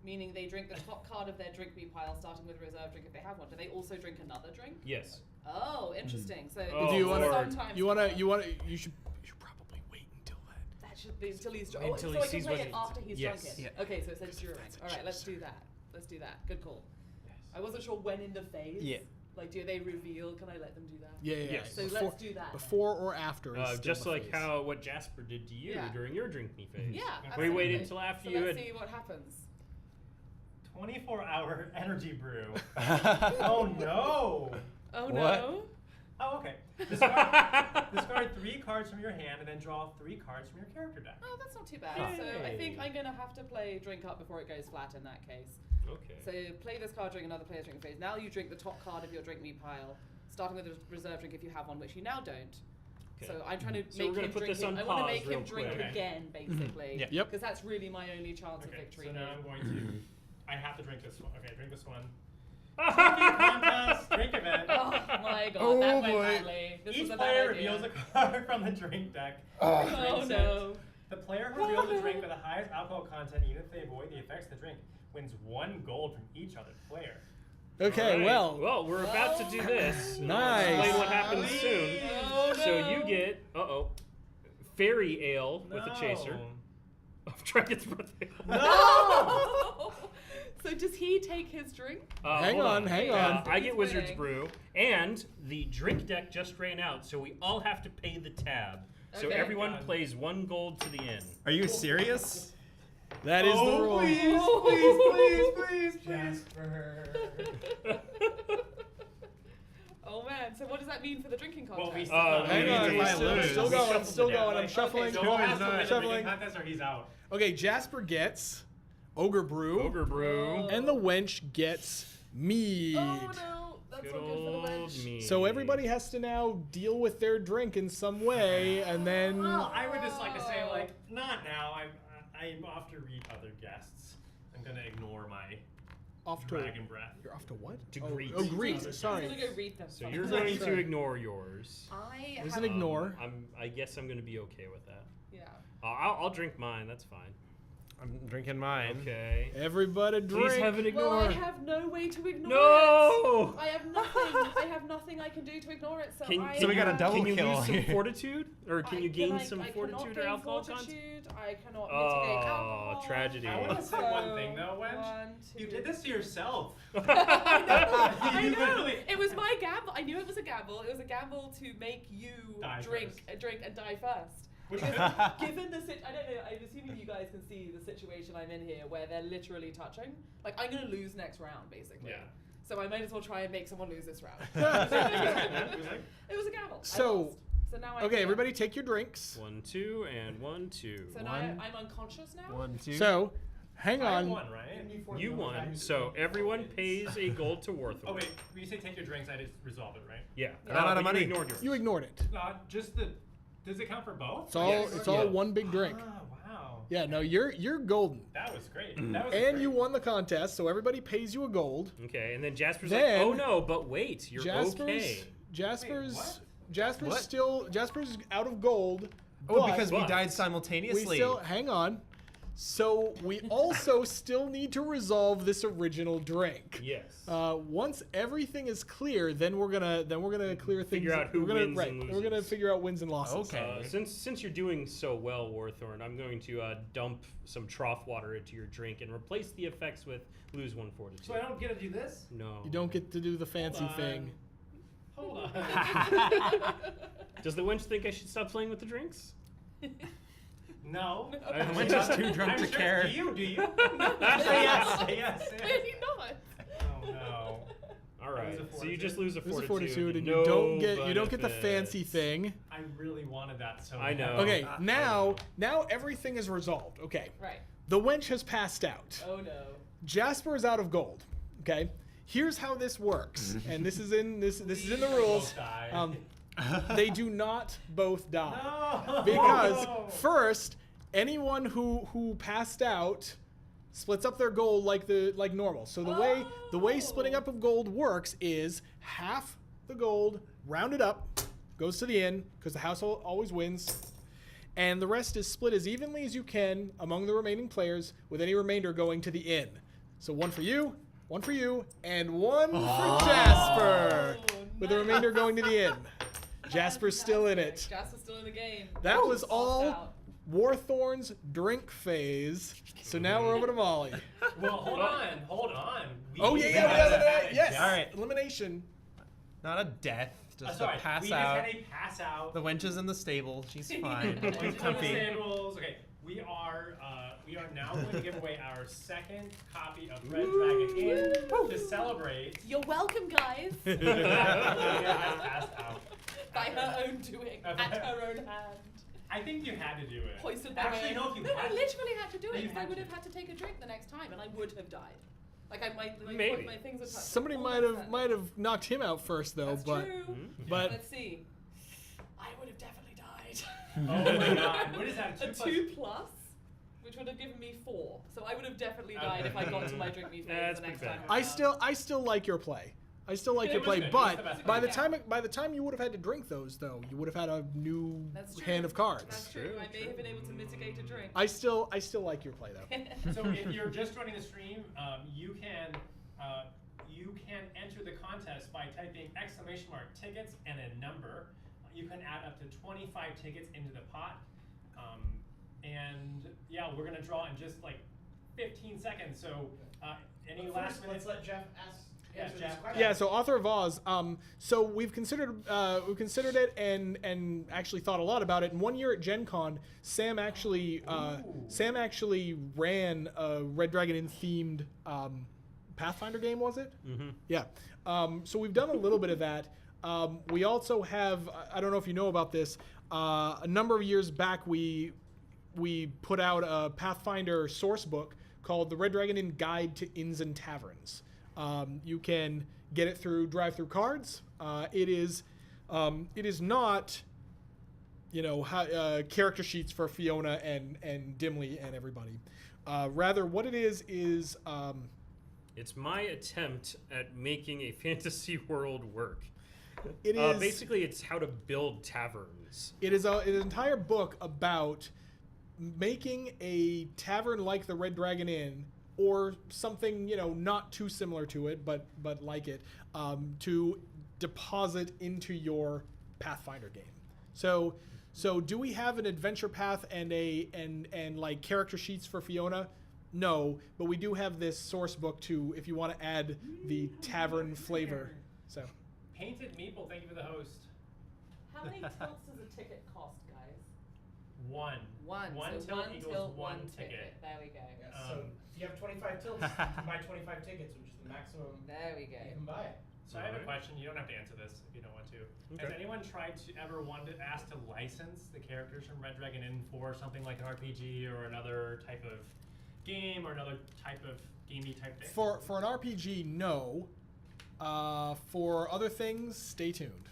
S2: meaning they drink the top card of their drink me pile, starting with a reserve drink if they have one, do they also drink another drink?
S4: Yes.
S2: Oh, interesting. So
S4: Oh,
S3: Do you
S4: Lord.
S2: sometimes
S3: you should probably wait until then.
S2: that should be until he's drunk.
S4: Until
S2: so
S4: he
S2: I can
S4: sees
S2: play
S4: what
S2: it
S4: he-
S2: after he's
S4: yes.
S2: drunk it.
S6: Yeah.
S2: Okay, so it says during.
S3: that's a
S2: All right, let's
S3: juicer.
S2: do that. Let's do that. Good call.
S1: Yes.
S2: I wasn't sure when in the phase.
S6: Yeah.
S2: Like, do they reveal? Can I let them do that?
S3: Yeah.
S4: Yes.
S2: So let's do that.
S3: Before or after. Is still
S4: Just
S3: the
S4: like
S3: phase.
S4: what Jasper did to you
S2: Yeah.
S4: during your drink me phase.
S2: Yeah.
S1: We
S4: We waited
S2: absolutely.
S4: until after
S2: So
S4: you
S2: let's
S4: had.
S2: see what happens.
S1: 24-hour energy brew. Oh no!
S2: Oh
S6: What?
S2: no.
S1: Oh, okay. Discard 3 cards from your hand and then draw 3 cards from your character deck.
S2: Oh, that's not too bad.
S1: Yay.
S2: So I think I'm gonna have to play drink up before it goes flat in that case.
S4: Okay.
S2: So play this card during another player's drink phase. Now you drink the top card of your drink me pile, starting with a reserve drink if you have one, which you now don't.
S4: Okay.
S2: So I'm trying to
S4: So
S2: make
S4: we're gonna
S2: him
S4: put
S2: drink
S4: this on
S2: I want to
S4: pause
S2: make him
S4: real
S2: drink
S4: quick.
S2: again, basically.
S6: Yeah.
S3: Yep.
S2: Because that's really my only chance of
S1: Okay,
S2: victory.
S1: so now
S2: here.
S1: I'm going to. I have to drink this one. Okay, drink this one. Drinking contest, drink event.
S2: Oh my god,
S3: Oh
S2: that went
S3: boy.
S2: badly. This
S1: Each
S2: was a
S1: player
S2: bad idea.
S1: reveals a card from the drink deck.
S2: Oh
S1: Drinks
S2: no.
S1: it. The player who reveals the drink with the highest alcohol content, even if they avoid the effects of the drink, wins 1 gold from each other player.
S3: Okay,
S4: Alright,
S3: well,
S4: we're about to do this. and I'll
S3: Nice.
S4: Explain what happens soon.
S2: Oh,
S4: So
S2: no.
S4: you get fairy ale with a chaser of Dragon's Breath Ale.
S2: No! So does he take his drink?
S3: Hang
S4: hold
S3: on, hang on.
S4: I get
S2: He's
S4: Wizard's
S2: winning.
S4: Brew, and the drink deck just ran out, so we all have to pay the tab. So
S2: Okay.
S4: everyone
S1: God.
S4: plays 1 gold to the inn.
S6: Are you serious?
S3: that is the rule.
S1: please. Jasper.
S2: Oh man, so what does that mean for the drinking
S1: Well,
S2: contest?
S1: we
S3: Hang on,
S6: if I lose,
S3: still
S6: we
S3: going,
S4: shuffle
S3: still
S4: the deck.
S3: going. I'm shuffling.
S1: Okay, so
S6: Who
S1: we'll
S6: is
S1: have to
S6: not?
S1: win the
S3: Shuffling.
S1: drinking contest or he's out.
S3: Okay, Jasper gets Ogre Brew,
S4: Ogre Brew.
S3: and the wench gets mead.
S2: Oh no, that's
S4: Good
S2: not good for the
S4: old
S2: bench.
S4: me.
S3: So everybody has to now deal with their drink in some way, and then
S1: Well, I would just like to say, like, not now. I'm off to read other guests. I'm gonna ignore my
S3: off to
S1: dragon breath.
S3: you're off to what?
S4: To
S3: oh,
S4: greet.
S3: Oh, greet.
S1: Other
S3: Sorry.
S2: I'm gonna go read them.
S4: So you're going to ignore yours.
S2: I
S3: There's
S2: have,
S3: an ignore.
S4: I guess I'm going to be okay with that.
S2: Yeah.
S4: I'll drink mine. That's fine.
S6: I'm drinking mine.
S4: Okay.
S3: Everybody drink.
S4: Please have an ignore.
S2: Well, I have no way to ignore
S4: No!
S2: it. I have nothing. I have nothing I can do to ignore it. So
S6: So we got a double
S4: Can you
S6: kill
S4: lose some
S6: here.
S4: fortitude, or can you gain some
S2: I
S4: fortitude
S2: cannot
S4: or
S2: gain
S4: alcohol content?
S2: fortitude. I cannot mitigate
S4: Oh,
S2: alcohol.
S4: tragedy.
S1: I want to say one thing though, Wench.
S2: One,
S1: You
S2: two.
S1: did this to yourself.
S2: I
S1: You
S2: know.
S1: literally-
S2: It was my gamble. I knew it was a gamble. It was a gamble to make you
S1: Die
S2: drink and die first.
S1: Which
S2: Given the I don't know. I'm assuming you guys can see the situation I'm in here, where they're literally touching. Like I'm gonna lose next round, basically.
S1: Yeah.
S2: So I might as well try and make someone lose this round. It was a gamble. I
S3: So-
S2: lost. So now I
S3: Okay,
S2: can-
S3: everybody take your drinks.
S4: 1, 2, and 1, 2.
S2: So now I'm unconscious now.
S6: 1, 2.
S3: So, hang
S1: I
S3: on.
S1: won, right?
S4: You won, so everyone pays a gold to Worthorn.
S1: Oh wait, when you say take your drinks, I just resolve it, right?
S4: Yeah.
S2: Yeah.
S6: Not out of
S4: but you
S6: money.
S4: ignored yours.
S3: You ignored it.
S1: Just the. Does it count for both?
S3: It's all
S4: Yes.
S3: it's all
S4: Yeah.
S3: one big drink.
S1: Ah, wow.
S3: Yeah, no, you're golden.
S1: That was great. That was
S3: And
S1: great.
S3: you won the contest, so everybody pays you a gold.
S4: Okay, and then Jasper's
S3: Then-
S4: like, oh no, but wait, you're
S3: Jasper's
S4: okay.
S3: Jasper's
S1: what?
S3: Jasper's
S6: What?
S3: still Jasper's out of gold.
S6: Oh,
S3: but
S6: because we
S4: but-
S6: died
S3: we
S6: simultaneously.
S3: still hang on. So we also still need to resolve this original drink.
S4: Yes.
S3: Once everything is clear, then we're gonna clear things.
S4: Figure out who
S3: we're gonna,
S4: wins
S3: right,
S4: and
S3: We're gonna
S4: loses.
S3: figure out wins and losses.
S6: Okay.
S4: Since you're doing so well, Warthorn, I'm going to dump some trough water into your drink and replace the effects with lose 1 fortitude.
S1: So I don't get to do this?
S4: No.
S3: You don't get to do the fancy
S1: on.
S3: thing.
S1: Hold on.
S4: Does the wench think I should stop playing with the drinks?
S1: No.
S4: The
S6: wench is too drunk
S1: I'm
S6: to
S1: sure.
S6: care.
S1: Do you? Say yes. Say yes. Say yes.
S2: Maybe not.
S1: Oh no.
S4: All right.
S1: Lose a
S4: So you just lose a
S3: There's a
S4: fortitude.
S3: fortitude, and
S4: no
S3: you don't get the
S4: benefits.
S3: fancy thing.
S1: I really wanted that so
S4: I know.
S1: bad.
S3: Okay,
S4: I
S3: now everything is resolved. Okay,
S2: Right.
S3: the wench has passed out.
S2: Oh no.
S3: Jasper is out of gold. Okay, here's how this works, and this is in this is in the rules.
S1: Both die.
S3: They do not both die
S1: No.
S3: because first, anyone who passed out splits up their gold like normal. So the way splitting up of gold works is half the gold rounded up goes to the inn because the household always wins, and the rest is split as evenly as you can among the remaining players, with any remainder going to the inn. So one for you, and one for Jasper, with the remainder going to the inn. Jasper's still in it.
S2: Jasper's still in the game.
S3: That was
S2: Tossed
S3: all
S2: out.
S3: Warthorn's drink phase. So now we're over to Molly.
S1: Well, hold on.
S3: Oh yeah,
S1: We
S3: yeah,
S1: just
S3: yeah,
S1: had a
S3: yes.
S1: death.
S6: All right.
S3: Elimination.
S6: Not a death, just
S1: Sorry,
S6: a pass
S1: we
S6: out.
S1: just had a pass out.
S6: The wench is in the stable. She's fine.
S1: We're
S6: She's
S1: on the
S6: comfy.
S1: tables. Okay, we are now going to give away our second copy of Red Dragon Inn to celebrate.
S2: You're welcome, guys.
S1: Julia has passed out.
S2: By her own doing, at her own hand.
S1: I think you had to do it.
S2: Hoisted by
S1: Actually,
S2: way.
S1: no, if you
S2: No, I
S1: had
S2: literally had to do
S1: No,
S2: it
S1: you
S2: because I
S1: had
S2: would
S1: to.
S2: have had to take a drink the next time, and I would have died. Like
S4: Maybe.
S2: my things are touching.
S3: Somebody
S2: all
S3: might
S2: of
S3: have
S2: them.
S3: knocked him out first though,
S2: That's
S3: but
S2: true.
S3: but
S2: Let's see. I would have definitely died.
S1: Oh my god, what is that?
S2: A
S1: 2
S2: 2 plus, which would have given me 4. So I would have definitely died if I got to my drink me phase
S4: That's
S2: the next
S4: pretty
S2: time.
S4: bad.
S3: I still like your play. I still like
S1: Yeah,
S3: your
S1: it was
S3: play,
S1: good. It was the
S3: but
S1: best
S3: by the time you would have had to drink those though, you would have had a new
S2: That's true.
S3: hand of cards.
S2: That's true. I may have been able to mitigate a drink.
S3: I still like your play though.
S1: So if you're just joining the stream, you can enter the contest by typing !tickets and a number. You can add up to 25 tickets into the pot, and yeah, we're gonna draw in just like 15 seconds. So any
S5: But
S1: last
S5: first,
S1: minute?
S5: let's let Jeff answer
S1: Jeff.
S5: this question.
S3: Yeah, so Author of Oz. So we've considered it and actually thought a lot about it. And one year at Gen Con, Sam actually ran a Red Dragon Inn themed Pathfinder game, was it?
S4: Mm-hmm.
S3: Yeah. So we've done a little bit of that. We also have, I don't know if you know about this, a number of years back we put out a Pathfinder source book called The Red Dragon Inn Guide to Inns and Taverns. You can get it through drive-through cards. It is not, character sheets for Fiona and Dimly and everybody. Rather, what it is
S4: It's my attempt at making a fantasy world work.
S3: it is
S4: Basically, it's how to build taverns.
S3: it is an entire book about making a tavern like the Red Dragon Inn, or something not too similar to it, but like it, to deposit into your Pathfinder game. So do we have an adventure path and like character sheets for Fiona? No, but we do have this source book to, if you want to add the tavern flavor. So
S1: Painted Meeple, thank you for the host.
S2: How many tilts does a ticket cost, guys?
S1: One.
S2: One.
S1: One
S2: so
S1: tilt
S2: one
S1: equals
S2: tilt,
S1: one
S2: ticket.
S1: ticket.
S2: There we go.
S5: Yeah, so if you have 25 tilts, you can buy 25 tickets, which is the maximum
S2: There we go.
S5: you can buy.
S1: So I have a question. You don't have to answer this if you don't want to. Has anyone tried to ask to license the characters from Red Dragon Inn for something like an RPG or another type of game or another type of gamey type thing?
S3: for an RPG, no. For other things, stay tuned.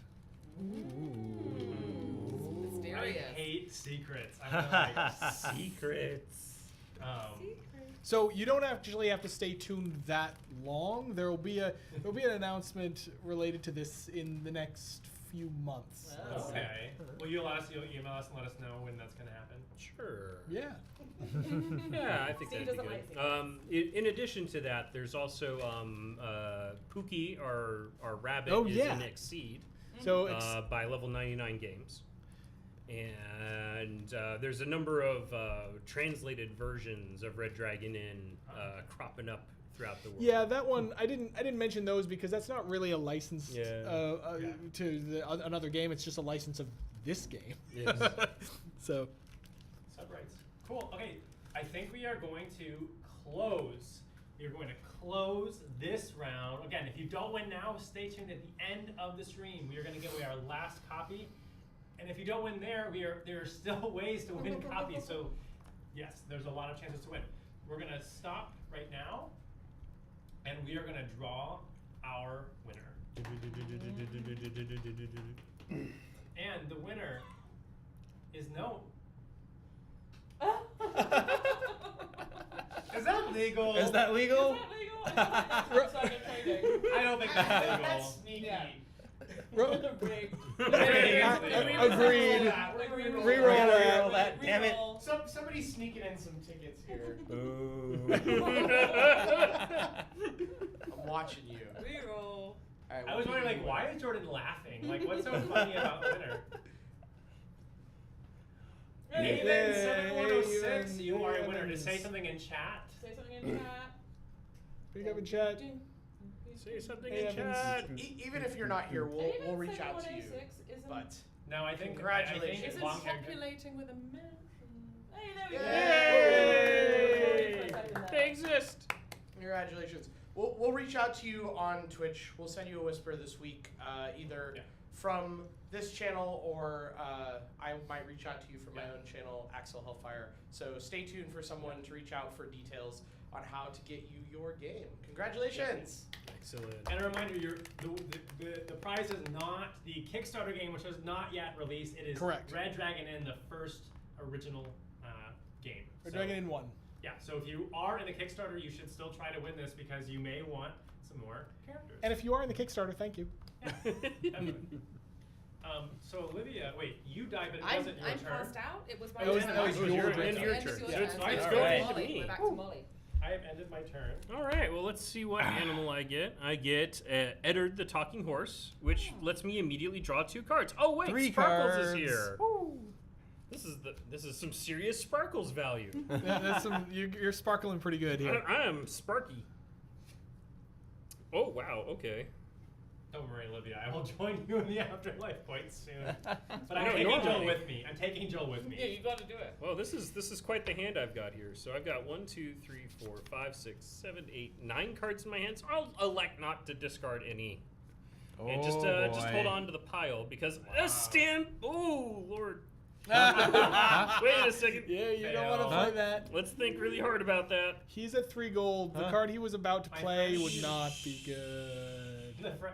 S2: Mysterious.
S1: I hate secrets. I'm gonna like
S4: Secrets.
S3: So you don't actually have to stay tuned that long. There'll be an announcement related to this in the next few months.
S2: Wow.
S1: Okay. Well, you'll email us and let us know when that's going to happen.
S4: Sure.
S3: Yeah.
S4: Yeah, I think
S2: Steve
S4: that'd be
S2: doesn't like
S4: good. In addition to that, there's also Pookie, our rabbit,
S3: Oh,
S4: is
S3: yeah.
S4: in Exceed
S3: So it's
S4: by level 99 games. And there's a number of translated versions of Red Dragon Inn cropping up throughout the world.
S3: yeah, that one I didn't mention those because that's not really a license to another game. It's just a license of this game.
S4: Yes.
S3: So
S1: Subrights. Cool. Okay. I think we are going to close. We are going to close this round. Again, if you don't win now, stay tuned at the end of the stream. We are going to give away our last copy. And if you don't win there are still ways to win copies. So yes, there's a lot of chances to win. We're going to stop right now, and we are going to draw our winner. And the winner is known. Is that legal?
S6: Is that legal?
S2: Is that legal? It's like a trading.
S1: I don't think that's legal.
S5: That's sneaky.
S2: Yeah.
S3: Agreed.
S5: Reroll
S3: Reroll
S6: that. Damn it.
S5: Somebody's sneaking in some tickets here.
S6: Ooh.
S5: I'm watching you.
S2: Reroll.
S5: All right,
S1: I was wondering, like, why is Jordan laughing? Like, what's so funny about the winner? Even
S3: Yay,
S1: 7106, you are a winner. To
S3: Evans.
S1: say something in chat.
S2: Say something in chat.
S3: Speak up in chat.
S4: Say something
S3: Hey,
S4: in
S3: Evans.
S4: chat.
S5: Even if you're not here, we'll reach out to you.
S2: 7106 isn't-
S5: But
S1: No, I think
S5: Congratulations.
S1: it's
S2: Isn't
S1: long character.
S2: populating with a mention. Hey, there we go.
S5: Yay!
S2: Yay!
S4: They exist.
S5: congratulations. We'll reach out to you on Twitch. We'll send you a whisper this week, either from this channel or I might reach out to you from my own channel, Axel Hellfire. So stay tuned for someone to reach out for details on how to get you your game. Congratulations!
S4: Excellent.
S1: And a reminder, the prize is not the Kickstarter game, which is not yet released. It is
S3: Correct.
S1: Red Dragon Inn, the first original game.
S3: Red
S1: So,
S3: Dragon in 1.
S1: Yeah, so if you are in the Kickstarter, you should still try to win this because you may want some more characters.
S3: And if you are in the Kickstarter, thank you.
S1: Yeah, definitely. So Olivia, wait, you died, but it wasn't your
S2: I'm
S1: turn.
S2: passed out. It was my
S3: That was-
S2: turn.
S3: that was
S4: your
S2: It's
S4: turn.
S2: the end of
S4: Your
S2: your
S4: turn.
S2: turn.
S4: So it's
S2: So
S4: fine.
S2: it's
S4: It's
S2: back
S4: go
S2: to
S4: ahead.
S2: Molly.
S4: Me.
S2: We're back to Molly.
S1: I have ended my turn.
S4: All right, well, let's see what animal I get. I get Eddard the Talking Horse, which lets me immediately draw 2 cards. Oh wait,
S6: 3
S4: Sparkles
S6: cards.
S4: is here. This is some serious Sparkles value.
S3: That's some, you're sparkling pretty good here.
S4: I am Sparky. Oh wow, okay.
S1: Don't worry, Olivia. I will join you in the afterlife quite soon. But I'm
S4: No,
S1: taking Joel
S4: normally-
S1: with me. I'm taking Joel with
S2: Yeah,
S1: me.
S2: you got to do it.
S4: Well, this is quite the hand I've got here. So I've got 1, 2, 3, 4, 5, 6, 7, 8, 9 cards in my hand. So I'll elect not to discard any. And just hold on to the pile because stand. Oh Lord. Wait a second.
S3: Yeah, you don't want to
S1: Fail.
S3: play that.
S4: Let's think really hard about that.
S3: He's at 3 gold. The card he was about to
S1: My
S3: play
S1: friend-
S3: would not be good.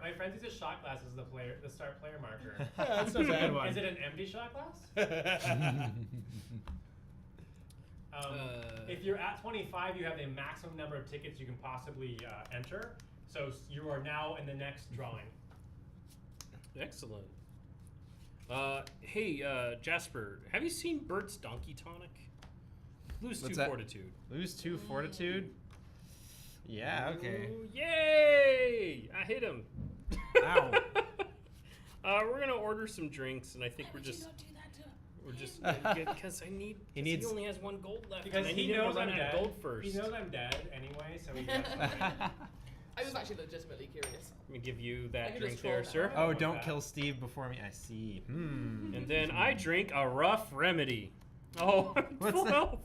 S1: My friend uses shot glass as the start player marker.
S3: Yeah, that's not a bad one.
S1: Is it an empty shot glass? If you're at 25, you have the maximum number of tickets you can possibly enter. So you are now in the next drawing.
S4: Excellent. Hey, Jasper, have you seen Bert's Donkey Tonic? Lose
S6: What's
S4: 2
S6: that?
S4: fortitude.
S6: Lose 2 fortitude. Yeah. Okay.
S4: Ooh, yay! I hit him.
S6: Ow.
S4: We're gonna order some drinks, and I think we're just because I need.
S6: He
S4: 'cause
S6: needs-
S4: He only has 1 gold left.
S1: Because
S4: and I
S1: he
S4: need him to
S1: knows
S4: run
S1: I'm
S4: out of
S1: dead.
S4: gold first.
S1: He knows I'm dead anyway, so he has something.
S2: I was actually legitimately curious.
S4: Let me give you
S2: I
S4: that
S2: can
S4: drink
S2: just
S4: there,
S2: troll
S4: sir.
S2: now.
S6: Oh,
S1: Like
S6: don't
S1: that.
S6: kill Steve before me. I see.
S4: And then I drink a rough remedy. Oh,
S6: What's
S4: full
S6: that?
S4: health.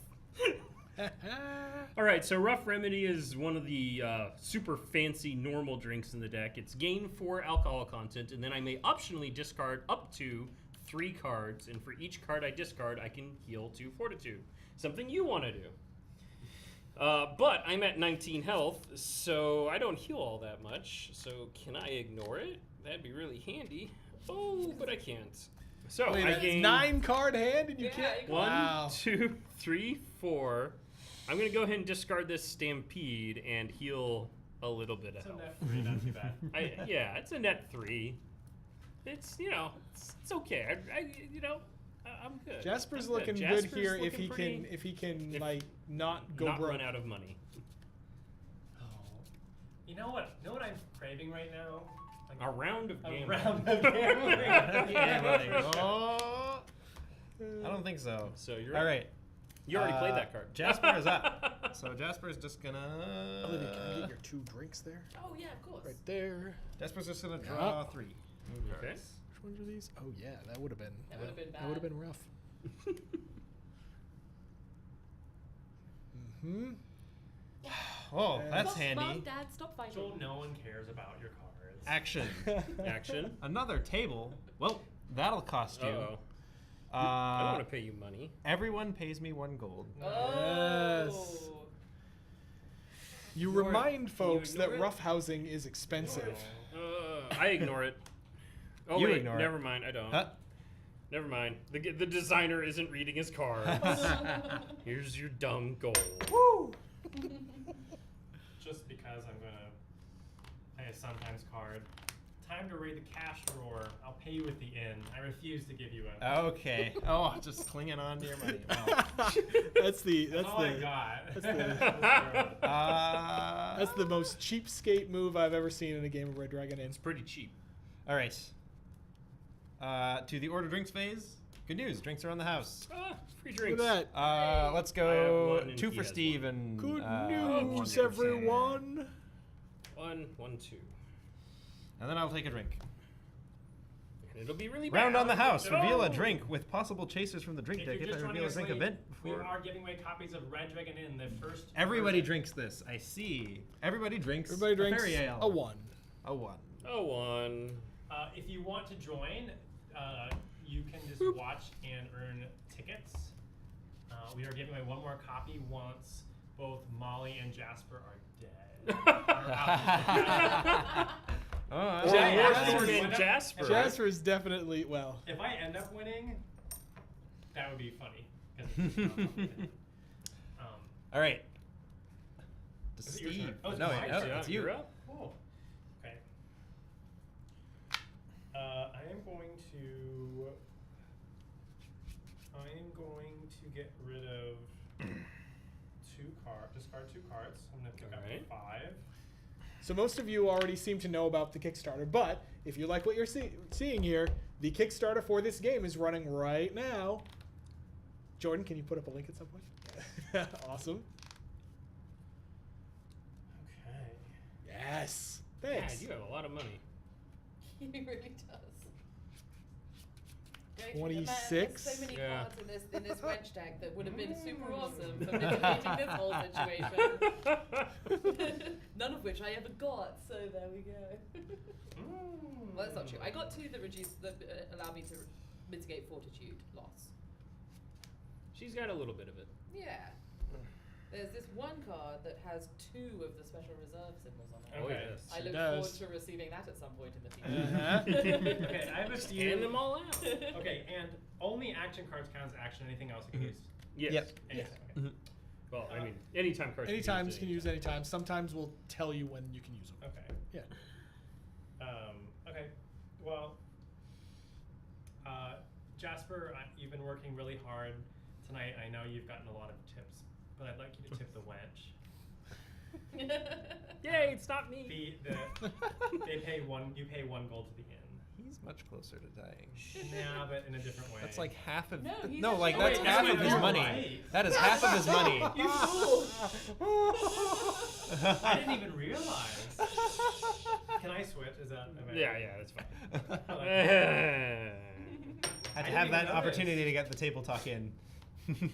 S4: All right, so rough remedy is one of the super fancy normal drinks in the deck. It's gain 4 alcohol content, and then I may optionally discard up to 3 cards, and for each card I discard, I can heal 2 fortitude. Something you want to do. But I'm at 19 health, so I don't heal all that much. So can I ignore it? That'd be really handy. Oh, but I can't. So
S3: Wait,
S4: I
S3: it's
S4: gain
S3: 9-card hand and you
S2: Yeah,
S3: can't.
S2: you can-
S4: 1,
S3: Wow.
S4: 2, 3, 4. I'm gonna go ahead and discard this stampede and heal a little bit of
S1: It's a
S4: health.
S1: net 3, not too bad.
S4: Yeah, it's a net 3. It's it's okay. I'm good.
S3: Jasper's
S4: I'm
S3: looking good
S4: Jasper's
S3: here if
S4: looking
S3: he
S4: pretty-
S3: can if he can
S4: if
S3: like not go
S4: not
S3: broke.
S4: run out of money.
S1: Oh. You know what? I'm craving right now?
S4: A round of
S1: A
S4: game.
S1: round of gambling.
S6: Yeah, buddy. Oh. I don't think so.
S4: So you're
S6: All
S4: up.
S6: right.
S4: You already played that card.
S6: Jasper is up. So Jasper's just gonna.
S3: Olivia, can you get your 2 drinks there?
S2: Oh yeah, of course.
S3: Right there.
S6: Jasper's just gonna draw 3.
S4: Okay.
S3: Which ones are these? Oh yeah, that would have been.
S2: That would have been
S3: That would have
S2: bad.
S3: been rough. Hmm.
S6: Oh, that's
S2: Mom,
S6: handy.
S2: Dad, stop fighting.
S1: Joel, no one cares about your cards.
S6: Action.
S4: Action.
S6: Another table. Well, that'll cost you.
S4: Uh-oh. I don't
S6: Uh,
S4: want to pay you money.
S6: everyone pays me 1 gold.
S2: Oh.
S3: Yes. You
S4: Ignore it.
S3: remind
S4: You
S3: folks that
S4: ignore it?
S3: rough housing is expensive.
S4: I ignore it. Oh
S6: You
S4: wait,
S6: ignore it.
S4: never mind. I don't.
S6: Huh?
S4: Never mind. The designer isn't reading his cards. Here's your dumb gold.
S3: Woo!
S1: Just because I'm gonna play a sometimes card. Time to raid the cash drawer. I'll pay you at the end. I refuse to give you a.
S6: Okay. Oh, just clinging on to your money. Wow.
S3: That's
S1: That's all I got.
S3: that's the most cheapskate move I've ever seen in a game of Red Dragon Inn.
S4: It's pretty cheap.
S6: All right. To the order drinks phase. Good news. Drinks are on the house.
S4: Ah, free
S3: Look
S4: drinks.
S3: at that.
S6: Let's
S4: I have
S6: go
S4: one and
S6: 2
S4: he
S6: for
S4: has
S6: Steve
S4: one.
S6: and
S3: Good
S6: 1
S3: news,
S6: for Sam.
S3: everyone.
S4: 1, 2.
S6: And then I'll take a drink.
S4: And it'll be really
S6: Round
S4: bad.
S6: on the house. Reveal a
S4: Oh!
S6: drink with possible chasers from the drink
S1: If
S6: deck.
S1: you're
S6: If I
S1: just joining
S6: reveal a
S1: us
S6: drink
S1: late,
S6: event
S1: we
S6: before.
S1: are giving away copies of Red Dragon Inn. The first.
S6: Everybody
S1: version.
S6: drinks this. I see. Everybody drinks.
S3: Everybody drinks
S6: a fairy ale.
S3: a 1.
S6: A 1.
S4: Oh, 1.
S1: If you want to join, you can just watch and earn tickets. We are giving away 1 more copy once both Molly and Jasper are dead. Or out.
S6: Oh,
S3: Jasper-
S4: and Jasper.
S3: Jasper is definitely, well,
S1: If I end up winning, that would be funny. 'Cause it's not something.
S6: All right. To
S1: Is it your
S6: Steve.
S1: turn? Oh, it's
S6: no,
S1: my
S6: no,
S1: turn.
S6: it's you.
S4: You're up.
S1: Cool. Okay. I am going to get rid of 2 cards. Discard 2 cards. I'm gonna pick
S4: Alright.
S1: up 5.
S3: so most of you already seem to know about the Kickstarter, but if you like what you're seeing here, the Kickstarter for this game is running right now. Jordan, can you put up a link at some point? Awesome.
S1: Okay.
S3: Yes.
S4: Yeah,
S3: Thanks.
S4: you have a lot of money.
S2: He really does. Going through the
S3: 26?
S2: there's so many
S4: Yeah.
S2: cards in this wench deck that would have been super awesome for mitigating this whole situation. None of which I ever got, so there we go. Well, that's not true. I got 2 that allow me to mitigate fortitude loss.
S4: She's got a little bit of it.
S2: Yeah. There's this 1 card that has 2 of the special reserve symbols on it.
S4: Oh,
S1: Okay.
S4: yes.
S2: I look
S3: does.
S2: forward to receiving that at some point in the future.
S1: Okay, I have a
S4: Scan
S1: few.
S4: them all out.
S1: Okay, and only action cards count as action. Anything else you can use?
S4: Yes.
S6: Yep.
S1: Anything,
S3: Mm-hmm.
S1: okay.
S4: Well, I mean, anytime cards.
S3: Anytime you can
S4: any
S3: use anytime. Sometimes we'll tell you when you can use them.
S1: Okay.
S3: Yeah.
S1: Okay. Well, Jasper, you've been working really hard tonight. I know you've gotten a lot of tips but I'd like you to tip the wench.
S4: Yay, it's not me.
S1: They pay one. You pay 1 gold to the inn.
S6: He's much closer to dying.
S1: Yeah, but in a different way.
S6: That's like half of.
S2: No, he's
S6: No, like
S2: actually-
S6: that's
S2: Oh, wait,
S6: half
S2: wait,
S6: of his
S2: you're
S6: money.
S1: right.
S6: That is half of his money.
S2: You fool!
S1: I didn't even realize. Can I switch? Is that?
S4: Yeah, that's fine.
S6: Had to
S1: didn't
S6: have
S1: even
S6: that
S1: notice.
S6: opportunity to get the table talk in.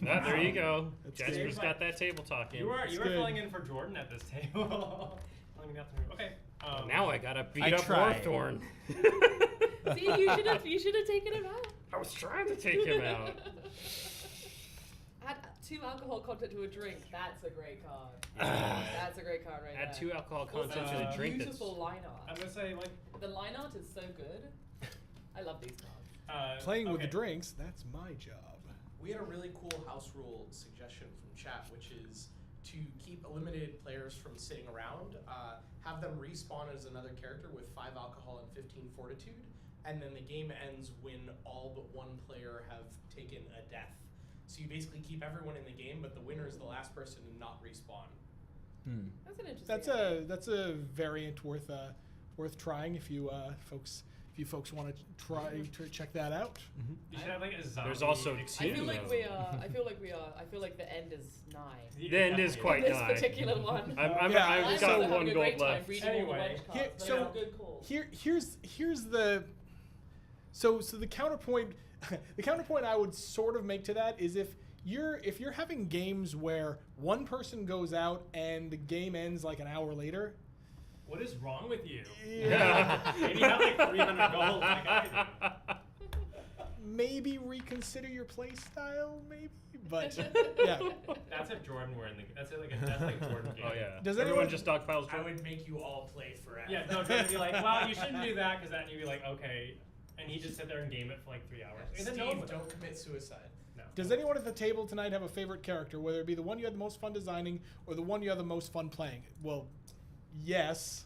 S4: Ah, there you go.
S3: That's
S4: Jasper's
S1: good.
S4: got that table talk in.
S1: You are
S3: good.
S1: filling in for Jordan at this table. Okay.
S4: Now I gotta beat
S6: I
S4: up
S6: tried.
S4: Warthorn.
S2: See, you should have taken him out.
S4: I was trying to take him out.
S2: Add 2 alcohol content to a drink. That's a great card.
S4: Yeah.
S2: That's a great card right
S4: Add
S2: there.
S4: 2 alcohol
S2: Also,
S4: content to the drink. That's
S2: beautiful line
S1: I'm
S2: art.
S1: gonna say like
S2: The line art is so good. I love these cards.
S3: Playing with the
S1: okay.
S3: drinks, that's my job.
S5: We had a really cool house rule suggestion from chat, which is to keep limited players from sitting around, have them respawn as another character with 5 alcohol and 15 fortitude, and then the game ends when all but 1 player have taken a death. So you basically keep everyone in the game, but the winner is the last person to not respawn.
S2: That's an interesting.
S3: That's a variant worth trying if you folks want to try to check that out.
S1: You should have like a zombie.
S4: There's also
S2: I
S4: two.
S2: feel like we are. I feel like the end is nigh.
S4: The end is quite
S2: In this
S4: nigh.
S2: particular one.
S4: I've
S3: Yeah,
S4: I've
S2: I'm
S3: so-
S4: got
S2: also having
S4: 1
S2: a
S4: gold
S2: great time
S4: left.
S2: reading all the
S1: Anyway,
S2: wench cards,
S3: here-
S2: but
S3: so-
S2: they're good calls.
S3: Here's the so the counterpoint the counterpoint I would sort of make to that is if you're having games where one person goes out and the game ends like an hour later.
S1: What is wrong with you?
S3: Yeah.
S1: Maybe have like 300 gold like I do.
S3: Maybe reconsider your play style, maybe. But yeah.
S1: That's if Jordan were in the. That's like Jordan game.
S4: Oh yeah.
S3: Does
S4: Everyone
S3: anyone-
S4: just stockpiles.
S5: I would make you all play forever.
S1: Yeah, no, Jordan would be like, well, you shouldn't do that because then you'd be like, okay, and he'd just sit there and game it for like 3 hours. And then no one
S5: Steve,
S1: would-
S5: don't commit suicide.
S1: No.
S3: Does anyone at the table tonight have a favorite character, whether it be the one you had the most fun designing or the one you had the most fun playing? Well, yes.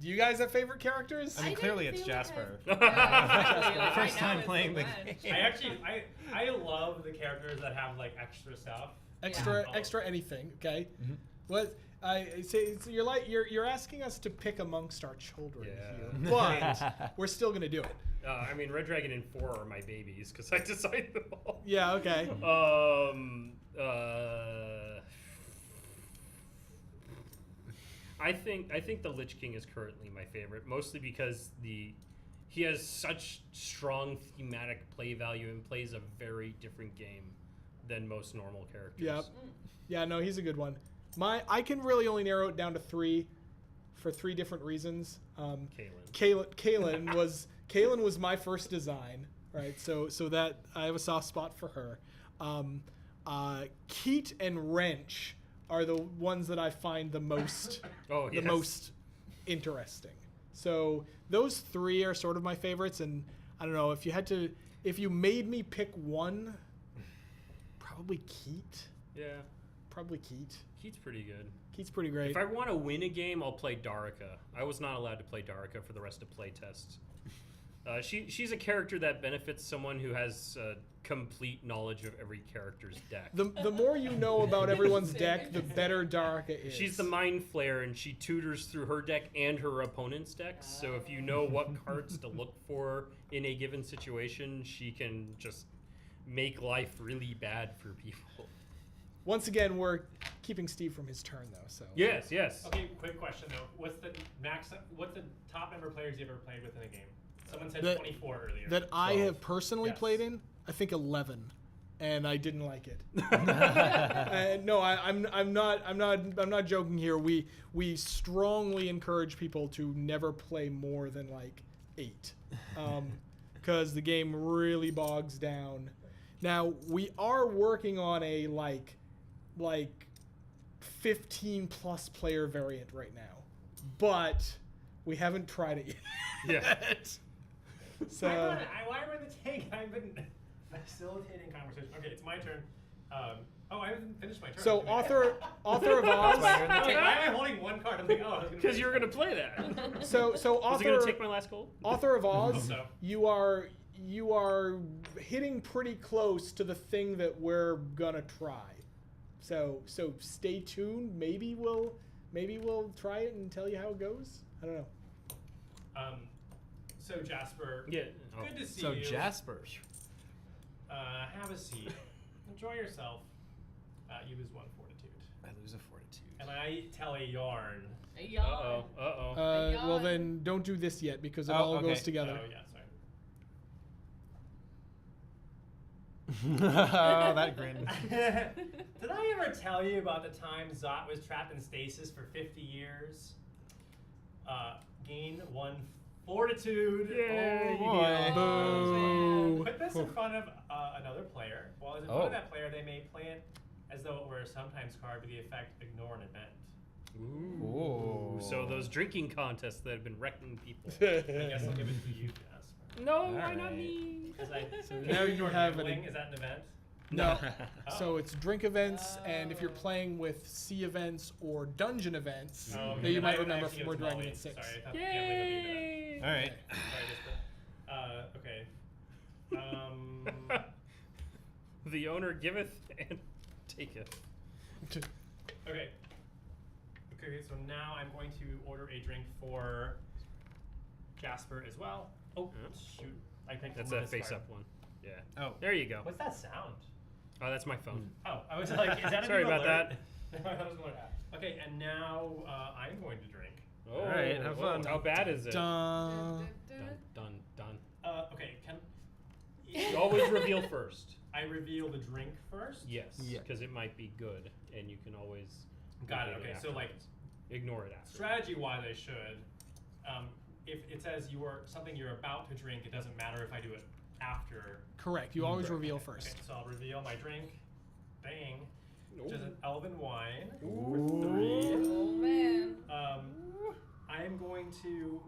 S3: Do you guys have favorite characters?
S6: I mean,
S2: don't
S6: clearly it's
S2: feel like
S6: Jasper.
S2: Like,
S6: First
S2: right
S6: time
S2: now it's
S6: playing the
S2: wench.
S6: game.
S1: I actually, I love the characters that have like extra stuff.
S3: Extra,
S1: Yeah.
S3: extra anything. Okay. What I say? So you're asking us to pick amongst our children
S4: Yeah.
S3: here, but we're still gonna do it.
S4: I mean, Red Dragon and 4 are my babies because I designed them all.
S3: Yeah. Okay.
S4: I think the Lich King is currently my favorite, mostly because he has such strong thematic play value and plays a very different game than most normal characters.
S3: Yep. Yeah. No, he's a good one. I can really only narrow it down to 3, for 3 different reasons. Kaylin was my first design, right? So that I have a soft spot for her. Keat and Wrench are the ones that I find the most most interesting. So those 3 are sort of my favorites, and I don't know if you made me pick one, probably Keat.
S4: Yeah.
S3: Probably Keat.
S4: Keat's pretty good.
S3: Keat's pretty great.
S4: If I want to win a game, I'll play Darika. I was not allowed to play Darika for the rest of playtests. She's a character that benefits someone who has complete knowledge of every character's deck.
S3: The more you know about everyone's deck, the better Darika is.
S4: She's the Mind Flayer, and she tutors through her deck and her opponent's decks. So if you know what cards to look for in a given situation, she can just make life really bad for people.
S3: Once again, we're keeping Steve from his turn, though. So
S4: Yes.
S1: Okay, quick question though. What's the top number of players you ever played with in a game? Someone said
S3: That-
S1: 24 earlier.
S3: that I
S4: 12.
S3: have personally
S1: Yes.
S3: played in, I think 11, and I didn't like it. No, I'm not joking here. We strongly encourage people to never play more than like 8, because the game really bogs down. Now we are working on a like 15 plus player variant right now, but we haven't tried it yet. So
S1: why am I in the tank? I've been facilitating conversation. Okay, it's my turn. I haven't finished my turn.
S3: so author of Oz.
S1: Why am I holding one card? I'm like, oh, I was gonna
S4: Because you were going to play that.
S3: So
S4: Was it going to take my last gold?
S3: author of Oz,
S1: So.
S3: you are you are hitting pretty close to the thing that we're gonna try. So stay tuned. Maybe we'll try it and tell you how it goes. I don't know.
S1: So Jasper,
S4: Yeah.
S1: good to see
S6: So
S1: you.
S6: Jasper.
S1: Have a seat. Enjoy yourself. You lose 1 fortitude.
S6: I lose a fortitude.
S1: And I tell a yarn.
S2: A yarn.
S4: Uh-oh.
S3: Well then, don't do this yet because it all
S6: okay.
S3: goes together.
S1: Oh, yeah, sorry.
S6: Oh, that grin.
S1: Did I ever tell you about the time Zot was trapped in stasis for 50 years? Gain 1 fortitude.
S4: Yay,
S6: Oh, boy.
S3: Boo.
S1: Put this in front of another player. While it's in front of that player, they may play it as though it were a sometimes card with the effect ignore an event.
S4: Ooh. So those drinking contests that have been wrecking people.
S1: I guess I'll give it to you, Jasper.
S4: No,
S6: All
S4: why not
S6: right.
S4: me?
S3: now you have an-
S1: Is that an event?
S3: No.
S1: Oh.
S3: So it's drink events, and if you're playing with sea events or dungeon events,
S1: Oh,
S3: that you
S1: then
S3: might
S1: I would
S3: remember
S1: actually
S3: from
S1: give
S3: Red
S1: it to
S3: Dragon
S1: Molly.
S3: at 6.
S1: Sorry, I thought gambling would be that.
S6: All right.
S1: Sorry, okay.
S4: The owner giveth and taketh.
S1: Okay. Okay, so now I'm going to order a drink for Jasper as well. Oh, shoot. I think
S4: That's that face-up one. Yeah.
S6: Oh.
S4: There you go.
S1: What's that sound?
S4: Oh, that's my phone.
S1: Oh, I was like, is that a
S4: Sorry
S1: new
S4: about
S1: alert? I was going, okay, and now I'm going to drink.
S4: Oh,
S6: All right, have fun.
S4: How bad is it?
S3: Dun.
S4: Done.
S1: Okay, can
S4: You always reveal first.
S1: I reveal the drink first?
S4: Yes,
S6: Yeah.
S4: because it might be good, and you can always
S1: Got it.
S4: reveal
S1: Okay, so like
S4: afterwards. Ignore it after.
S1: strategy-wise, I should. If it says something you're about to drink, it doesn't matter if I do it after.
S3: Correct. You always reveal
S1: Okay,
S3: first.
S1: so I'll reveal my drink. Bang. Which is
S4: Ooh.
S1: an elven wine
S4: Ooh.
S1: for 3.
S2: Oh man.
S1: I am going to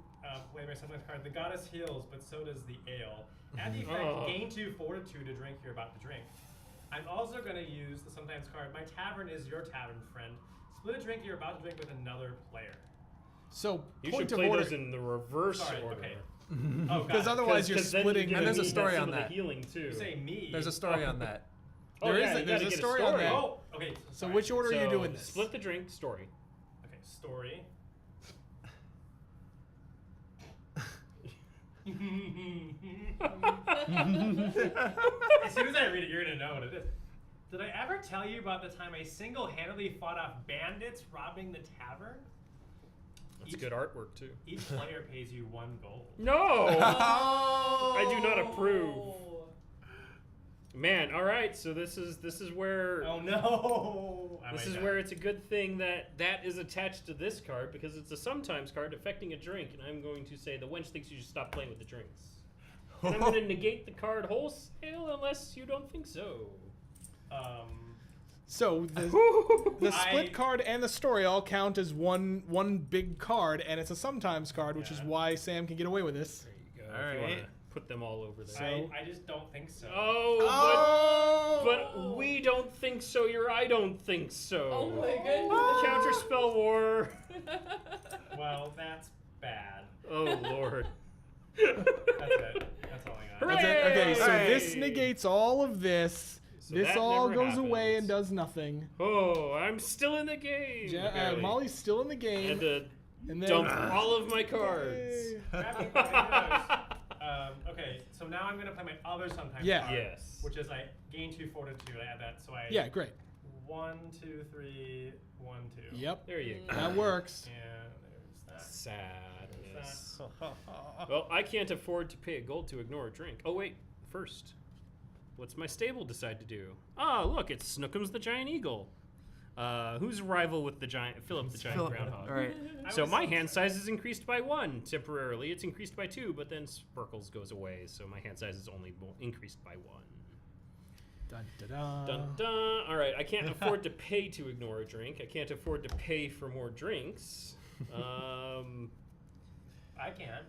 S1: play my sometimes card. The goddess heals, but so does the ale. Add the effect, gain 2 fortitude to drink you're about to drink. I'm also going to use the sometimes card. My tavern is your tavern, friend. Split a drink you're about to drink with another player.
S3: So
S4: You
S3: point
S4: should
S3: of
S4: play
S3: order.
S4: those in the reverse
S1: Sorry,
S4: order.
S1: okay. Oh,
S3: Because
S1: God.
S3: otherwise you're
S4: 'Cause then
S3: splitting.
S4: you're
S6: And there's a
S4: gonna
S6: story
S4: need
S6: on
S4: some of
S6: that.
S4: the healing too.
S1: You say me.
S6: There's a story on that.
S4: Oh,
S3: There
S4: yeah,
S3: is a-
S4: you
S3: there's
S4: gotta
S3: a
S4: get
S3: story on that.
S1: Oh, okay.
S3: So
S1: sorry.
S3: which order are you
S4: So,
S3: doing this?
S4: Split the drink story.
S1: Okay, story. As soon as I read it, you're gonna know what it is. Did I ever tell you about the time I single-handedly fought off bandits robbing the tavern?
S4: That's good artwork too.
S1: Each player pays you 1 gold.
S4: No!
S2: Oh.
S4: I do not approve. Man, all right. So this is where
S1: Oh no!
S4: this is where it's a good thing that is attached to this card because it's a sometimes card affecting a drink, and I'm going to say the wench thinks you should stop playing with the drinks. And I'm going to negate the card wholesale unless you don't think so.
S3: So the split card and the story all count as one big card, and it's a sometimes card, which is
S1: Yeah.
S3: why Sam can get away with this.
S4: There you go.
S6: All
S4: if you want
S6: right.
S4: to put them all over there.
S1: I just don't think so.
S4: Oh, but we don't think so. I don't think so.
S2: Oh my goodness.
S4: Counter spell war.
S1: Well, that's bad.
S4: Oh Lord.
S1: That's it. That's all I got.
S3: That's it. Okay, so
S4: Hooray!
S3: this negates all of this.
S4: So
S3: this
S4: that
S3: all
S4: never
S3: goes away
S4: happens.
S3: and does nothing.
S4: Oh, I'm still in the game. barely.
S3: Molly's still in the game.
S4: And to
S3: and then
S4: dump all of my cards.
S3: Yay.
S1: Grab me those. Okay, so now I'm gonna play my other sometimes
S3: Yeah.
S1: card,
S4: Yes.
S1: which is I gain 2 fortitude. I add that, so I
S3: Yeah, great.
S1: 1, 2, 3, 1, 2.
S3: Yep,
S4: There you go.
S3: that works.
S1: And there's that.
S4: Sadness. Well, I can't afford to pay a gold to ignore a drink. Oh wait, first, what's my stable decide to do? Ah, look, it's Snookums the giant eagle. Who's rival with the giant Philip the giant groundhog?
S6: All right.
S4: So my hand size is increased by 1 temporarily. It's increased by 2, but then Sparkles goes away, so my hand size is only increased by 1.
S3: Dun, da, da.
S4: Dun dun. All right, I can't afford to pay to ignore a drink. I can't afford to pay for more drinks.
S1: I can.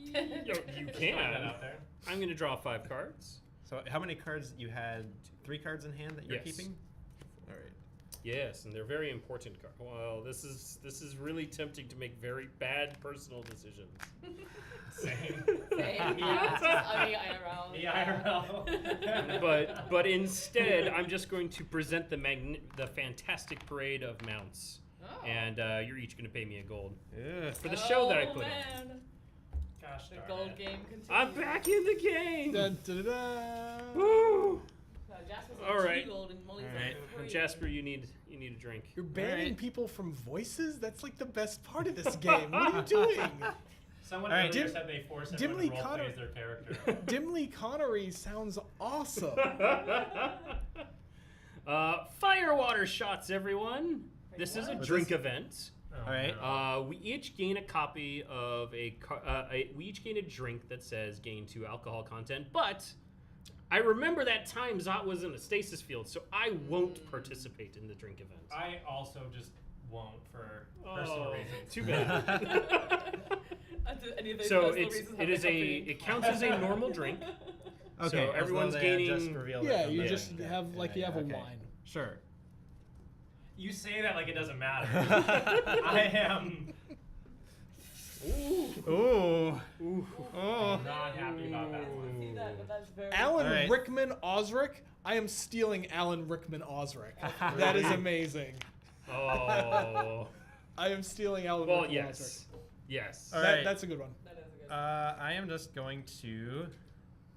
S4: You
S1: Just throwing that
S4: can.
S1: out there.
S4: I'm going to draw 5 cards.
S6: So how many cards you had? 3 cards in hand that you're
S4: Yes.
S6: keeping? All right.
S4: Yes, and they're very important cards. Well, this is really tempting to make very bad personal decisions.
S1: Same.
S2: Same. Yeah, it's just IRL.
S1: The IRL.
S4: but instead, I'm just going to present the fantastic parade of mounts,
S2: Oh.
S4: and you're each going to pay me a gold for the show that I put on.
S2: Man.
S1: Gosh
S2: The
S1: darn
S2: gold
S1: it.
S2: game continues.
S4: I'm back in the game.
S3: Dun, dun, dun, dun.
S4: Woo!
S2: Jasper's
S4: All
S2: on
S4: right.
S2: 2 gold and Molly's
S6: All right.
S2: on 3.
S4: Jasper, you need a drink.
S3: You're banning
S6: Alright.
S3: people from voices? That's like the best part of this game. What are you doing?
S1: Someone
S6: All right,
S1: earlier
S3: Dim-
S1: said they force
S3: Dimly
S1: everyone to role
S3: Connor-
S1: play as their character.
S3: Dimly Connery sounds awesome.
S4: Fire water shots, everyone. This is a
S2: what?
S4: drink event.
S1: Oh,
S6: All right.
S1: no.
S4: We each gain a copy of we each gain a drink that says gain 2 alcohol content, but I remember that time Zot was in a stasis field, so I won't participate in the drink event.
S1: I also just won't for personal reasons.
S4: Too bad.
S2: Any of those
S4: So
S2: personal
S4: it's
S2: reasons
S4: it
S2: have
S4: is
S2: been
S4: it counts as a normal drink.
S6: Okay,
S4: So
S6: as
S4: everyone's
S6: though they had
S4: gaining-
S6: Just revealed it
S3: Yeah,
S6: from
S3: you
S6: the-
S3: just
S6: okay.
S3: have like you
S6: Yeah,
S3: have a
S6: okay.
S3: wine.
S6: Sure.
S1: You say that like it doesn't matter. I am
S6: Ooh. Oh.
S1: not happy about that one.
S2: See that, but that's very
S3: Alan
S6: All right.
S3: Rickman Osric. I am stealing Alan Rickman Osric. That is amazing.
S4: Oh.
S3: I am stealing Alan
S4: Well,
S3: Rickman
S4: yes. Yes.
S6: All
S3: Osric.
S6: right.
S3: That's a good one.
S2: That is a good
S6: I am just going to.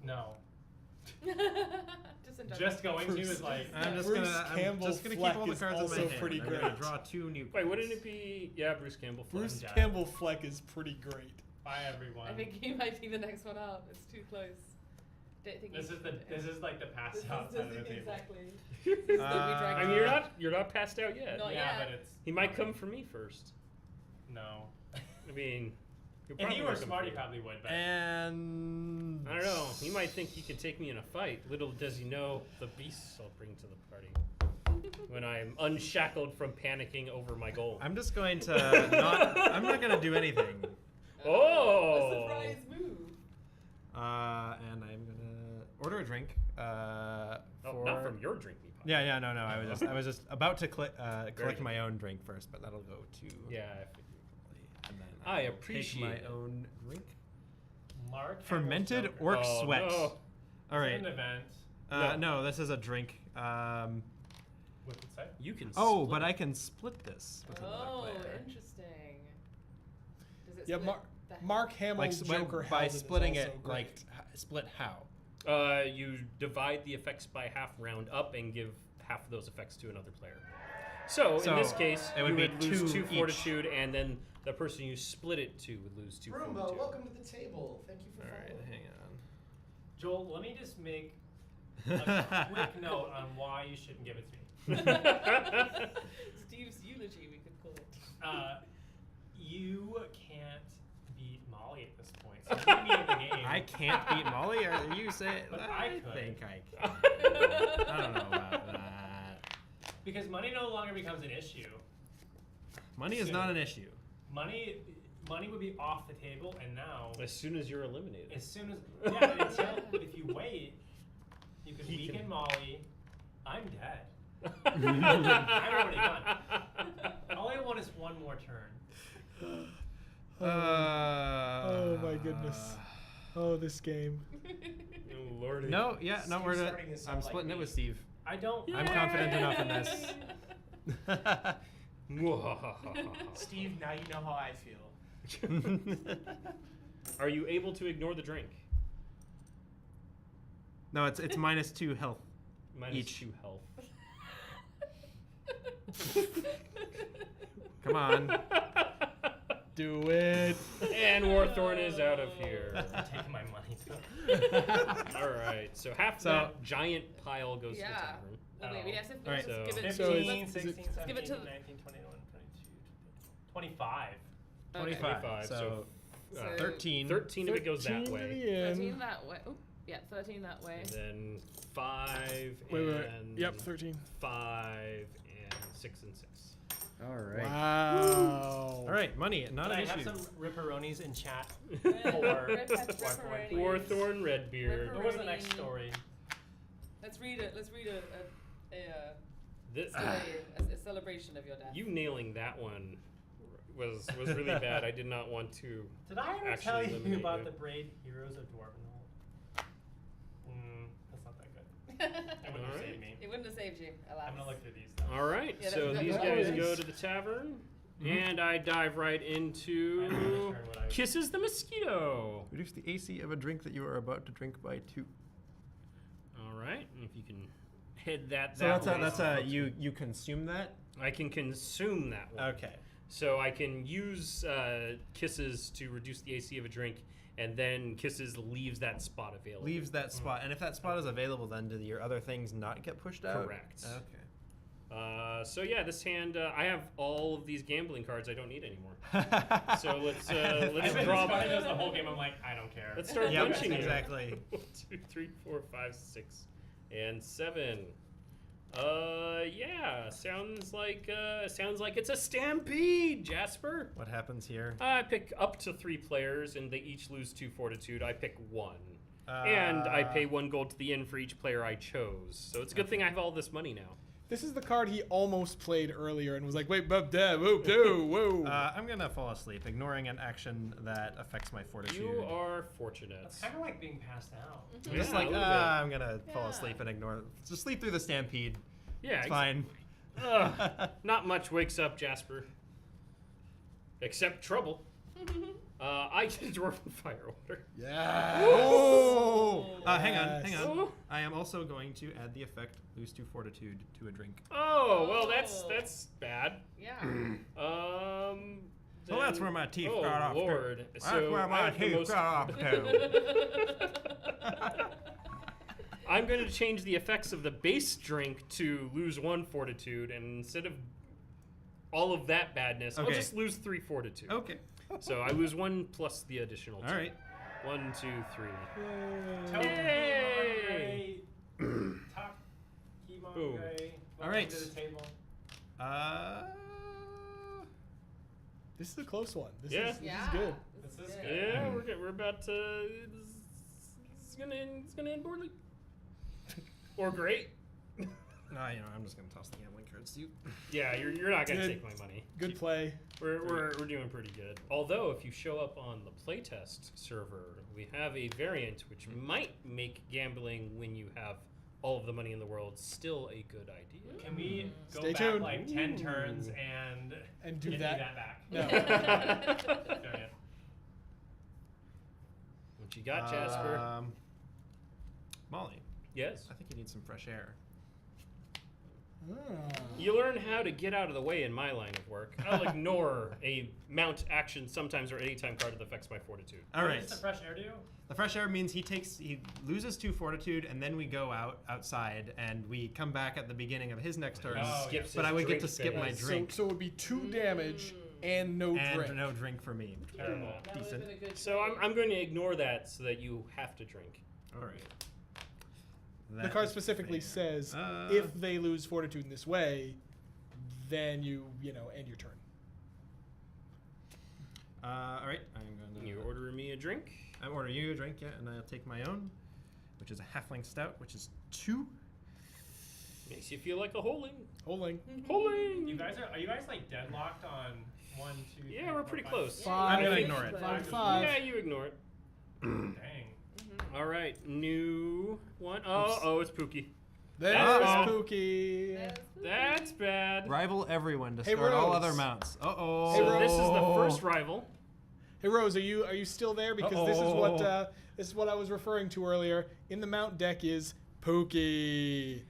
S1: No.
S2: Just enjoy
S1: Just
S2: it.
S1: going
S3: Bruce.
S1: to is like
S6: I'm just
S3: Bruce
S6: gonna. I'm
S3: Campbell
S6: just gonna
S3: Fleck
S6: keep all the
S3: is
S6: cards in
S3: also
S6: my hand.
S3: pretty
S6: I'm gonna
S3: great.
S6: draw 2 new.
S4: Wait, wouldn't
S6: cards.
S4: it be Bruce Campbell?
S3: Bruce
S1: Yeah.
S3: Campbell Fleck is pretty great.
S1: bye everyone.
S2: I think he might be the next one out. It's too close. Don't think
S1: This is like the pass
S2: this
S1: out
S2: is
S1: side of the table.
S2: exactly. This is the we drank
S4: I mean, you're not passed out yet.
S2: Not
S1: Yeah,
S2: yet.
S1: but it's
S4: He might come for me first.
S1: no.
S4: I mean, he'll
S1: If
S4: probably
S1: you were
S4: come
S1: smart,
S4: for
S1: he
S4: me.
S1: probably would. But
S6: And
S4: I don't know. He might think he can take me in a fight. Little does he know the beasts I'll bring to the party when I'm unshackled from panicking over my goal.
S6: I'm just going to not. I'm not gonna do anything.
S4: Oh!
S2: A surprise move.
S6: And I'm gonna order a drink.
S4: Oh,
S6: For
S4: not from your drinking pot.
S6: Yeah, no. I was just about to collect
S4: good.
S6: my own drink first, but that'll go to.
S4: Yeah.
S6: And then
S4: I
S6: will
S4: appreciate
S6: take
S4: it.
S6: my own drink.
S1: Mark
S6: Fermented
S1: Hamill's
S6: orc
S1: Joker.
S4: Oh,
S6: sweat.
S4: no.
S6: All right.
S1: It's an event.
S6: No, this is a drink.
S1: What's it say?
S4: You can.
S6: Oh,
S4: split
S6: but
S4: it.
S6: I can split this with another
S2: Oh,
S6: player.
S2: interesting. Does it
S3: Yeah,
S2: split the
S3: Mark Hamill
S6: Like
S3: Joker
S6: by
S3: Howden is
S6: splitting
S3: also
S6: it,
S3: great.
S6: like split how?
S4: You divide the effects by half, round up, and give half of those effects to another player. So in this case,
S6: it would
S4: you
S6: be
S4: would lose 2
S6: 2 each.
S4: fortitude, and then the person you split it to would lose 2
S5: Roomba,
S4: fortitude.
S5: welcome to the table. Thank you for
S6: All right,
S5: following.
S6: hang
S1: Joel, let me just make
S6: on.
S1: a quick note on why you shouldn't give it to me.
S2: Steve's eulogy, we could call it.
S1: You can't beat Molly at this point. So you beat me in the game.
S6: I can't beat Molly. Are you saying?
S1: But I could.
S6: think I can. I don't know about that.
S1: Because money no longer becomes an issue.
S6: Money is not an issue.
S1: Money would be off the table, and now
S4: As soon as you're eliminated.
S1: as soon as until if you wait, you could
S4: He
S1: weaken
S4: can-
S1: Molly. I'm dead. I'm already done. All I want is one more turn.
S3: Oh my goodness. Oh, this game.
S4: Oh, Lordy.
S6: No, yeah, no,
S5: Steve's
S6: we're not.
S5: starting to sound
S6: I'm
S5: like
S6: splitting it
S5: me.
S6: with Steve.
S1: I don't.
S6: I'm confident enough in this.
S5: Steve, now you know how I feel.
S4: Are you able to ignore the drink?
S6: No, it's -2 health.
S4: Minus
S6: Each.
S4: 2 health.
S6: Come on.
S3: Do it.
S4: And Warthorn is out of here.
S1: I'm taking my money.
S4: All right, so half
S6: So-
S4: that giant pile goes to the
S2: Yeah.
S4: tavern.
S2: Oh, wait, we have to
S6: All right.
S2: let's give it
S3: So
S2: to
S3: is-
S1: 15,
S3: is
S1: 16,
S3: it-
S1: 17,
S2: give it to-
S1: 19, 21, 22, 25.
S6: 25.
S4: 25,
S6: So,
S2: So-
S6: 13.
S4: 13 if it goes that
S3: 13 to
S4: way.
S3: the end.
S2: 13 that way. Oh, yeah, 13 that way.
S4: And then 5
S3: Wait.
S4: and
S3: Yep, 13.
S4: 5 and 6 and 6.
S6: All right.
S3: Wow.
S6: All right, money, not
S1: Can
S6: an
S1: I have
S6: issue.
S1: some ripperonis in chat?
S2: Or
S1: Warthorn.
S4: Warthorn Redbeard.
S1: What was the next story?
S2: Let's read it. Let's read a
S4: This,
S2: story, a celebration of your death.
S4: You nailing that one was really bad. I did not want to.
S7: Did I ever
S4: Actually
S7: tell you
S4: eliminate
S7: about
S4: you.
S7: the Braid Heroes of Dwarvenhold? That's not that good. It wouldn't have
S4: Alright.
S7: saved me.
S2: It wouldn't have saved you, alas.
S7: I'm gonna look through these. Though.
S4: All right,
S2: Yeah,
S4: so
S2: that's
S4: these
S2: good.
S4: guys
S3: Nice.
S4: go to the tavern,
S7: Mhm.
S4: and I dive right
S7: I
S4: into
S7: don't return what I-
S4: Kisses the Mosquito.
S6: Reduce the AC of a drink that you are about to drink by 2.
S4: All right, and if you can head that.
S6: So
S4: that
S6: that's
S4: way.
S6: you consume that.
S4: I can consume that one.
S6: Okay.
S4: So I can use Kisses to reduce the AC of a drink, and then Kisses leaves that spot available.
S6: Leaves that spot, and if that spot is available, then do your other things not get pushed out?
S4: Correct.
S6: Okay.
S4: So yeah, this hand I have all of these gambling cards I don't need anymore. So let's
S7: I've
S4: let's
S7: been
S4: draw.
S7: discarding those the whole game. I'm like, I don't care.
S4: Let's start
S6: Yep,
S4: punching you.
S6: exactly.
S4: 1, 2, 3, 4, 5, 6, and 7. Yeah, sounds like it's a stampede, Jasper.
S6: What happens here?
S4: I pick up to 3 players, and they each lose 2 fortitude. I pick 1. And I pay 1 gold to the inn for each player I chose. So it's a good thing I have all this money now.
S3: This is the card he almost played earlier and was like, wait, whoa.
S6: I'm gonna fall asleep, ignoring an action that affects my fortitude.
S4: You are fortunate.
S7: It's kind of like being passed out.
S6: I'm just
S4: Yeah,
S6: like,
S4: a little
S6: I'm gonna fall
S2: Yeah.
S6: asleep and ignore. Just sleep through the stampede.
S4: Yeah,
S6: It's fine.
S4: Not much wakes up Jasper. Except trouble. I get a Dwarven Fire Order.
S3: Yeah.
S6: Oh! Hang on.
S4: Oh.
S6: I am also going to add the effect lose 2 fortitude to a drink.
S4: Oh, well,
S2: Oh.
S4: that's bad.
S2: Yeah.
S6: Well, that's
S4: then-
S6: where my teeth
S4: oh,
S6: got off. to.
S4: Lord.
S6: That's
S4: So
S6: where
S4: I
S6: my
S4: have the
S6: teeth
S4: most-
S6: got off to.
S4: I'm going to change the effects of the base drink to lose 1 fortitude, and instead of all of that badness, I'll
S6: Okay.
S4: just lose 3 fortitude.
S6: Okay.
S4: So I lose 1 plus the additional 2.
S6: All right.
S4: 1, 2, 3.
S7: Tell
S4: Yay!
S7: Top Keymongrey.
S4: Boom.
S6: All right.
S7: To the table.
S3: This is a close one. This
S4: Yeah.
S3: is good.
S7: This is
S2: good.
S7: good.
S4: Yeah, we're about to. It's gonna end poorly. Or great.
S6: No, I'm just gonna toss the gambling cards to you.
S4: Yeah, you're not gonna
S3: Good.
S4: take my money.
S3: Good play.
S4: We're doing pretty good. Although if you show up on the playtest server, we have a variant which might make gambling when you have all of the money in the world still a good idea.
S7: Can we go
S3: Stay
S7: back
S3: tuned.
S7: like 10
S4: Ooh.
S7: turns and
S3: Do
S7: give
S3: that.
S7: me that back?
S3: No.
S7: Darn it.
S4: What you got, Jasper?
S6: Molly,
S4: Yes.
S6: I think you need some fresh air.
S4: You learn how to get out of the way in my line of work. I'll ignore a mount action sometimes or anytime card that affects my fortitude.
S6: All
S7: What
S6: right.
S7: does the fresh air do?
S6: The fresh air means he loses 2 fortitude, and then we go outside, and we come back at the beginning of his next turn.
S7: Oh,
S4: Skips
S6: But
S4: his
S6: I would get
S4: drink
S6: to skip my
S4: phase.
S6: drink.
S3: So it would be 2 damage and no
S6: and
S3: drink.
S6: no drink for me.
S7: Terrible.
S2: That would have
S6: Decent.
S2: been a good
S4: So
S2: trade.
S4: I'm going to ignore that so that you have to drink.
S6: All right.
S3: The
S6: That
S3: card
S6: is
S3: specifically
S6: fair.
S3: says if they lose fortitude in this way, then you end your turn.
S6: All right. I'm going
S4: You
S6: to
S4: order me a drink.
S6: I order you a drink, yeah, and I'll take my own, which is a halfling stout, which is 2.
S4: Makes you feel like a holing.
S3: Holding.
S4: Holing!
S7: You guys are you guys like deadlocked on 1, 2,
S4: Yeah,
S7: 3,
S4: we're
S7: 4,
S4: pretty
S7: 5,
S4: close.
S7: 6?
S2: Yeah,
S6: I'm
S2: you
S6: gonna
S2: can
S6: ignore it.
S2: play.
S3: 5 to 5.
S4: Yeah, you ignore it.
S7: Dang.
S4: All right, new one. Oh, it's Pookie.
S3: There's
S4: That's
S3: Spooky.
S4: That's bad.
S6: Rival everyone,
S3: Hey,
S6: discard all
S3: Rose.
S6: other mounts. Uh-oh.
S3: Hey,
S4: So
S3: Rose.
S4: this is the first rival.
S3: Hey Rose, are you still there? Because this is what I was referring to earlier. In the mount deck is Pookie.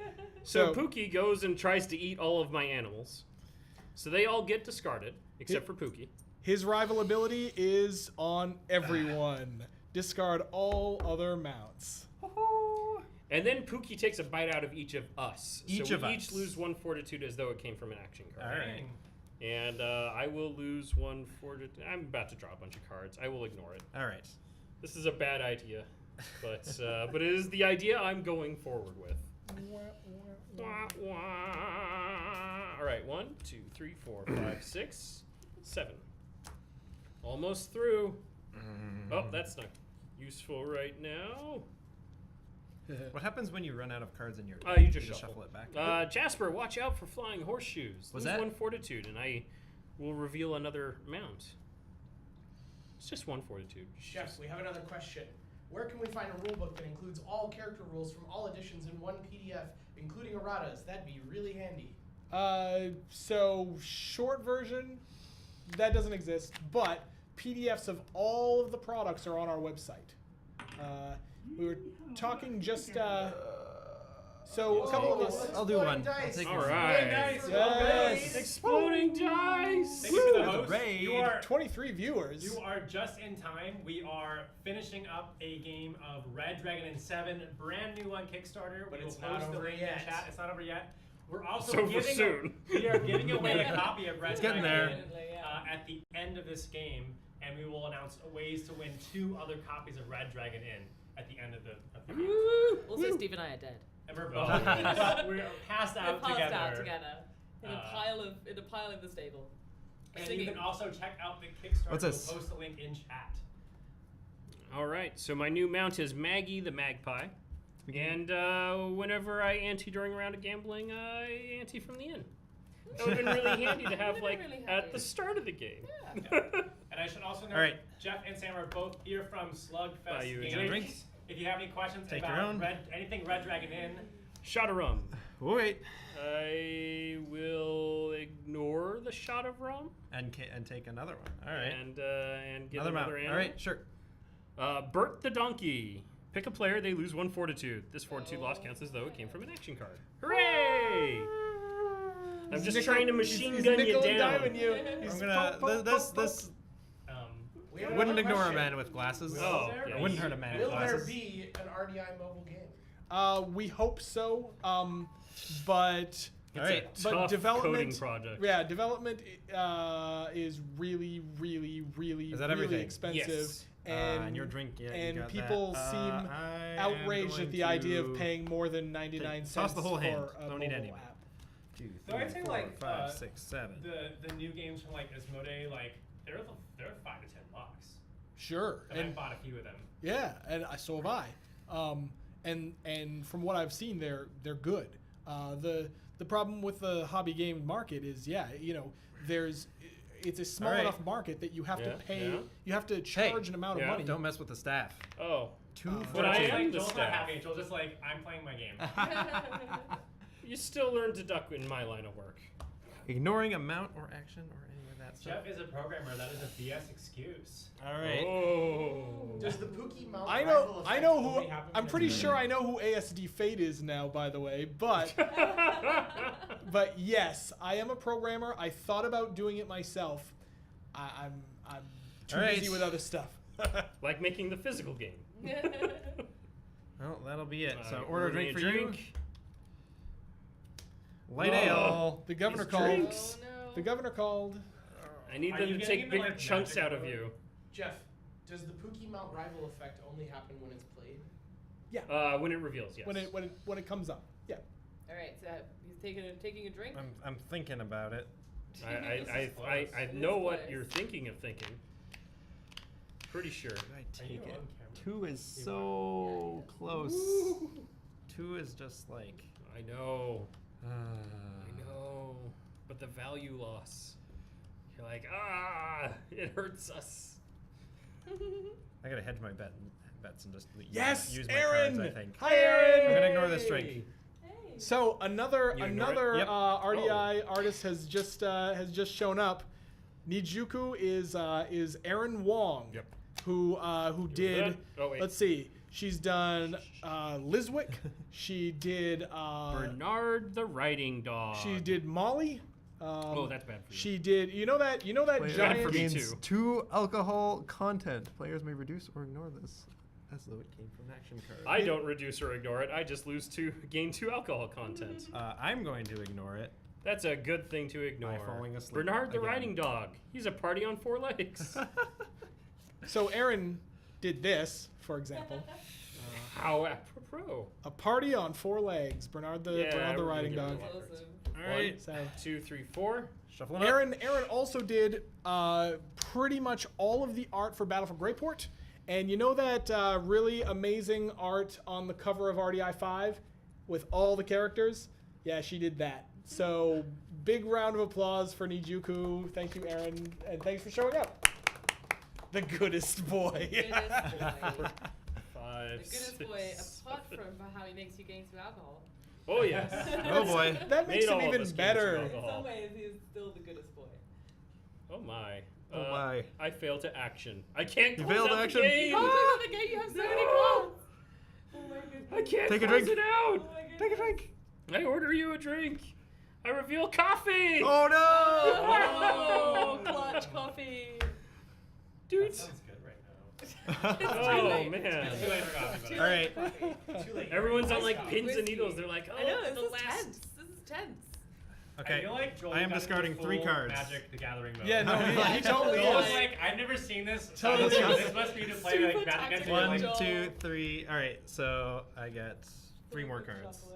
S4: So Pookie goes and tries to eat all of my animals. So they all get discarded, except for Pookie.
S3: His rival ability is on everyone. Discard all other mounts.
S4: And then Pookie takes a bite out of each of us.
S6: Each
S4: so
S6: of
S4: we
S6: us.
S4: each lose 1 fortitude as though it came from an action card.
S6: All right.
S4: And I will lose 1 fortitude. I'm about to draw a bunch of cards. I will ignore it.
S6: All right.
S4: This is a bad idea, but it is the idea I'm going forward with. Wah, wah. All right, 1, 2, 3, 4, 5, 6, 7. Almost through. Oh, that's not useful right now.
S6: What happens when you run out of cards in your deck?
S4: You just
S6: shuffle it back.
S4: Jasper, watch out for flying horseshoes.
S6: What's
S4: Lose
S6: that?
S4: 1 fortitude, and I will reveal another mount. It's just 1 fortitude.
S5: Jeff, we have another question. Where can we find a rulebook that includes all character rules from all editions in one PDF, including erratas? That'd be really handy.
S3: So short version, that doesn't exist, but PDFs of all of the products are on our website. We were talking just, so a couple of us.
S6: I'll do one.
S5: Dice.
S6: I'll take
S4: All
S6: one.
S4: right.
S1: Dice.
S3: Yes.
S4: Exploding dice!
S1: Thank you for the
S6: Woo!
S1: host.
S6: Raid.
S1: You are
S3: 23 viewers.
S1: You are just in time. We are finishing up a game of Red Dragon and 7, brand new on Kickstarter.
S5: But
S1: We will
S5: it's not
S1: post the
S5: over
S1: link
S5: yet.
S1: in chat. It's not over yet. We're also
S4: It's over
S1: giving
S4: soon.
S1: we are giving away a copy of Red
S6: It's getting
S1: Dragon
S6: there.
S2: Definitely, yeah.
S1: at the end of this game, and we will announce ways to win 2 other copies of Red Dragon in at the end of the game.
S2: Also, Steve and I are dead.
S1: And we're both we're passed
S2: We're
S1: out
S2: passed
S1: together.
S2: out together in a
S1: Uh,
S2: pile in the stable.
S1: And
S2: Singing.
S1: you can also check out the Kickstarter.
S6: What's this?
S1: We'll post the link in chat.
S4: All right, so my new mount is Maggie the Magpie. And whenever I ante during a round of gambling, I ante from the inn. That would have been really handy to have,
S2: Would've
S4: like,
S2: been really
S4: at
S2: handy.
S4: the start of the game.
S1: And I should also note,
S6: All right.
S1: Jeff and Sam are both here from
S4: Buy
S1: SlugFest
S4: you a
S1: Gaming.
S6: drink.
S1: If you have any questions
S6: Take your
S1: about
S6: own.
S1: anything Red Dragon in,
S4: Shot of rum.
S6: Wait.
S4: I will ignore the shot of rum
S6: And take another one. All right.
S4: and get
S6: Another mount.
S4: another
S6: All
S4: animal.
S6: right, sure.
S4: Bert the donkey. Pick a player, they lose 1 fortitude. This fortitude loss counts as though it came from an action card. Hooray! I'm just trying to machine
S3: he's
S4: gun you
S3: nickel and
S4: down.
S3: diming you.
S6: I'm
S3: He's
S6: gonna.
S3: poke,
S6: This
S3: poke.
S5: We have
S6: wouldn't
S5: another
S6: ignore a
S5: question.
S6: man with glasses.
S4: Oh,
S5: Will
S4: yeah.
S5: there
S6: Wouldn't
S5: be-
S6: hurt a man with
S5: Will there
S6: glasses.
S5: be an RDI mobile game?
S3: We hope so. But
S4: It's
S6: All right.
S4: a
S3: But
S4: tough
S3: development-
S4: coding project.
S3: yeah, development is really, really, really,
S6: Is that
S3: really
S6: everything?
S3: expensive.
S4: Yes.
S3: And
S6: your drink, yeah, you
S3: and
S6: got
S3: people
S6: that.
S3: seem
S6: I am
S3: outraged
S6: going
S3: at the idea of
S6: to
S3: paying more than 99
S6: toss
S3: cents
S6: the whole hand.
S3: for a
S6: Don't need
S3: mobile
S6: any.
S3: app.
S6: 2,
S1: So I'd
S6: 3,
S1: say,
S6: 4,
S1: like,
S6: 5, 6, 7.
S1: the new games from like Asmodee, like they're $5 to $10.
S3: Sure.
S1: And I
S3: And
S1: bought a few of them.
S3: yeah, and so have I. And from what I've seen, they're good. The problem with the hobby game market is, it's a small
S6: All right.
S3: enough market that you have to
S4: Yeah,
S3: pay,
S4: yeah.
S3: you have to charge an amount of
S4: yeah.
S3: money.
S6: Don't mess with the staff.
S4: Oh.
S6: 2
S4: But I
S1: Joel's
S4: am
S1: like,
S4: the
S1: Joel's not
S4: staff.
S1: happy. Joel's just like, I'm playing my game.
S4: You still learn to duck in my line of work.
S6: Ignoring a mount or action or any of that stuff.
S1: Jeff is a programmer. That is a BS excuse.
S6: All right.
S4: Oh.
S5: Does the Pookie mount
S3: I
S5: rival
S3: know
S5: effect
S3: who.
S5: only happen
S3: I'm
S5: when
S3: pretty
S5: it's
S3: sure I know who ASD Fate is now, by the way. But but yes, I am a programmer. I thought about doing it myself. I'm too
S6: All right.
S3: busy with other stuff.
S4: Like making the physical game.
S6: Well, that'll be it. So
S4: Alright,
S6: order a
S4: ordering
S6: drink for you. Light
S4: Whoa.
S6: ale.
S3: The governor
S4: These
S3: called.
S4: drinks.
S2: Oh, no.
S3: The governor called.
S4: I need
S1: Are
S4: them
S1: you
S4: to
S1: getting
S4: take
S1: into,
S4: bigger
S1: like,
S4: chunks
S1: magic
S4: out of
S1: mode?
S4: you.
S5: Jeff, does the Pookie mount rival effect only happen when it's played?
S3: Yeah.
S4: When it reveals, yes.
S3: When it comes up. Yeah.
S2: All right, so he's taking a drink.
S6: I'm thinking about it.
S4: I know what you're thinking of thinking. Pretty sure.
S6: I
S1: Are you
S6: take it.
S1: on camera?
S6: 2 is so close. 2 is just like.
S4: I know.
S6: Uh,
S4: I know. But the value loss. You're like, it hurts us.
S6: I gotta hedge my bets and just
S3: Yes,
S6: use my
S3: Aaron.
S6: cards. I think.
S3: Hi, Aaron.
S6: I'm gonna ignore this drink.
S2: Hey.
S3: So another
S4: You ignore it?
S6: Yep.
S3: RDI artist has just shown up. Nijuku is Aaron Wong,
S4: Yep.
S3: who did.
S4: that? Oh, wait.
S3: Let's see. She's done Liswick. She did.
S4: Bernard the writing dog.
S3: She did Molly.
S4: Oh, that's bad for you.
S3: She did. You know that
S6: Wait,
S3: giant.
S4: for me
S6: Gains
S4: too.
S6: 2 alcohol content. Players may reduce or ignore this, as though it came from an action card.
S4: I don't reduce or ignore it. I just gain 2 alcohol content.
S6: I'm going to ignore it.
S4: That's a good thing to ignore.
S6: falling asleep
S4: Bernard the
S6: again.
S4: riding dog. He's a party on 4 legs.
S3: So Aaron did this, for example.
S4: How apropos.
S3: A party on 4 legs. Bernard the
S4: Yeah, we're
S3: riding
S4: gonna
S3: dog.
S4: give it
S2: Awesome.
S6: All right.
S3: So
S4: 2, 3, 4.
S6: Shuffling up.
S3: Aaron also did pretty much all of the art for Battle for Greyport And you know that really amazing art on the cover of RDI 5 with all the characters? Yeah, she did that. So big round of applause for Nijuku. Thank you, Aaron, and thanks for showing up. The goodest boy.
S2: The goodest boy.
S4: 5,
S2: The goodest
S4: 6,
S2: boy, apart from how he makes you gain through alcohol.
S4: Oh yes.
S6: Oh boy.
S3: That makes
S4: Made all
S3: him
S4: of
S3: even
S4: us gain
S3: better.
S4: some
S2: In some
S4: alcohol.
S2: ways, he is still the goodest boy.
S4: Oh my.
S6: Oh my.
S4: I failed to action. I can't
S6: You
S4: close
S6: failed
S4: out the
S6: action?
S4: game.
S2: You can't the game, you have so many cards! Oh my goodness.
S4: I can't
S6: Take a
S4: close
S6: drink.
S4: it out.
S2: Oh my goodness.
S6: Take a drink.
S4: I order you a drink. I reveal coffee.
S6: Oh no!
S2: Oh, clutch coffee.
S4: Dude.
S7: Sounds good right now.
S2: It's too
S4: Oh
S2: late.
S4: man.
S7: Too late for coffee, but
S6: All right.
S7: Too late.
S4: Everyone's on like
S7: Nice
S4: pins and
S2: Whiskey.
S4: needles. They're like, oh,
S2: I know,
S4: the
S2: this is
S4: last.
S2: tense. This is tense.
S7: I
S6: Okay.
S7: feel like Joel
S6: I am
S7: got
S6: discarding
S7: into
S6: 3
S7: full
S6: cards.
S7: Magic the Gathering mode.
S3: Yeah, no, he totally
S7: Joel
S3: is.
S7: was like, I've never seen this.
S3: Tell
S7: so
S3: the truth.
S7: this must be to play
S2: Super
S7: like Magic against
S2: tactical.
S6: One,
S7: like,
S2: Joel.
S6: 2, 3. All right. So I get 3 more cards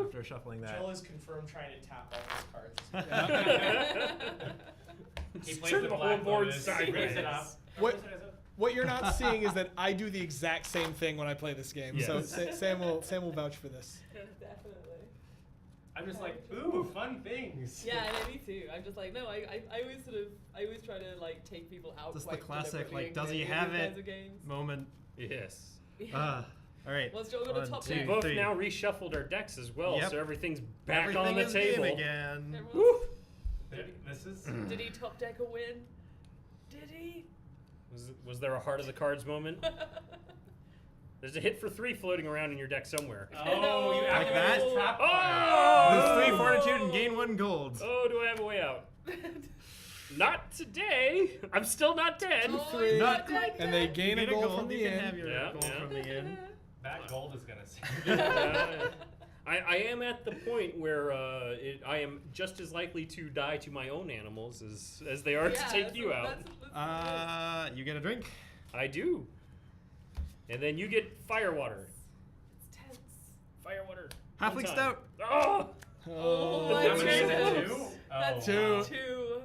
S6: after shuffling that.
S5: Joel is confirmed trying to tap all his cards.
S7: he plays
S4: Turn
S7: the
S4: the whole
S7: Black
S4: board
S7: Lotus,
S4: sideways.
S7: brings it up.
S3: What- What you're not seeing is that I do the exact same thing when I play this game. So
S4: Yes.
S3: Sam will vouch for this.
S2: Definitely.
S7: I'm just like, ooh, fun things.
S2: Yeah, no, me too. I'm just like, no, I always try to like take people out.
S6: Just the
S2: quite
S6: classic,
S2: deliberately
S6: like, does
S2: in
S6: he
S2: these
S6: have
S2: kinds
S6: it
S2: of games.
S6: Moment.
S4: Yes.
S2: Yeah.
S6: All right.
S2: Well, Joel got a
S6: 1,
S2: top
S6: 2,
S2: deck.
S4: We both
S6: 3.
S4: now reshuffled our decks as well,
S6: Yep.
S4: so everything's back
S6: Everything
S4: on the
S6: is
S4: table.
S6: game again.
S2: Everyone's-
S7: This is.
S2: Did he top deck a win? Did he?
S4: Was there a heart of the cards moment? There's a hit for 3 floating around in your deck somewhere.
S7: Oh, you
S2: Like
S7: activated
S6: that?
S7: his trap
S4: Oh!
S7: card.
S6: Lose 3 fortitude and gain 1 gold.
S4: Oh, do I have a way out? Not today. I'm still not dead.
S2: Oh,
S3: Three.
S2: he's
S6: Not
S2: dead.
S3: And they
S6: You
S3: gain a
S6: get
S3: goal from
S6: You
S3: the
S6: can
S3: inn.
S6: have your
S4: Yeah,
S6: gold
S4: yeah.
S6: from the inn.
S7: That gold is gonna save.
S4: I am at the point where I am just as likely to die to my own animals as they are to take you out.
S6: You get a drink.
S4: I do. And then you get fire water.
S2: It's tense.
S4: Fire water.
S6: Halfling
S4: One time.
S6: stout.
S4: Oh!
S2: Oh,
S3: Oh,
S2: my
S7: How many is it,
S2: goodness.
S7: 2?
S2: That's
S3: Two.
S2: 2.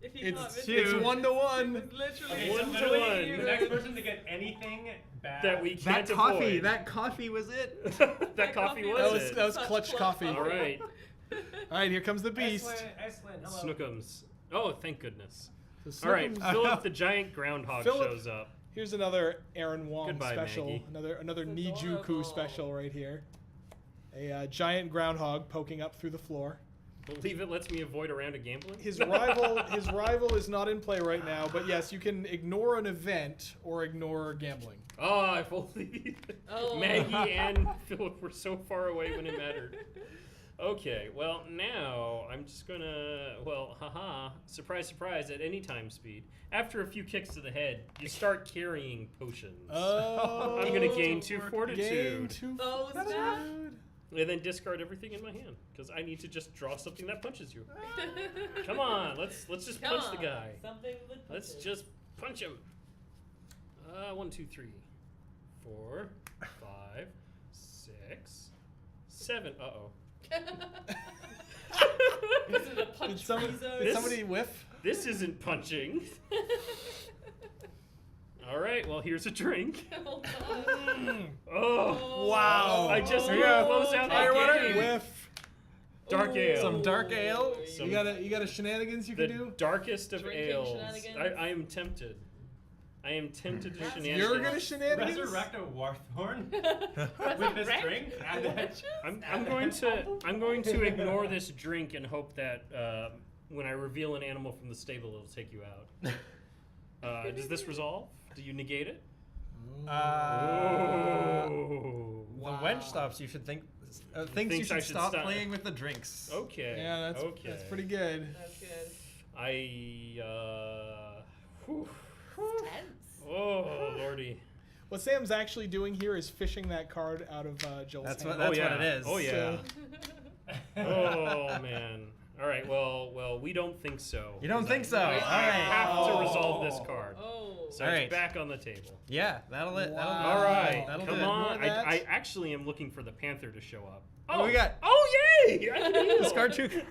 S2: If you can't
S3: It's
S2: miss
S6: 2.
S2: it,
S3: It's 1-to-1.
S2: it's literally
S7: Okay,
S4: One
S7: so
S4: to
S7: literally,
S4: one.
S7: the next person to get anything bad.
S4: That we
S6: That
S4: can't
S6: coffee.
S4: avoid.
S6: That coffee was it.
S4: that coffee was
S3: That was-
S4: it.
S3: that was
S2: Such
S3: clutch coffee.
S4: All right.
S3: All right, here comes the beast.
S7: Excellent. Hello.
S4: Snookums. Oh, thank goodness.
S3: So
S4: All right,
S3: Snookums-
S4: Philip the giant groundhog
S3: Philip-
S4: shows up.
S3: Here's another Aaron Wong
S4: Goodbye,
S3: special.
S4: Maggie.
S3: Another
S2: It's
S3: Nijuku
S2: adorable.
S3: special right here. A giant groundhog poking up through the floor.
S4: Believe it lets me avoid a round of gambling.
S3: His rival is not in play right now, but yes, you can ignore an event or ignore gambling.
S4: Oh, if only
S2: Oh.
S4: Maggie and Philip were so far away when it mattered. Okay, well now I'm just gonna, haha, surprise, surprise, at any time speed. After a few kicks to the head, you start carrying potions.
S3: Oh,
S4: I'm gonna gain 2
S3: gain
S4: fortitude.
S3: 2
S2: Oh, snap.
S3: fortitude.
S4: And then discard everything in my hand because I need to just draw something that punches you. Come on, let's just
S2: Come
S4: punch the
S2: on,
S4: guy.
S2: Something that
S4: Let's
S2: punches.
S4: just punch him. 1, 2, 3, 4, 5, 6, 7. Uh oh.
S2: This is a punch
S3: Did somebody,
S2: free zone.
S3: did
S4: This-
S3: somebody whiff?
S4: This isn't punching. All right, well here's a drink.
S2: Oh, God.
S4: Oh,
S3: Wow.
S4: I just
S6: There
S4: need
S6: you
S4: to
S6: go.
S4: close out
S6: Fire
S4: that
S6: water.
S4: game.
S3: Whiff.
S4: Dark ale.
S6: Some dark ale.
S4: Some-
S3: You got a shenanigans you
S4: The
S3: can do?
S4: darkest of
S2: Drinking
S4: ales.
S2: shenanigans.
S4: I am tempted. I am tempted to
S2: That's-
S4: shenanigans.
S3: You're gonna shenanigans?
S7: Resurrect a Warthorn with this
S2: Resurrect?
S7: drink. And then
S4: I'm going to ignore this drink and hope that when I reveal an animal from the stable, it'll take you out. Does this resolve? Do you negate it?
S6: The
S3: Wow.
S6: wench stops. You should think. Thinks you
S4: Thinks I
S6: should
S4: should
S6: stop
S4: stop.
S6: playing with the drinks.
S4: Okay.
S3: Yeah,
S4: okay.
S3: that's pretty good.
S2: That's good.
S4: Whew.
S2: Tense.
S4: Oh lordy.
S3: What Sam's actually doing here is fishing that card out of Joel's
S6: That's
S3: hand.
S6: what. That's
S4: oh, yeah.
S6: what it is.
S4: Oh yeah.
S3: So-
S4: Oh man. All right. Well, we don't think so.
S6: You don't
S4: 'Cause
S6: think so?
S4: I
S6: All right.
S4: have to
S3: Oh.
S4: resolve this card.
S2: Oh.
S4: So
S6: All
S4: it's
S6: right.
S4: back on the table.
S6: Yeah, that'll it. That'll do it.
S3: Wow.
S4: All right,
S6: That'll
S4: come
S6: do it.
S4: on.
S3: More of that.
S4: I actually am looking for the panther to show up.
S6: What do we got?
S4: Oh yay! I can heal.
S6: Discard 2.
S4: Yay!
S7: Wait,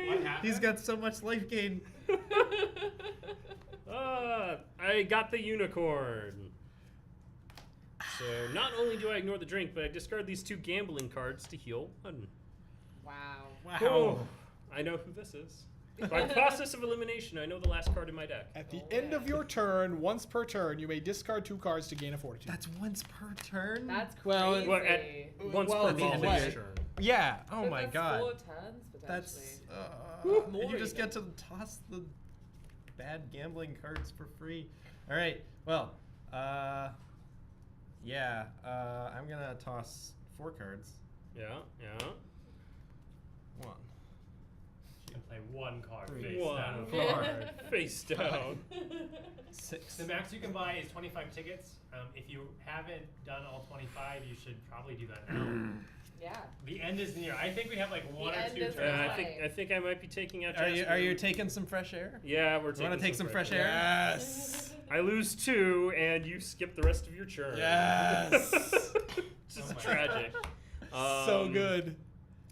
S7: what happened?
S6: He's got so much life gain.
S4: I got the unicorn. So not only do I ignore the drink, but I discard these 2 gambling cards to heal 1.
S2: Wow.
S4: Oh, I know who this is. By process of elimination, I know the last card in my deck.
S3: At the end of your turn, once per turn, you may discard 2 cards to gain a fortitude.
S6: That's once per turn?
S2: That's crazy.
S3: Well,
S4: Well, once
S3: Well,
S4: per
S3: the end of
S4: each
S3: your
S4: turn.
S6: Yeah. Oh
S2: But
S6: my
S2: that's
S6: god.
S2: 4 turns, potentially.
S6: That's
S2: More
S6: and you just
S2: even.
S6: get to toss the bad gambling cards for free. All right. Well, yeah. I'm gonna toss 4 cards.
S4: Yeah.
S6: 1.
S1: You can play 1 card
S6: Three.
S1: face
S4: 1
S1: down.
S4: card face down.
S6: 6.
S1: The max you can buy is 25 tickets. If you haven't done all 25, you should probably do that now.
S2: Yeah.
S1: The end is near. I think we have like 1
S2: The
S1: or
S2: end
S1: 2
S2: is
S1: turns.
S2: nigh.
S4: I think I might be taking out.
S6: Are you
S4: Jasper.
S6: taking some fresh air?
S4: Yeah, we're
S6: You
S4: taking.
S6: want to take some fresh air?
S3: Yes.
S4: I lose 2, and you skip the rest of your turn.
S3: Yes.
S4: This is
S1: Oh my
S4: tragic.
S3: So good.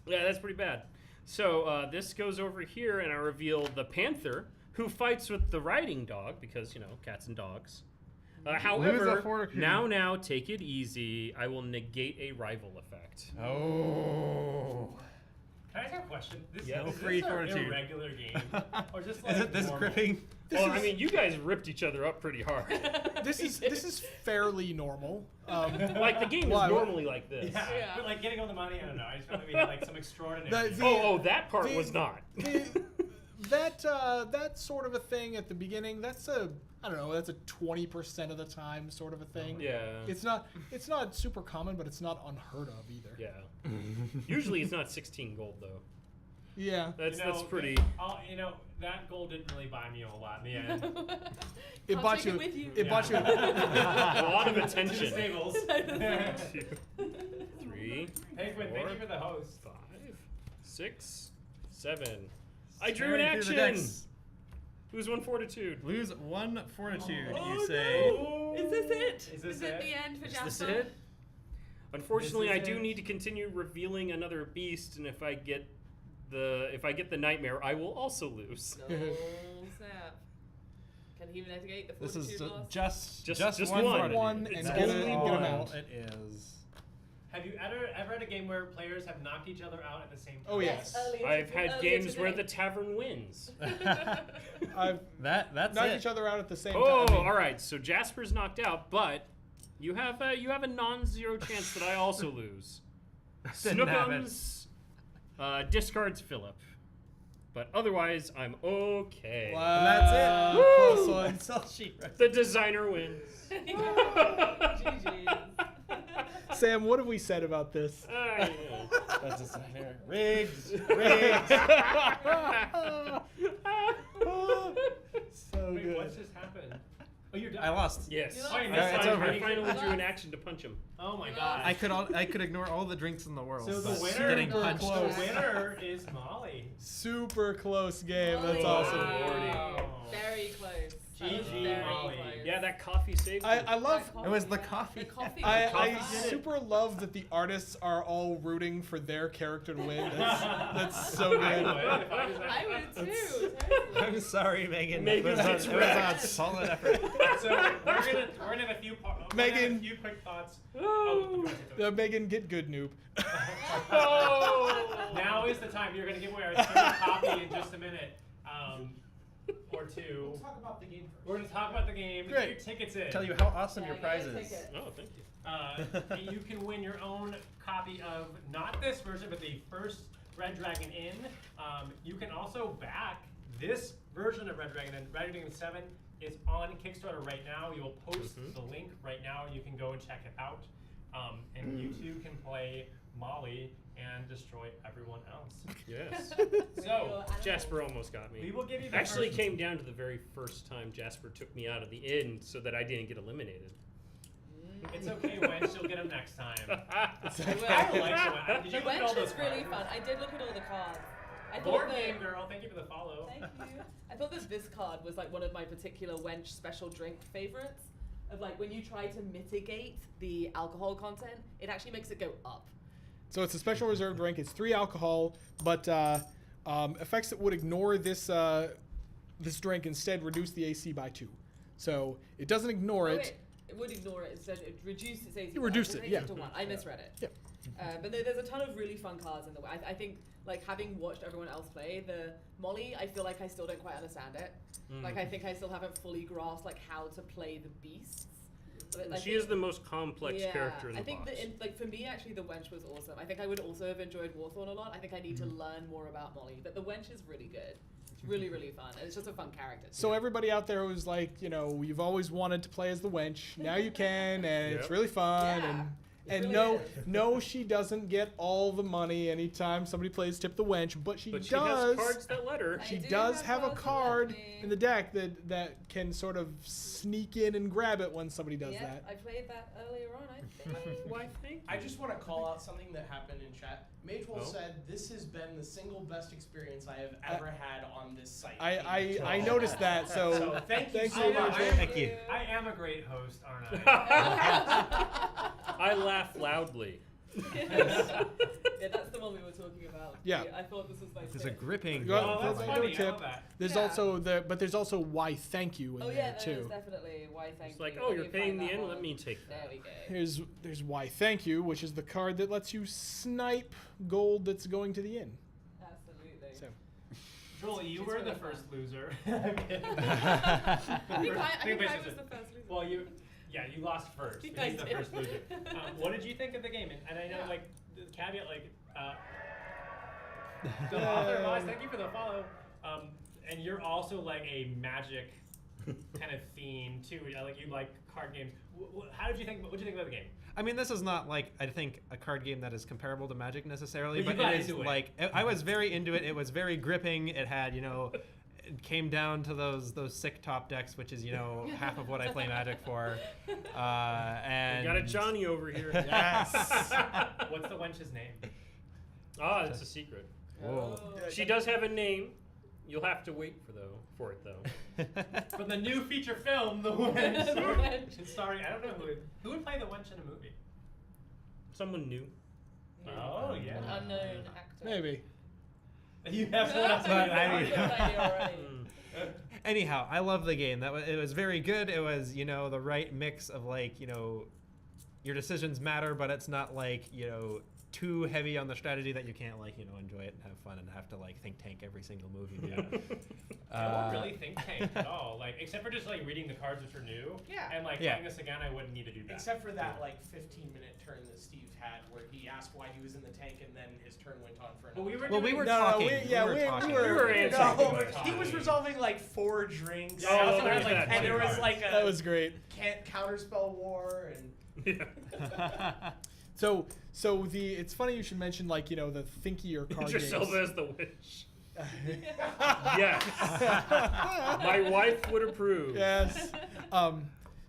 S4: Yeah, that's pretty bad. So this goes over here, and I reveal the panther, who fights with the riding dog, because, cats and dogs.
S6: Lose a
S4: However,
S6: fortitude.
S4: now, take it easy. I will negate a rival effect.
S6: Oh.
S1: Can I ask a question?
S4: Yeah.
S1: Is
S6: Free
S1: this an
S6: fortitude.
S1: irregular game? Or just like
S6: Is it this
S1: normal?
S6: gripping?
S4: Well, I mean, you guys ripped each other up pretty hard.
S3: This is fairly normal.
S4: Like, the game
S3: Why?
S4: is normally like this.
S1: Yeah.
S2: Yeah.
S1: But like getting all the money, I don't know. I just felt like we had like some extraordinary.
S4: That part
S3: the-
S4: was not.
S3: That sort of a thing at the beginning. That's a 20% of the time sort of a thing.
S4: Yeah.
S3: It's not super common, but it's not unheard of either.
S4: Yeah. Usually it's not 16 gold, though.
S3: Yeah.
S4: That's pretty.
S1: That gold didn't really buy me a whole lot in the end.
S3: It
S2: I'll
S3: bought
S2: take
S3: you.
S2: it with you.
S3: It bought you.
S4: A lot of
S1: To the
S4: attention.
S1: stables.
S4: 2, 3,
S1: Thank you for the host.
S4: 5, 6, 7. I drew
S6: Carry
S4: an
S6: through the
S4: action.
S6: decks.
S4: Lose 1 fortitude.
S6: Lose 1 fortitude,
S1: Oh,
S6: you say.
S4: no.
S2: Is this it?
S1: Is this
S2: it
S1: it?
S2: the end for
S4: Is
S2: Jasper?
S4: this it? Unfortunately,
S1: This
S4: I
S1: is
S4: do
S1: it.
S4: need to continue revealing another beast, and if I get the nightmare, I will also lose.
S2: No snap. Can he negate the
S6: This
S2: fortitude
S6: is
S2: loss?
S4: Just
S6: one.
S4: one.
S3: One
S4: It's
S3: and
S6: That's
S3: get
S4: only
S3: a-
S6: all
S3: get 'em out.
S6: It is.
S1: Have you ever had a game where players have knocked each other out at the same time?
S3: Oh yes.
S4: I've had
S2: Earlier
S4: games where the
S2: today.
S4: tavern wins.
S3: I've
S6: That's
S3: knocked
S6: it.
S3: each other out at the same
S4: Oh,
S3: time.
S4: all right. So Jasper's knocked out, but you have a non-zero chance that I also lose.
S6: Didn't happen.
S4: Snookums discards Philip, but otherwise I'm okay.
S3: Wow.
S6: And that's it.
S3: Woo!
S6: Close one. That's all she wrote.
S4: The designer wins.
S2: GG's.
S3: Sam, what have we said about this?
S4: Yeah.
S6: That's designer. Rigged.
S3: So
S1: Wait,
S3: good.
S1: what's just happened? Oh, you're done.
S6: I lost.
S4: Yes.
S2: You know,
S1: Oh, you
S2: it's
S1: missed
S6: it's
S1: one.
S6: over.
S4: I finally
S2: You
S4: drew an
S2: lost.
S4: action to punch him.
S1: Oh my
S2: You
S1: god.
S2: lost.
S6: I could ignore all the drinks in the world.
S1: So the
S6: but
S1: winner,
S6: getting punched.
S3: close.
S1: the winner is Molly.
S3: Super close game. That's
S2: Wow.
S3: awesome.
S1: Wow.
S2: Very close. That was
S1: GG,
S2: very
S1: Molly.
S2: close.
S4: Yeah, that coffee saved me.
S3: I love.
S6: It was the coffee.
S2: The coffee.
S3: I
S4: coffee did it.
S3: super love that the artists are all rooting for their character to win. That's so
S1: I
S3: good.
S1: would if I was
S2: I would too.
S3: That's-
S2: Totally.
S6: I'm sorry, Megan.
S4: Megan
S6: it was
S4: gets
S6: on
S4: wrecked.
S6: solid effort.
S1: So we're gonna have a few
S3: Megan.
S1: a few quick thoughts. Oh,
S3: Megan, get good, noob.
S4: Oh.
S1: now is the time. You're gonna give away our third copy in just a minute, or two.
S5: We'll talk about the game first.
S1: We're gonna talk about the game. Get
S3: Great.
S1: your tickets in.
S6: Tell you how awesome
S2: Yeah,
S6: your
S2: you
S6: prize
S2: gotta
S6: is.
S2: take it.
S4: Oh, thank you.
S1: You can win your own copy of not this version, but the first Red Dragon Inn. You can also back this version of Red Dragon Inn. Red Dragon 7 is on Kickstarter right now. We will post the link right now. You can go and check it out. And you too can play Molly and destroy everyone else.
S4: Yes.
S1: So
S4: Jasper almost got me.
S1: we will give you the
S4: Actually
S1: first-
S4: came down to the very first time Jasper took me out of the inn so that I didn't get eliminated.
S1: It's okay, Wench. You'll get them next time.
S2: I
S1: I like the Wench. Did you
S2: The
S1: look at all
S2: wench
S1: those
S2: is really
S1: cards?
S2: fun. I did look at all the cards. I thought
S1: Board
S2: that-
S1: game girl. Thank you for the follow.
S2: Thank you. I thought that this card was like one of my particular wench special drink favorites. Of like when you try to mitigate the alcohol content, it actually makes it go up.
S3: So it's a special reserve drink. It's 3 alcohol, but effects that would ignore this this drink instead reduce the AC by 2. So it doesn't ignore
S2: Oh,
S3: it.
S2: wait, it would ignore it. Instead, it reduced its AC.
S3: You reduced it,
S2: takes
S3: yeah.
S2: to 1. I misread it.
S3: Yep.
S2: But there's a ton of really fun cards in the way. I think, like, having watched everyone else play, the Molly, I feel like I still don't quite understand it. Like, I think I still haven't fully grasped, like, how to play the beasts. But I
S4: She
S2: think-
S4: is the most complex character in the
S2: I think
S4: box.
S2: like for me, actually, the wench was awesome. I think I would also have enjoyed Warthorn a lot. I think I need to learn more about Molly, but the wench is really good. It's really, really fun, and it's just a fun character.
S3: So everybody out there who's like, you've always wanted to play as the wench. Now you can, and it's
S4: Yep.
S3: really fun.
S2: Yeah.
S3: And
S2: really
S3: no,
S2: is.
S3: no, she doesn't get all the money anytime somebody plays Tip the Wench, but she
S4: But she
S3: does.
S4: has cards that let her.
S2: I
S3: She
S2: do
S3: does
S2: have
S3: have a
S2: cards that let
S3: card
S2: me.
S3: in the deck that can sort of sneak in and grab it when somebody does
S2: Yeah,
S3: that.
S2: I played that earlier on, I think.
S4: Why think?
S5: I just want to call out something that happened in chat. Magewell
S4: Oh.
S5: said, "This has been the single best experience I have ever had on this site."
S3: I noticed that, so,
S5: So thank you
S3: thanks
S5: so
S3: so
S5: much.
S3: much.
S6: Thank you.
S7: I am a great host, aren't I?
S4: I laugh loudly.
S2: Yeah, that's the one we were talking about.
S3: Yeah.
S2: I thought this was my
S6: This is a
S2: favorite.
S6: gripping.
S3: Well,
S7: Oh, that's
S3: that's
S7: funny.
S3: a
S7: I
S3: tip.
S7: love that.
S3: There's
S2: Yeah.
S3: there's also why thank you in
S2: Oh
S3: there
S2: yeah,
S3: too.
S2: there's definitely why thank
S4: It's like,
S2: you.
S4: oh,
S2: Let
S4: you're
S2: me
S4: paying
S2: find
S4: the
S2: that
S4: in.
S2: one.
S4: Let me take
S2: There
S4: that.
S2: we go.
S3: There's why thank you, which is the card that lets you snipe gold that's going to the inn.
S2: Absolutely.
S3: So
S7: Joel, you
S2: It's
S7: were
S2: really
S7: the
S2: fun.
S7: first loser.
S2: I think I was the first loser.
S7: Well, you lost first.
S2: I
S7: But he's the
S2: did.
S7: first loser. What did you think of the game? And I know,
S2: Yeah.
S7: like, the caveat, like, the author, Moz, thank you for the follow. And you're also like a magic kind of theme too. Like, you like card games. How did you think? What did you think about the game?
S6: I mean, this is not like I think a card game that is comparable to Magic necessarily,
S7: But you
S6: but
S7: got
S6: it is
S7: into it.
S6: like I was very into it. It was very gripping. It had it came down to those sick top decks, which is half of what I play Magic for. And
S4: Got a Johnny over here.
S3: Yes.
S7: What's the wench's name?
S4: Ah, it's a secret.
S6: Whoa.
S4: She does have a name. You'll have to wait for it though.
S7: For the new feature film, The Wench.
S2: The Wench.
S7: It's starring, I don't know who would play the wench in a movie.
S4: Someone new.
S7: Oh yeah.
S2: An unknown actor.
S3: Maybe.
S7: You have someone else.
S6: But
S7: to
S6: I
S7: do
S6: mean-
S7: that.
S4: Mm.
S6: Anyhow, I love the game. It was very good. It was the right mix of your decisions matter, but it's not too heavy on the strategy that you can't enjoy it and have fun and have to think tank every single move you do.
S7: I won't really think tank at all, except for just reading the cards which are new.
S2: Yeah.
S7: And
S6: Yeah.
S7: playing this again, I wouldn't need to do that.
S5: Except for that 15-minute turn that Steve had, where he asked why he was in the tank, and then his turn went on for
S7: But
S5: another.
S7: we were
S6: Well, we
S7: doing-
S6: were
S3: No,
S6: talking.
S3: we were
S6: talking.
S4: We were answering
S5: No,
S4: questions.
S5: he was resolving 4 drinks.
S7: Oh,
S5: and
S7: there's
S5: also,
S7: that
S5: and there was
S7: funny
S5: a
S3: That was great.
S5: counterspell war and.
S4: Yeah.
S3: So it's funny you should mention the thinkier card
S4: Put
S3: games.
S4: yourself as the witch. Yes. My wife would approve.
S3: Yes.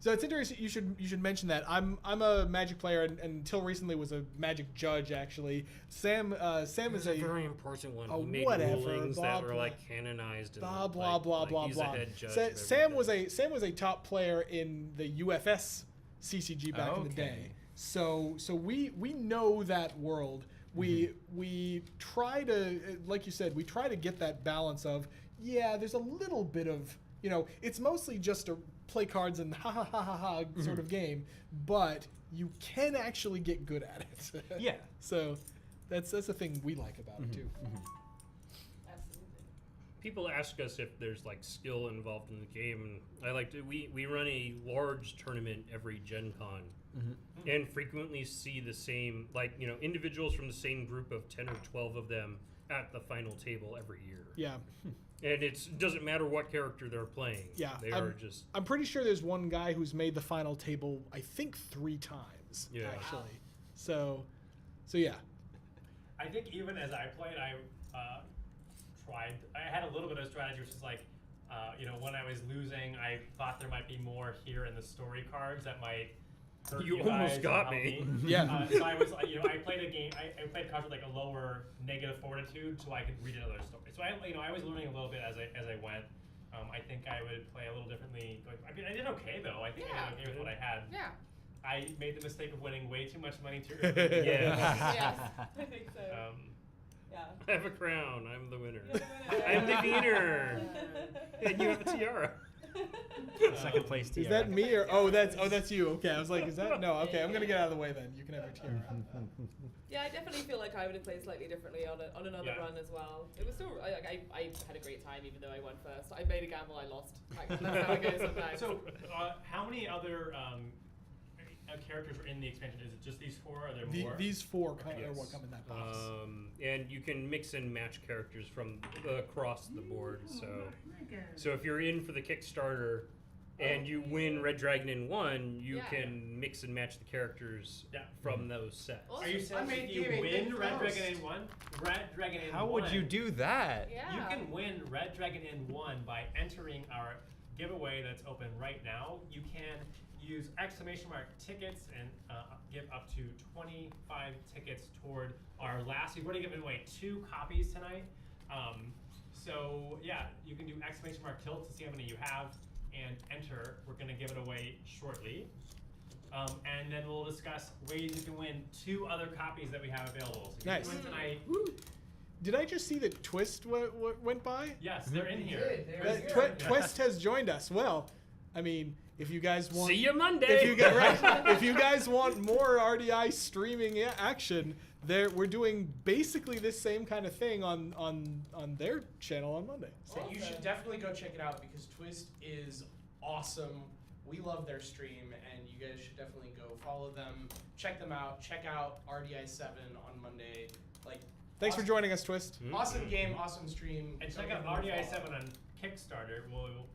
S3: So it's interesting. You should mention that. I'm a Magic player and until recently was a Magic judge actually. Sam is a
S4: very important one.
S3: Oh,
S4: He made
S3: whatever,
S4: rulings
S3: blah,
S4: that were
S3: blah.
S4: canonized. And
S3: blah blah blah blah
S4: he's
S3: blah.
S4: A head judge
S3: Sa-
S4: of
S3: Sam
S4: everything.
S3: was a top player in the UFS CCG back in the day.
S6: Okay.
S3: So we know that world. We try to, like you said, we try to get that balance of there's a little bit of it's mostly just a play cards and ha ha ha ha ha sort of game, but you can actually get good at it.
S6: Yeah.
S3: So that's the thing we like about it too.
S2: Absolutely.
S4: People ask us if there's skill involved in the game, and I like to. We run a large tournament every Gen Con, and frequently see the same individuals from the same group of 10 or 12 of them at the final table every year.
S3: Yeah.
S4: And it doesn't matter what character they're playing.
S3: Yeah,
S4: They are just.
S3: I'm pretty sure there's one guy who's made the final table, I think 3 times,
S4: Yeah.
S3: actually. So yeah.
S7: I think even as I played, I had a little bit of strategy, which is when I was losing, I thought there might be more here in the story cards that might hurt
S4: You
S7: you
S4: almost
S7: guys or
S4: got
S7: help
S4: me.
S3: Yeah.
S7: So I was, I played a game. I played cards with a lower negative fortitude, so I could read another story. So I was learning a little bit as I went. I think I would play a little differently. I mean, I did okay though. I think I did okay with what I had.
S2: Yeah.
S7: I made the mistake of winning way too much money too early.
S4: Yeah.
S2: Yes, I think so. Yeah.
S4: I have a crown. I'm the winner.
S2: You're the winner.
S4: I'm the winner. And you have a tiara.
S6: Second place tiara.
S3: Is that me or that's you? Okay, I was like, is that no? Okay, I'm gonna get out of the way then. You can have your tiara.
S8: Yeah, I definitely feel like I would have played slightly differently on another
S7: Yeah.
S8: run as well. It was still I had a great time even though I won first. I made a gamble, I lost. That's how it goes sometimes.
S7: So, how many other characters are in the expansion? Is it just these 4? Are there more?
S3: These 4 are
S4: Yes.
S3: what come in that box.
S4: And you can mix and match characters from across the board. So if you're in for the Kickstarter and you win Red Dragon in 1, you
S8: Yeah.
S4: can mix and match the characters
S7: Yeah.
S4: from those sets.
S8: Awesome.
S7: Are you
S5: I
S7: saying
S5: made
S7: if you
S5: gaming
S7: win
S5: big
S7: Red
S5: post.
S7: Dragon in 1, Red Dragon in
S6: How
S7: 1,
S6: would you do that?
S8: Yeah.
S7: You can win Red Dragon in 1 by entering our giveaway that's open right now. You can use !tickets and give up to 25 tickets toward our last. We've already given away 2 copies tonight. So yeah, you can do !tilt to see how many you have and enter. We're going to give it away shortly. And then we'll discuss ways you can win 2 other copies that we have available. So you
S3: Nice.
S7: can win tonight.
S3: Did I just see that Twist went by?
S7: Yes, they're in here.
S5: did. They're
S7: Chris-
S5: here.
S7: Chris-
S3: Twist has joined us. Well, I mean, if you guys want,
S4: See you Monday.
S3: if you get right, if you guys want more RDI streaming action, we're doing basically this same kind of thing on their channel on Monday.
S5: So you should definitely go check it out because Twist is awesome. We love their stream, and you guys should definitely go follow them, check them out, check out RDI 7 on Monday. Like,
S3: Thanks for
S5: awesome-
S3: joining us, Twist.
S5: Awesome game, awesome stream.
S7: And
S5: Go
S7: check
S5: give
S7: out
S5: them a
S7: RDI
S5: follow.
S7: 7 on Kickstarter.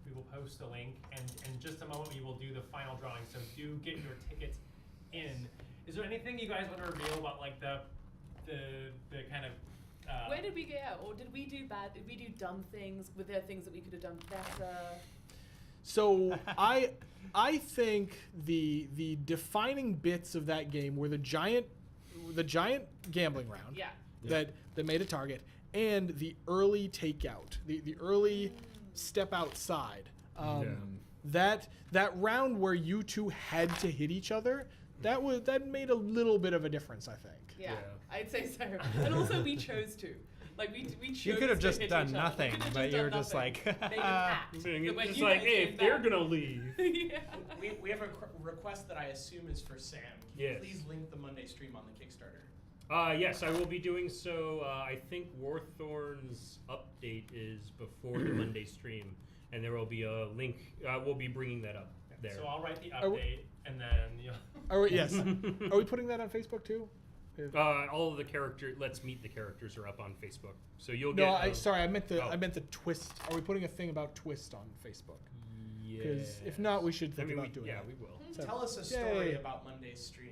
S7: We will post a link, and in just a moment we will do the final drawing. So do get your tickets in. Is there anything you guys want to reveal about like the kind of?
S8: Where did we go out? Or did we do bad? Did we do dumb things? Were there things that we could have done better?
S3: So I think the defining bits of that game were the giant gambling round
S8: Yeah.
S3: that made a target and the early takeout, the early step outside. That round where you two had to hit each other, that made a little bit of a difference, I think.
S8: Yeah,
S4: Yeah.
S8: I'd say so. And also we chose to. Like we chose
S6: You could have
S8: to
S6: just
S8: hit
S6: done
S8: each other.
S6: nothing,
S8: We could have
S6: but
S8: done
S6: you're just
S8: nothing.
S6: like,
S8: Made a pact.
S4: So
S8: that when
S4: it's
S8: you
S4: like,
S8: guys
S4: hey,
S8: came
S4: if they're
S8: back-
S4: gonna leave.
S8: Yeah.
S5: We have a request that I assume is for Sam. Can
S4: Yes.
S5: you please link the Monday stream on the Kickstarter?
S4: Yes, I will be doing so. I think Warthorn's update is before the Monday stream, and there will be a link. We'll be bringing that up there.
S7: So I'll write the
S3: Are we-
S7: update, and then
S3: Yes. Are we putting that on Facebook too?
S4: All of the Let's Meet the characters are up on Facebook, so you'll
S3: No,
S4: get.
S3: sorry, I meant the
S4: Oh.
S3: Twist. Are we putting a thing about Twist on Facebook?
S4: Yes.
S3: Because if not, we should think about doing
S4: yeah,
S3: that.
S4: we will.
S3: So-
S5: Tell us a story
S3: Yay.
S5: about Monday's stream.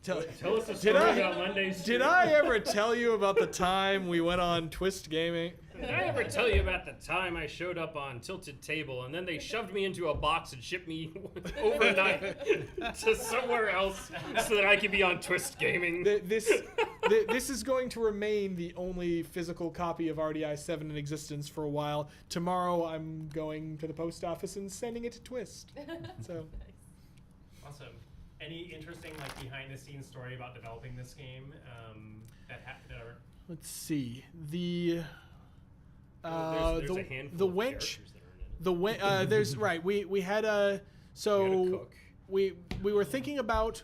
S3: Tell
S4: us a
S3: Did
S4: story
S3: I-
S4: about Monday's.
S3: Did I ever tell you about the time we went on Twist Gaming?
S4: Did I ever tell you about the time I showed up on Tilted Table and then they shoved me into a box and shipped me overnight to somewhere else so that I could be on Twist Gaming?
S3: This is going to remain the only physical copy of RDI 7 in existence for a while. Tomorrow I'm going to the post office and sending it to Twist. So
S7: awesome. Any interesting like behind the scenes story about developing this game that are
S3: let's see. The
S4: There's a handful
S3: the
S4: of
S3: wench.
S4: characters that are in it.
S3: There's right. We had a so
S4: We had a cook.
S3: we were thinking about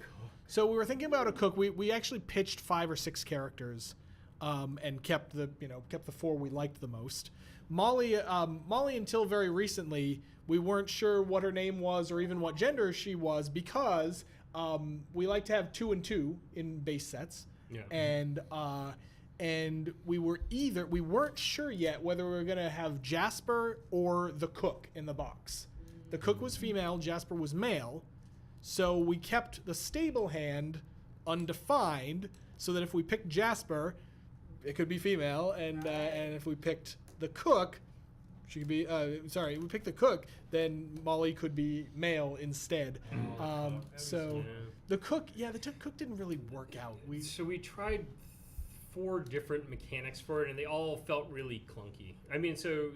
S3: a cook. We actually pitched 5 or 6 characters, and kept the 4 we liked the most. Molly until very recently we weren't sure what her name was or even what gender she was because we like to have 2 and 2 in base sets.
S4: Yeah.
S3: And we weren't sure yet whether we were going to have Jasper or the cook in the box. The cook was female, Jasper was male. So we kept the stable hand undefined so that if we picked Jasper, it could be female. And if we picked the cook, she could be, we picked the cook, then Molly could be male instead. So the cook didn't really work out.
S4: So we tried 4 different mechanics for it, and they all felt really clunky. I mean, so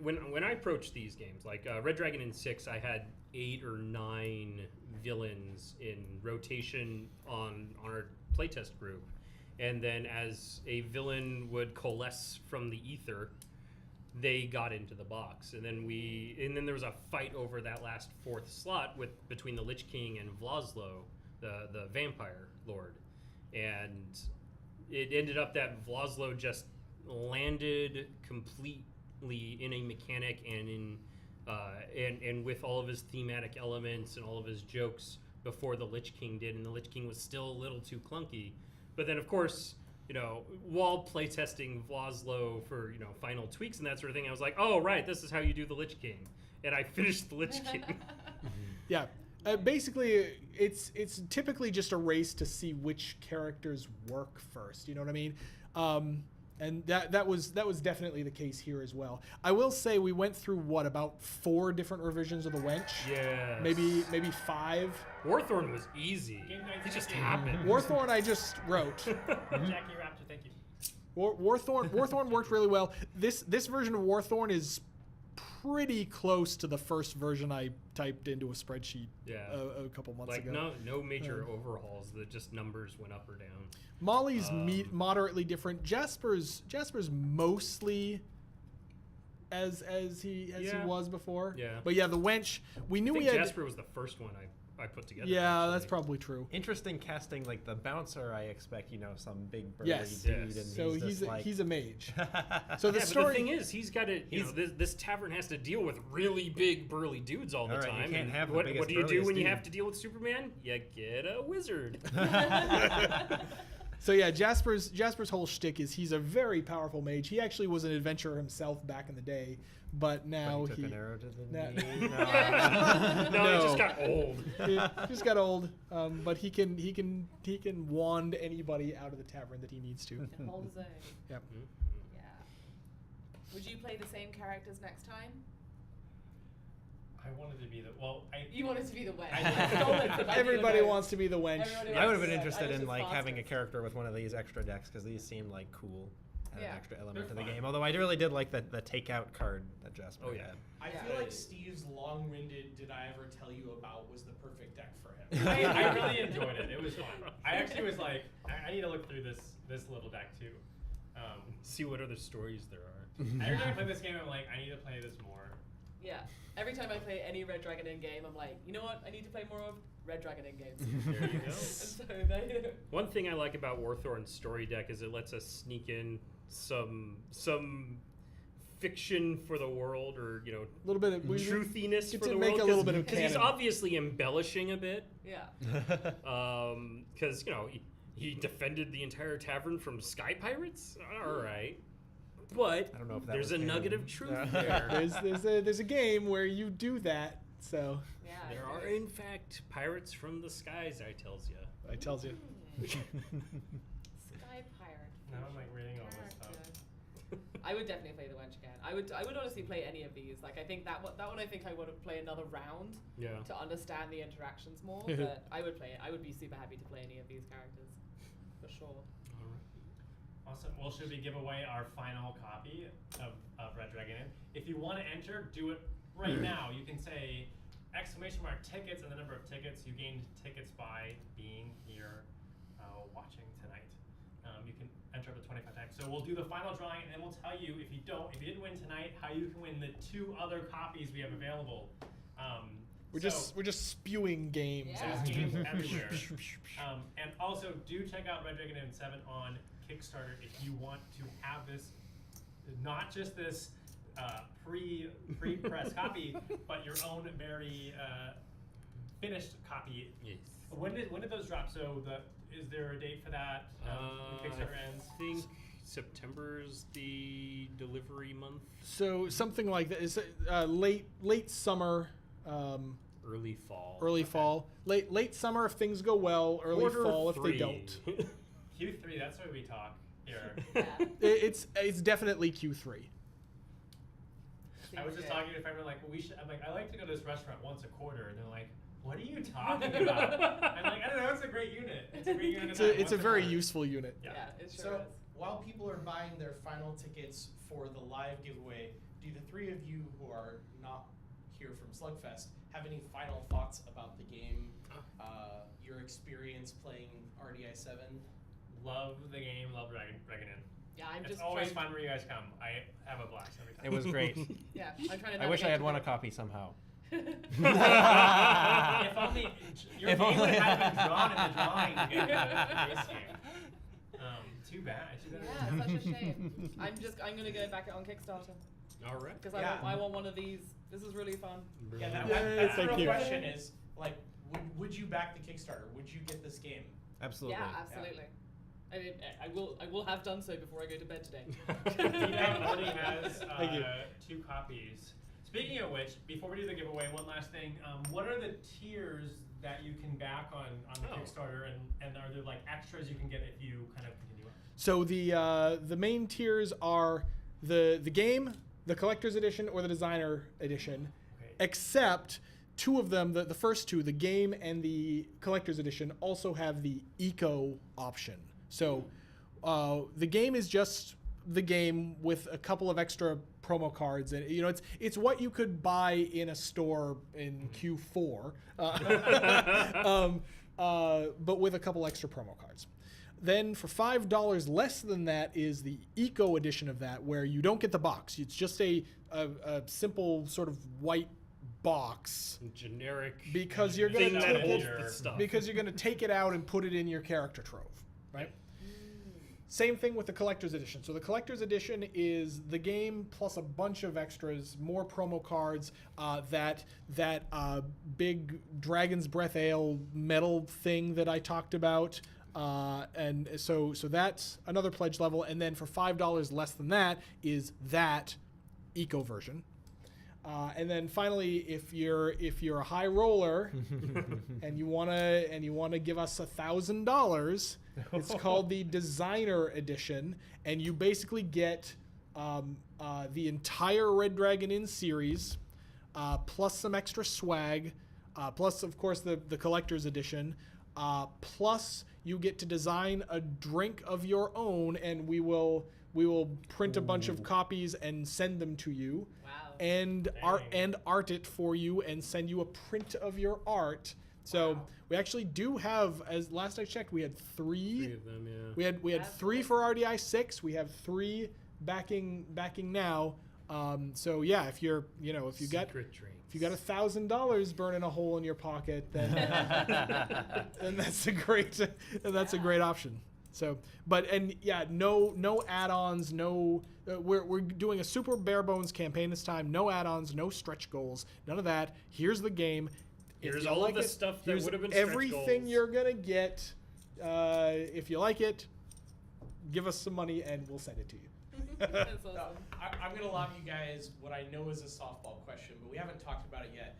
S4: when I approached these games, like Red Dragon in 6, I had 8 or 9 villains in rotation on our playtest group, and then as a villain would coalesce from the ether, they got into the box, and then there was a fight over that last 4th slot between the Lich King and Vlaslo, the vampire lord, and it ended up that Vlaslo just landed completely in a mechanic and and with all of his thematic elements and all of his jokes before the Lich King did, and the Lich King was still a little too clunky. But then, of course, while playtesting Vlaslo for, final tweaks and that sort of thing, I was like, oh, right, this is how you do the Lich King. And I finished the Lich King.
S3: Yeah. Basically, it's typically just a race to see which characters work first. You know what I mean? And that was definitely the case here as well. I will say we went through about 4 different revisions of the Wench.
S4: Yeah.
S3: Maybe 5.
S4: Warthorn was easy. It just happened.
S3: Warthorn I just wrote.
S7: Jackie Raptor, thank you.
S3: Warthorn worked really well. This version of Warthorn is pretty close to the first version I typed into a spreadsheet a couple months ago.
S4: No major overhauls. Just numbers went up or down.
S3: Molly's moderately different. Jasper's mostly as he was before.
S4: Yeah.
S3: But yeah, the Wench, we knew we had.
S4: Jasper was the first one I put together.
S3: Yeah,
S4: actually.
S3: that's probably true.
S6: Interesting casting, like the bouncer. I expect some big burly
S3: Yes.
S6: dude,
S4: Yes.
S6: and
S3: So
S6: he's
S3: he's a mage. So the
S4: But
S3: story.
S4: the thing is, he's got to. This tavern has to deal with really big burly dudes all the
S6: All right, you
S4: time.
S6: can't
S4: and
S6: have the
S4: what
S6: biggest,
S4: do you do
S6: burliest
S4: when you
S6: dude.
S4: have to deal with Superman? You get a wizard.
S3: So yeah, Jasper's whole shtick is he's a very powerful mage. He actually was an adventurer himself back in the day, but now
S6: Took an arrow to the
S3: Nah.
S6: knee.
S4: No, he just got old.
S3: he just got old. But he can wand anybody out of the tavern that he needs to.
S2: And hold his own.
S3: Yep.
S2: Yeah. Would you play the same characters next time?
S7: I wanted to be
S2: You wanted to be the wench.
S7: I
S2: Stole it from
S3: Everybody
S2: Idea
S3: wants to be the wench.
S2: Everybody
S6: I would have
S2: wants
S6: been
S2: to-
S6: interested
S2: I
S6: in
S2: was
S6: like
S2: just
S6: having a
S2: faster.
S6: character with one of these extra decks because these seemed like cool. Add
S2: Yeah.
S6: an extra element
S7: They're
S6: to the
S7: fun.
S6: game. Although I really did like the takeout card that Jasper
S4: Oh, yeah.
S6: had.
S5: I
S2: Yeah.
S5: feel like Steve's long-winded "Did I ever tell you about?" was the perfect deck for him.
S7: I really enjoyed it. It was fun. I actually was like, I need to look through this little deck too.
S4: See what other stories there are.
S7: Every time I play this game, I'm like, I need to play this more.
S2: Yeah. Every time I play any Red Dragon in game, I'm like, you know what? I need to play more of Red Dragon in games.
S4: There you go.
S2: And so there.
S4: One thing I like about Warthorn's story deck is it lets us sneak in some fiction for the world, or
S3: A little bit of
S4: truthiness
S3: get
S4: for
S3: to
S4: the
S3: make
S4: world.
S3: a little bit of
S4: because he's
S3: canon.
S4: obviously embellishing a bit.
S2: Yeah.
S4: Because he defended the entire tavern from sky pirates. All right, but
S6: I don't know if that
S4: there's
S6: was
S4: a nugget
S6: canon.
S4: of truth
S6: Yeah.
S4: there.
S3: there's a game where you do that. So
S2: Yeah.
S4: There are in fact pirates from the skies. I tells you.
S3: I tells you.
S2: Sky Pirate.
S7: Now I'm like reading all this stuff.
S2: Character. I would definitely play the wench again. I would honestly play any of these. Like I think that one I think I would play another round
S4: Yeah.
S2: to understand the interactions more. But I would play it. I would be super happy to play any of these characters, for sure.
S4: All right.
S7: Awesome. Well, should we give away our final copy of Red Dragon Inn? If you want to enter, do it right now. You can say !tickets and the number of tickets you gained tickets by being here watching tonight. You can enter up to 25 times. So we'll do the final drawing, and then we'll tell you if you didn't win tonight, how you can win the 2 other copies we have available.
S3: We're just spewing games.
S2: Yeah.
S3: out.
S7: There's games everywhere. And also, do check out Red Dragon Inn 7 on Kickstarter if you want to have this, not just this pre-press copy, but your own very finished copy.
S4: Yes.
S7: When did those drop? So is there a date for that? When Kickstarter ends.
S4: I think September's the delivery month.
S3: So something like that is late summer,
S4: Early fall.
S3: early fall, late summer if things go well, early
S4: Quarter
S3: fall if
S4: 3.
S3: they don't.
S7: Q3. That's where we talk here.
S2: Yeah.
S3: It's definitely Q3.
S7: I was just
S2: Yeah.
S7: talking to a friend. We're like, well, I'm like, I like to go to this restaurant once a quarter, and they're like, what are you talking about? I'm like, I don't know. It's a great unit. It's a great unit.
S3: It's a very useful unit.
S7: Yeah.
S2: Yeah, it sure
S5: So
S2: is.
S5: while people are buying their final tickets for the live giveaway, do the 3 of you who are not here from SlugFest have any final thoughts about the game, your experience playing RDI 7?
S7: Love the game. Love Dragon Inn.
S2: Yeah, I'm
S7: It's
S2: just
S7: always
S2: trying.
S7: fun when you guys come. I have a blast every time.
S6: It was great.
S2: Yeah, I'm trying to.
S6: I wish I
S2: navigate
S6: had won a
S2: through
S6: copy somehow.
S7: If only your
S6: If
S7: name would
S6: only-
S7: have been drawn in the drawing to get the base game. Too bad.
S2: Yeah, such a shame. I'm gonna go back on Kickstarter
S4: All right.
S2: because
S5: Yeah.
S2: I want one of these. This is really fun.
S5: Yeah,
S3: Yay,
S5: that's the
S3: thank
S5: real
S3: you.
S5: question is, like, would you back the Kickstarter? Would you get this game?
S6: Absolutely.
S2: Yeah, absolutely. I mean, I will have done so before I go to bed today.
S7: Feedback already has
S3: Thank you.
S7: 2 copies. Speaking of which, before we do the giveaway, one last thing. What are the tiers that you can back on the Kickstarter, and are there like extras you can get if you kind of continue on?
S3: So the main tiers are the game, the collector's edition, or the designer edition,
S7: Okay.
S3: except 2 of them, the first 2, the game and the collector's edition, also have the eco option. So the game is just the game with a couple of extra promo cards, and it's what you could buy in a store in Q4, but with a couple extra promo cards. Then for $5 less than that is the eco edition of that, where you don't get the box. It's just a simple sort of white box
S4: Generic.
S3: because you're
S4: thing
S3: gonna
S4: that
S3: take
S4: holds
S3: it
S4: the stuff.
S3: because you're gonna take it out and put it in your character trove, right? Same thing with the collector's edition. So the collector's edition is the game plus a bunch of extras, more promo cards, that big Dragon's Breath Ale metal thing that I talked about. And so that's another pledge level. And then for $5 less than that is that eco version. And then finally, if you're a high roller and you wanna give us $1,000, it's called the Designer Edition, and you basically get the entire Red Dragon Inn series, plus some extra swag, plus of course the Collector's Edition, plus you get to design a drink of your own, and we will print a bunch of copies and send them to you.
S2: Wow.
S3: And art it for you and send you a print of your art. So we actually do have, as last I checked, we had 3.
S4: 3 of them, yeah.
S3: We had 3 for RDI 6. We have 3 backing now. So yeah, if you got $1,000 burning a hole in your pocket, then then that's a great option. So, no add-ons, no. We're doing a super bare bones campaign this time. No add-ons, no stretch goals, none of that. Here's the game. If
S4: Here's
S3: you
S4: all
S3: like
S4: of the
S3: it,
S4: stuff that
S3: here's
S4: would have been stretch
S3: everything
S4: goals.
S3: you're gonna get. If you like it, give us some money and we'll send it to you.
S2: That's awesome.
S5: No, I'm going to lob you guys what I know is a softball question, but we haven't talked about it yet.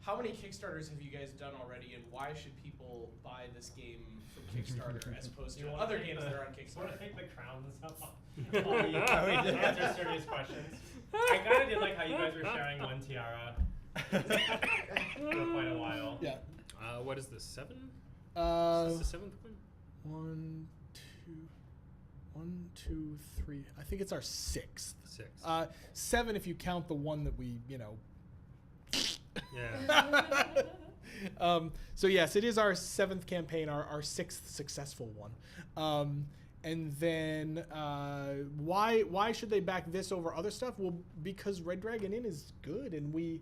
S5: How many Kickstarters have you guys done already, and why should people buy this game from Kickstarter as opposed to other games that are on
S7: Want to
S5: Kickstarter?
S7: take the crowns and stuff off? Answer serious questions. I kind of did like how you guys were sharing one tiara for quite a while.
S3: Yeah.
S4: What is this, 7?
S3: Uh,
S4: Is this the 7th one?
S3: 1, 2, 3. I think it's our 6th.
S4: 6.
S3: 7 if you count the one that we,
S4: yeah.
S3: So yes, it is our 7th campaign, our 6th successful one. And then why should they back this over other stuff? Well, because Red Dragon Inn is good, and we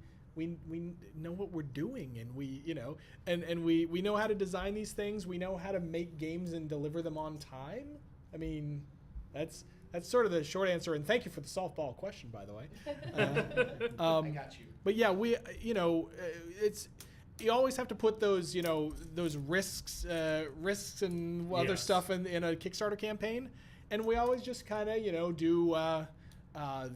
S3: know what we're doing, and we know how to design these things. We know how to make games and deliver them on time. I mean, that's sort of the short answer. And thank you for the softball question, by the way.
S5: I got you.
S3: But yeah, it's you always have to put those risks and other
S4: Yes.
S3: stuff in a Kickstarter campaign, and we always just kind of do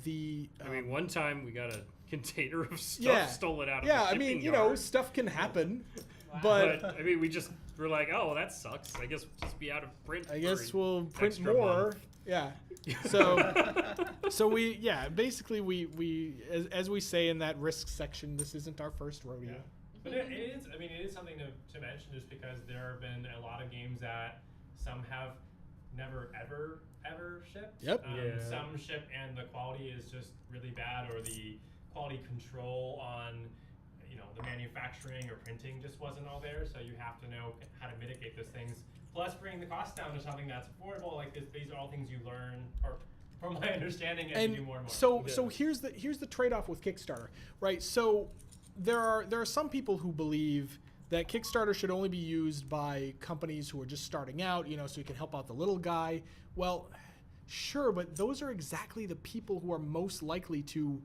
S3: the.
S4: I mean, one time we got a container of stuff
S3: Yeah.
S4: stolen out of
S3: Yeah,
S4: the
S3: I
S4: shipping
S3: mean,
S4: yard.
S3: stuff can happen,
S2: Wow.
S3: but
S4: I mean, we just were like, oh, that sucks. I guess we'll just be out of print.
S3: I guess
S4: for
S3: we'll
S4: an
S3: print
S4: extra
S3: more.
S4: month.
S3: Yeah. So we basically we as we say in that risk section, this isn't our first rodeo.
S7: Yeah. But it is. I mean, it is something to mention, just because there have been a lot of games that some have never ever shipped.
S3: Yep.
S4: Yeah.
S7: Some ship and the quality is just really bad, or the quality control on the manufacturing or printing just wasn't all there. So you have to know how to mitigate those things. plus bringing the cost down to something that's affordable. Like these are all things you learn, or from my understanding, as you do more and more.
S3: So here's the trade-off with Kickstarter, right? So there are some people who believe that Kickstarter should only be used by companies who are just starting out, so you can help out the little guy. Well, sure, but those are exactly the people who are most likely to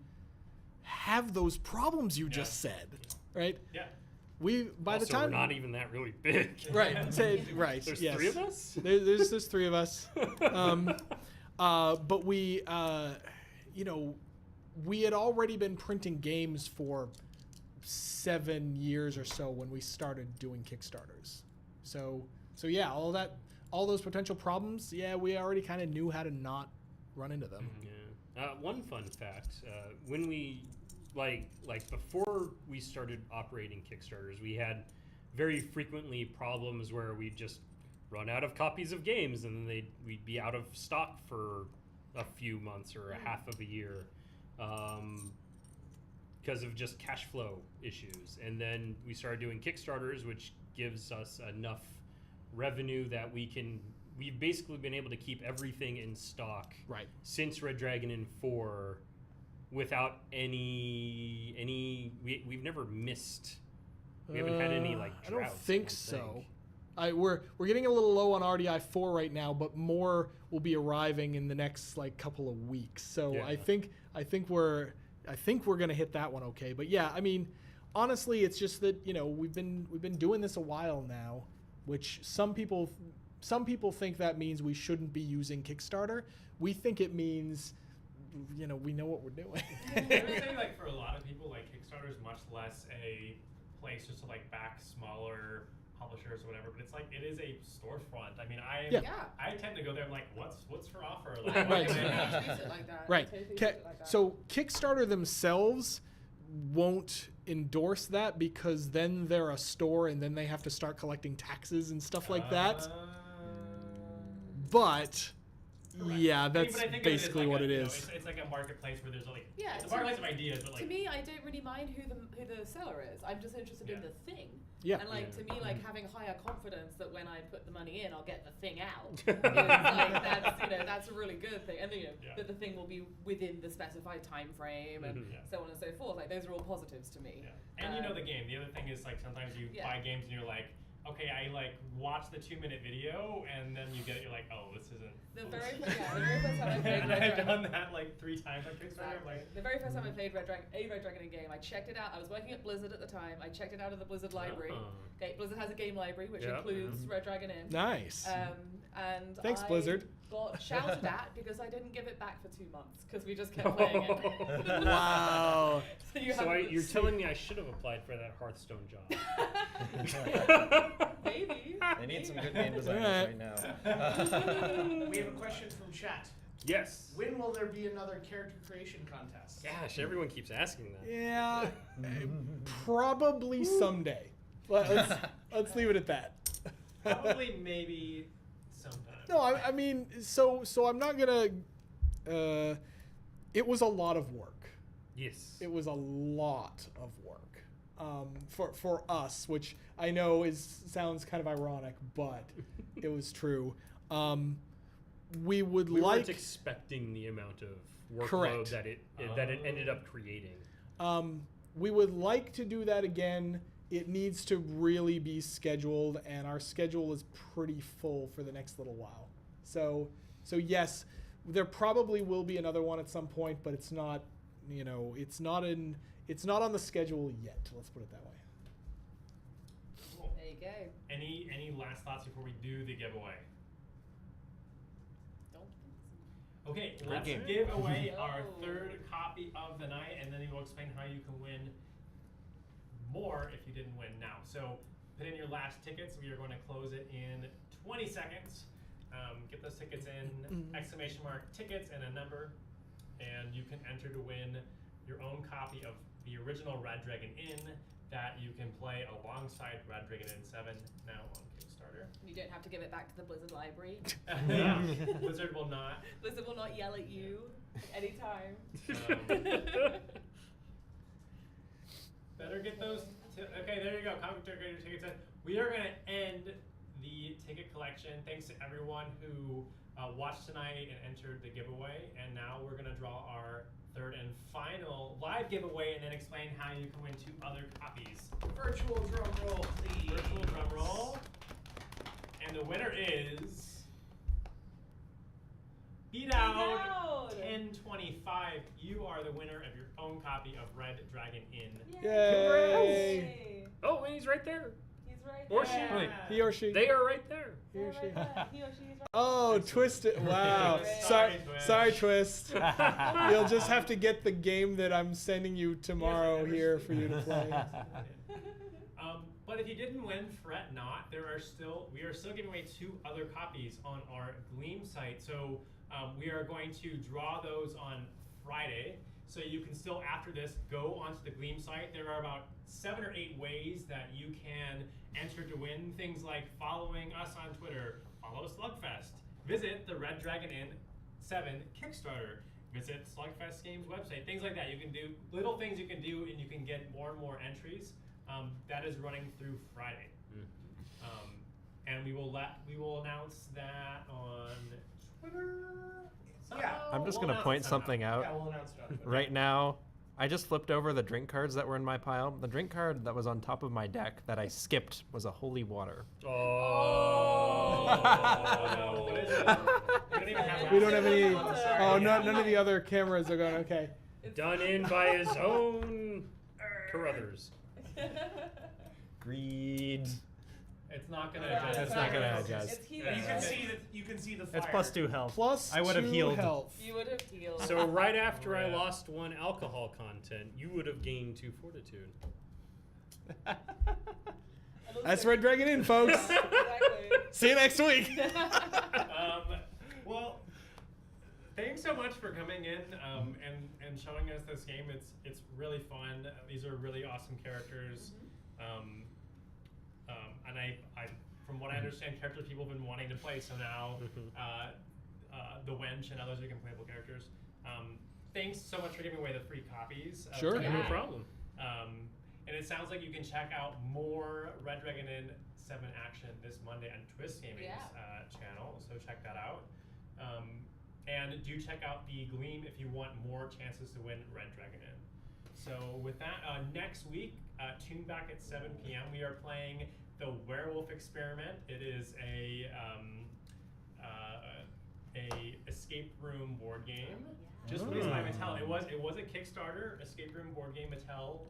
S3: have those problems you just said, right?
S7: Yeah.
S3: By the time
S4: we're not even that really big.
S3: Right, right.
S4: There's
S3: yes.
S4: 3 of us.
S3: There's 3 of us. But we had already been printing games for 7 years or so when we started doing Kickstarters. So yeah, all those potential problems, we already kind of knew how to not run into them.
S4: Yeah. One fun fact: when we before we started operating Kickstarters, we had very frequently problems where we'd just run out of copies of games, and then we'd be out of stock for a few months or a half of a year. Because of just cash flow issues. And then we started doing Kickstarters, which gives us enough revenue that we've basically been able to keep everything in stock since Red Dragon in 4 without we've never missed. We haven't had any droughts.
S3: I don't think so. We're getting a little low on RDI 4 right now, but more will be arriving in the next couple of weeks. So yeah. I think we're gonna hit that one okay. But yeah, I mean, honestly, it's just that we've been doing this a while now, which some people think that means we shouldn't be using Kickstarter. We think it means we know what we're doing.
S7: I would say for a lot of people, Kickstarter is much less a place just to back smaller publishers or whatever, but it's it is a storefront. I mean, I tend to go there. I'm like, what's for offer?
S3: Right. Right. So Kickstarter themselves won't endorse that because then they're a store and then they have to start collecting taxes and stuff like that. But correct. Yeah, that's basically what it is.
S7: It's like a marketplace where there's it's a marketplace of ideas, but
S8: to me, I don't really mind who the seller is. I'm just interested in the thing.
S3: Yeah.
S8: And to me, having higher confidence that when I put the money in, I'll get the thing out. Is that's a really good thing. And that the thing will be within the specified time frame and so on and so forth. Those are all positives to me.
S7: Yeah. And the game. The other thing is sometimes you buy games and you're like, okay, I watch the 2-minute video and then you get it. You're like, oh, this isn't.
S8: The very first time I played
S7: and I've done that 3 times on Kickstarter.
S8: Exactly. The very first time I played Red Dragon game, I checked it out. I was working at Blizzard at the time. I checked it out of the Blizzard library. Okay, Blizzard has a game library which includes Red Dragon in.
S3: Nice.
S8: And
S3: thanks, Blizzard.
S8: Got shouted at because I didn't give it back for 2 months because we just kept playing it.
S3: Wow.
S4: So you're telling me I should have applied for that Hearthstone job?
S8: Maybe.
S6: They need some good game designers right now.
S5: We have a question from chat.
S4: Yes.
S5: When will there be another character creation contest?
S4: Gosh, everyone keeps asking that.
S3: Yeah, probably someday. Let's leave it at that.
S7: Probably, maybe sometime.
S3: No, I mean, so I'm not gonna. It was a lot of work.
S4: Yes.
S3: It was a lot of work for us, which I know sounds kind of ironic, but it was true. We weren't
S4: expecting the amount of workload
S3: correct.
S4: that it ended up creating.
S3: We would like to do that again. It needs to really be scheduled, and our schedule is pretty full for the next little while. So yes, there probably will be another one at some point, but it's not, it's not on the schedule yet. Let's put it that way.
S7: Cool.
S8: There you go.
S7: Any last thoughts before we do the giveaway? Okay, let's give away our 3rd copy of the night, and then we'll explain how you can win more if you didn't win now. So put in your last tickets. We are going to close it in 20 seconds. Get those tickets in, exclamation mark tickets and a number, and you can enter to win your own copy of the original Red Dragon Inn that you can play alongside Red Dragon Inn 7 now on Kickstarter.
S8: You don't have to give it back to the Blizzard library.
S7: Yeah, Blizzard will not.
S8: Blizzard will not yell at you anytime.
S7: Better get those. Okay, there you go. Comic Decorator tickets. We are going to end
S1: the ticket collection. Thanks to everyone who watched tonight and entered the giveaway. And now we're gonna draw our third and final live giveaway, and then explain how you can win 2 other copies.
S5: Virtual drum roll, please.
S1: Virtual drum roll. And the winner is Beat Out 1025. You are the winner of your own copy of Red Dragon Inn.
S3: Yay!
S4: Oh, and he's right there.
S8: He's right
S4: Or
S8: there.
S4: she.
S3: He or she.
S4: They are right there.
S3: He or she.
S8: He or she is right
S3: Oh, Twisted. Wow. Sorry, Twist. You'll just have to get the game that I'm sending you tomorrow here for you to play.
S1: But if you didn't win, fret not. We are still giving away 2 other copies on our Gleam site. So we are going to draw those on Friday. So you can still, after this, go onto the Gleam site. There are about 7 or 8 ways that you can enter to win. Things like following us on Twitter, follow SlugFest, visit the Red Dragon Inn 7 Kickstarter, visit SlugFest Games website, things like that. You can do little things you can do, and you can get more and more entries. That is running through Friday, and we will announce that on Twitter.
S5: Yeah.
S6: I'm just
S1: We'll
S6: gonna
S1: announce
S6: point
S1: it somehow.
S6: something out.
S5: Yeah, we'll announce it on Twitter.
S6: Right now, I just flipped over the drink cards that were in my pile. The drink card that was on top of my deck that I skipped was a holy water.
S4: Oh.
S1: What is it? We don't even have
S3: We don't have any.
S8: Sorry.
S3: Oh, no, none of the other cameras are going. Okay.
S4: Done in by his own Carruthers.
S6: Greed.
S1: It's not gonna
S8: Yeah,
S1: adjust.
S6: It's not gonna adjust.
S8: It's healing.
S5: You can see the fire.
S6: It's +2 health.
S3: Plus
S6: I would have
S3: 2
S6: healed.
S3: health.
S8: You would have healed.
S4: So right after I
S1: Yeah.
S4: lost 1 alcohol content, you would have gained 2 fortitude.
S3: That's Red Dragon Inn, folks.
S8: Exactly.
S3: See you next week.
S1: Well, thanks so much for coming in and showing us this game. It's really fun. These are really awesome characters. And I from what I understand, characters people have been wanting to play. So now, the Wench and others are become playable characters. Thanks so much for giving away the free copies.
S3: Sure.
S1: tonight.
S4: No problem.
S1: And it sounds like you can check out more Red Dragon Inn 7 action this Monday on Twist Gaming's channel. So check that out. And do check out the Gleam if you want more chances to win Red Dragon Inn. So with that, next week, tune back at 7 p.m. We are playing the Werewolf Experiment. It is a escape room board game. Just released by Mattel. It was a Kickstarter escape room board game. Mattel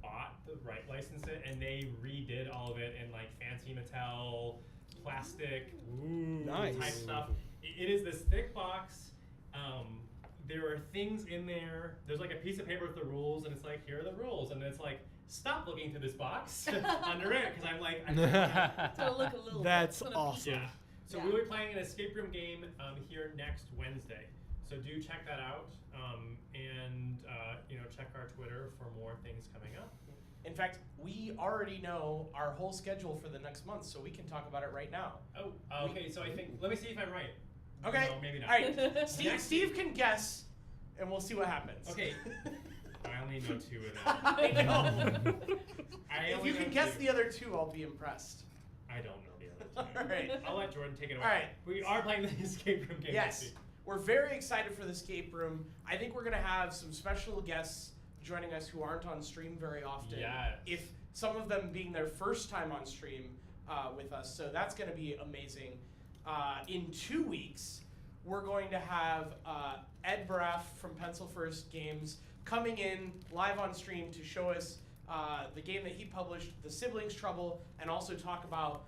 S1: bought the right, licensed it, and they redid all of it in like fancy Mattel plastic
S3: Nice.
S1: type stuff. It is this thick box. There are things in there. There's like a piece of paper with the rules, and it's like, here are the rules, and it's like, stop looking through this box under it, because I'm like,
S8: So look a little.
S3: That's
S8: bit.
S3: awesome.
S1: yeah. So
S8: Yeah.
S1: we'll be playing an escape room game here next Wednesday. So do check that out, and check our Twitter for more things coming up.
S5: In fact, we already know our whole schedule for the next month, so we can talk about it right now.
S1: Oh, okay. So I think let me see if I'm right.
S5: Okay.
S1: No, maybe not.
S5: All right. Steve can guess, and we'll see what happens.
S1: Okay. I only know 2 of them.
S5: I know.
S1: I
S5: If
S1: only
S5: you
S1: know
S5: can guess
S1: 2.
S5: the other 2, I'll be impressed.
S1: I don't know the other 2.
S5: All right.
S1: I'll let Jordan take it away.
S5: All right.
S1: We are playing the escape room game.
S5: Yes.
S1: this week.
S5: We're very excited for the escape room. I think we're going to have some special guests joining us who aren't on stream very often.
S1: Yes.
S5: If some of them being their first time on stream with us. So that's going to be amazing. In 2 weeks, we're going to have Ed Braff from Pencil First Games coming in live on stream to show us the game that he published, The Siblings Trouble, and also talk about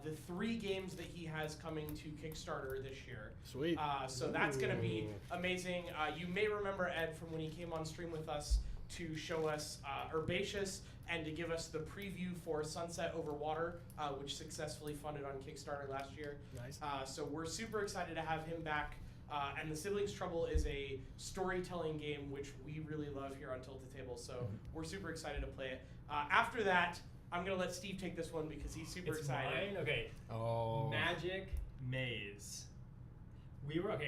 S5: the 3 games that he has coming to Kickstarter this year.
S3: Sweet.
S5: So that's going to be amazing. You may remember Ed from when he came on stream with us to show us Herbaceous and to give us the preview for Sunset Over Water, which successfully funded on Kickstarter last year.
S3: Nice.
S5: So we're super excited to have him back. And The Siblings Trouble is a storytelling game which we really love here on Tilted Table. So we're super excited to play it. After that, I'm going to let Steve take this one because he's super
S1: It's
S5: excited.
S1: mine? Okay.
S6: Oh.
S1: Magic Maze. We were at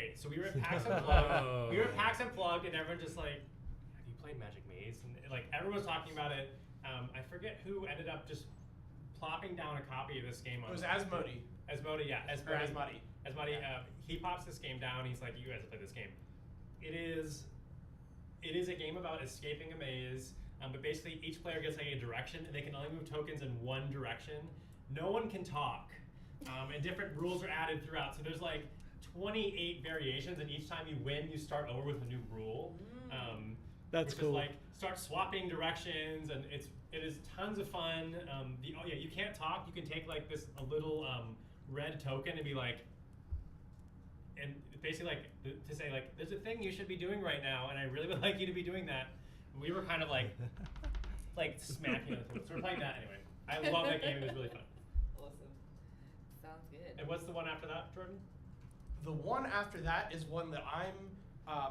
S1: PAX Unplugged. We were at PAX Unplugged, and everyone just like, have you played Magic Maze? And like everyone was talking about it. I forget who ended up just plopping down a copy of this game on.
S5: It was Asmodee.
S1: Asmodee, yeah.
S5: Asmodee.
S1: Asmodee. He pops this game down. He's like, "You guys have played this game." It is a game about escaping a maze. But basically, each player gets like a direction, and they can only move tokens in one direction. No one can talk, and different rules are added throughout. So there's like 28 variations, and each time you win, you start over with a new rule.
S3: That's
S1: which
S3: cool.
S1: Is like start swapping directions, and it is tons of fun. You can't talk. You can take like a little red token and be like, and basically like to say like, there's a thing you should be doing right now, and I really would like you to be doing that. We were kind of like smacking it. So we're playing that anyway. I love that game. It was really fun.
S8: Awesome. Sounds good.
S1: And what's the one after that, Jordan?
S5: The one after that is one that I'm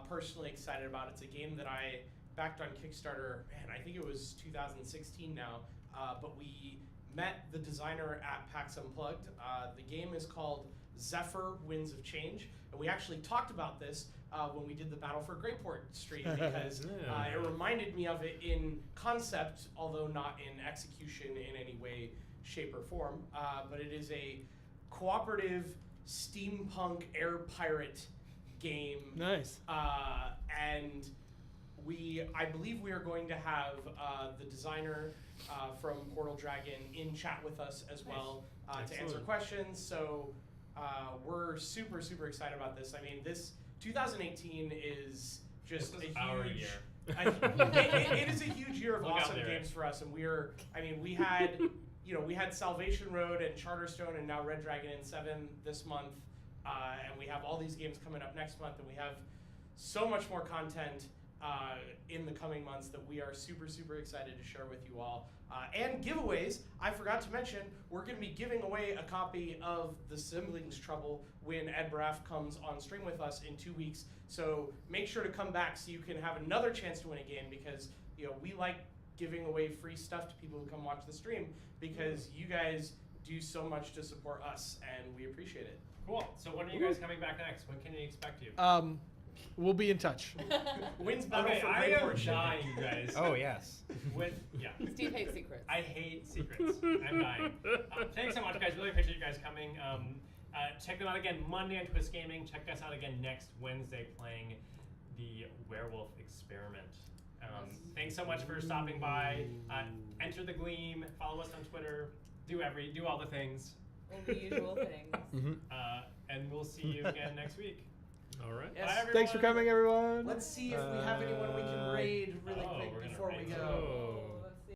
S5: personally excited about. It's a game that I backed on Kickstarter. Man, I think it was 2016 now. But we met the designer at PAX Unplugged. The game is called Zephyr Winds of Change. And we actually talked about this when we did the Battle for Greyport stream because it reminded me of it in concept, although not in execution in any way, shape, or form. But it is a cooperative steampunk air pirate game.
S3: Nice.
S5: And I believe we are going to have the designer from Portal Dragon in chat with us as well to answer questions. So we're super excited about this. I mean, this 2018 is just a huge.
S1: Our year.
S5: It is a huge year of
S1: Look out
S5: awesome
S1: there.
S5: games for us, and we had we had Salvation Road and Charterstone, and now Red Dragon in 7 this month, and we have all these games coming up next month, and we have so much more content in the coming months that we are super excited to share with you all. And giveaways, I forgot to mention, we're going to be giving away a copy of The Siblings Trouble when Ed Braff comes on stream with us in 2 weeks. So make sure to come back so you can have another chance to win a game, because we like giving away free stuff to people who come watch the stream because you guys do so much to support us, and we appreciate it.
S1: Cool. So when are you guys coming back next? When can we expect you?
S3: We'll be in touch.
S5: Wins Battle
S1: Okay,
S5: for
S1: I
S5: Greyport
S1: am
S5: ship.
S1: dying, you guys.
S6: Oh yes.
S1: Yeah.
S8: Steve hates secrets.
S1: I hate secrets. I'm dying. Thanks so much, guys. Really appreciate you guys coming. Check them out again Monday on Twist Gaming. Check us out again next Wednesday playing the Werewolf Experiment. Thanks so much for stopping by. Enter the Gleam. Follow us on Twitter. Do all the things.
S8: All the usual things.
S1: And we'll see you again next week.
S4: All right.
S5: Yes.
S1: Bye, everyone.
S3: Thanks for coming, everyone.
S5: Let's see if we have anyone we can raid really
S1: Oh,
S5: quick
S1: we're gonna
S5: before we
S1: raid
S5: go.
S1: some.
S4: Oh.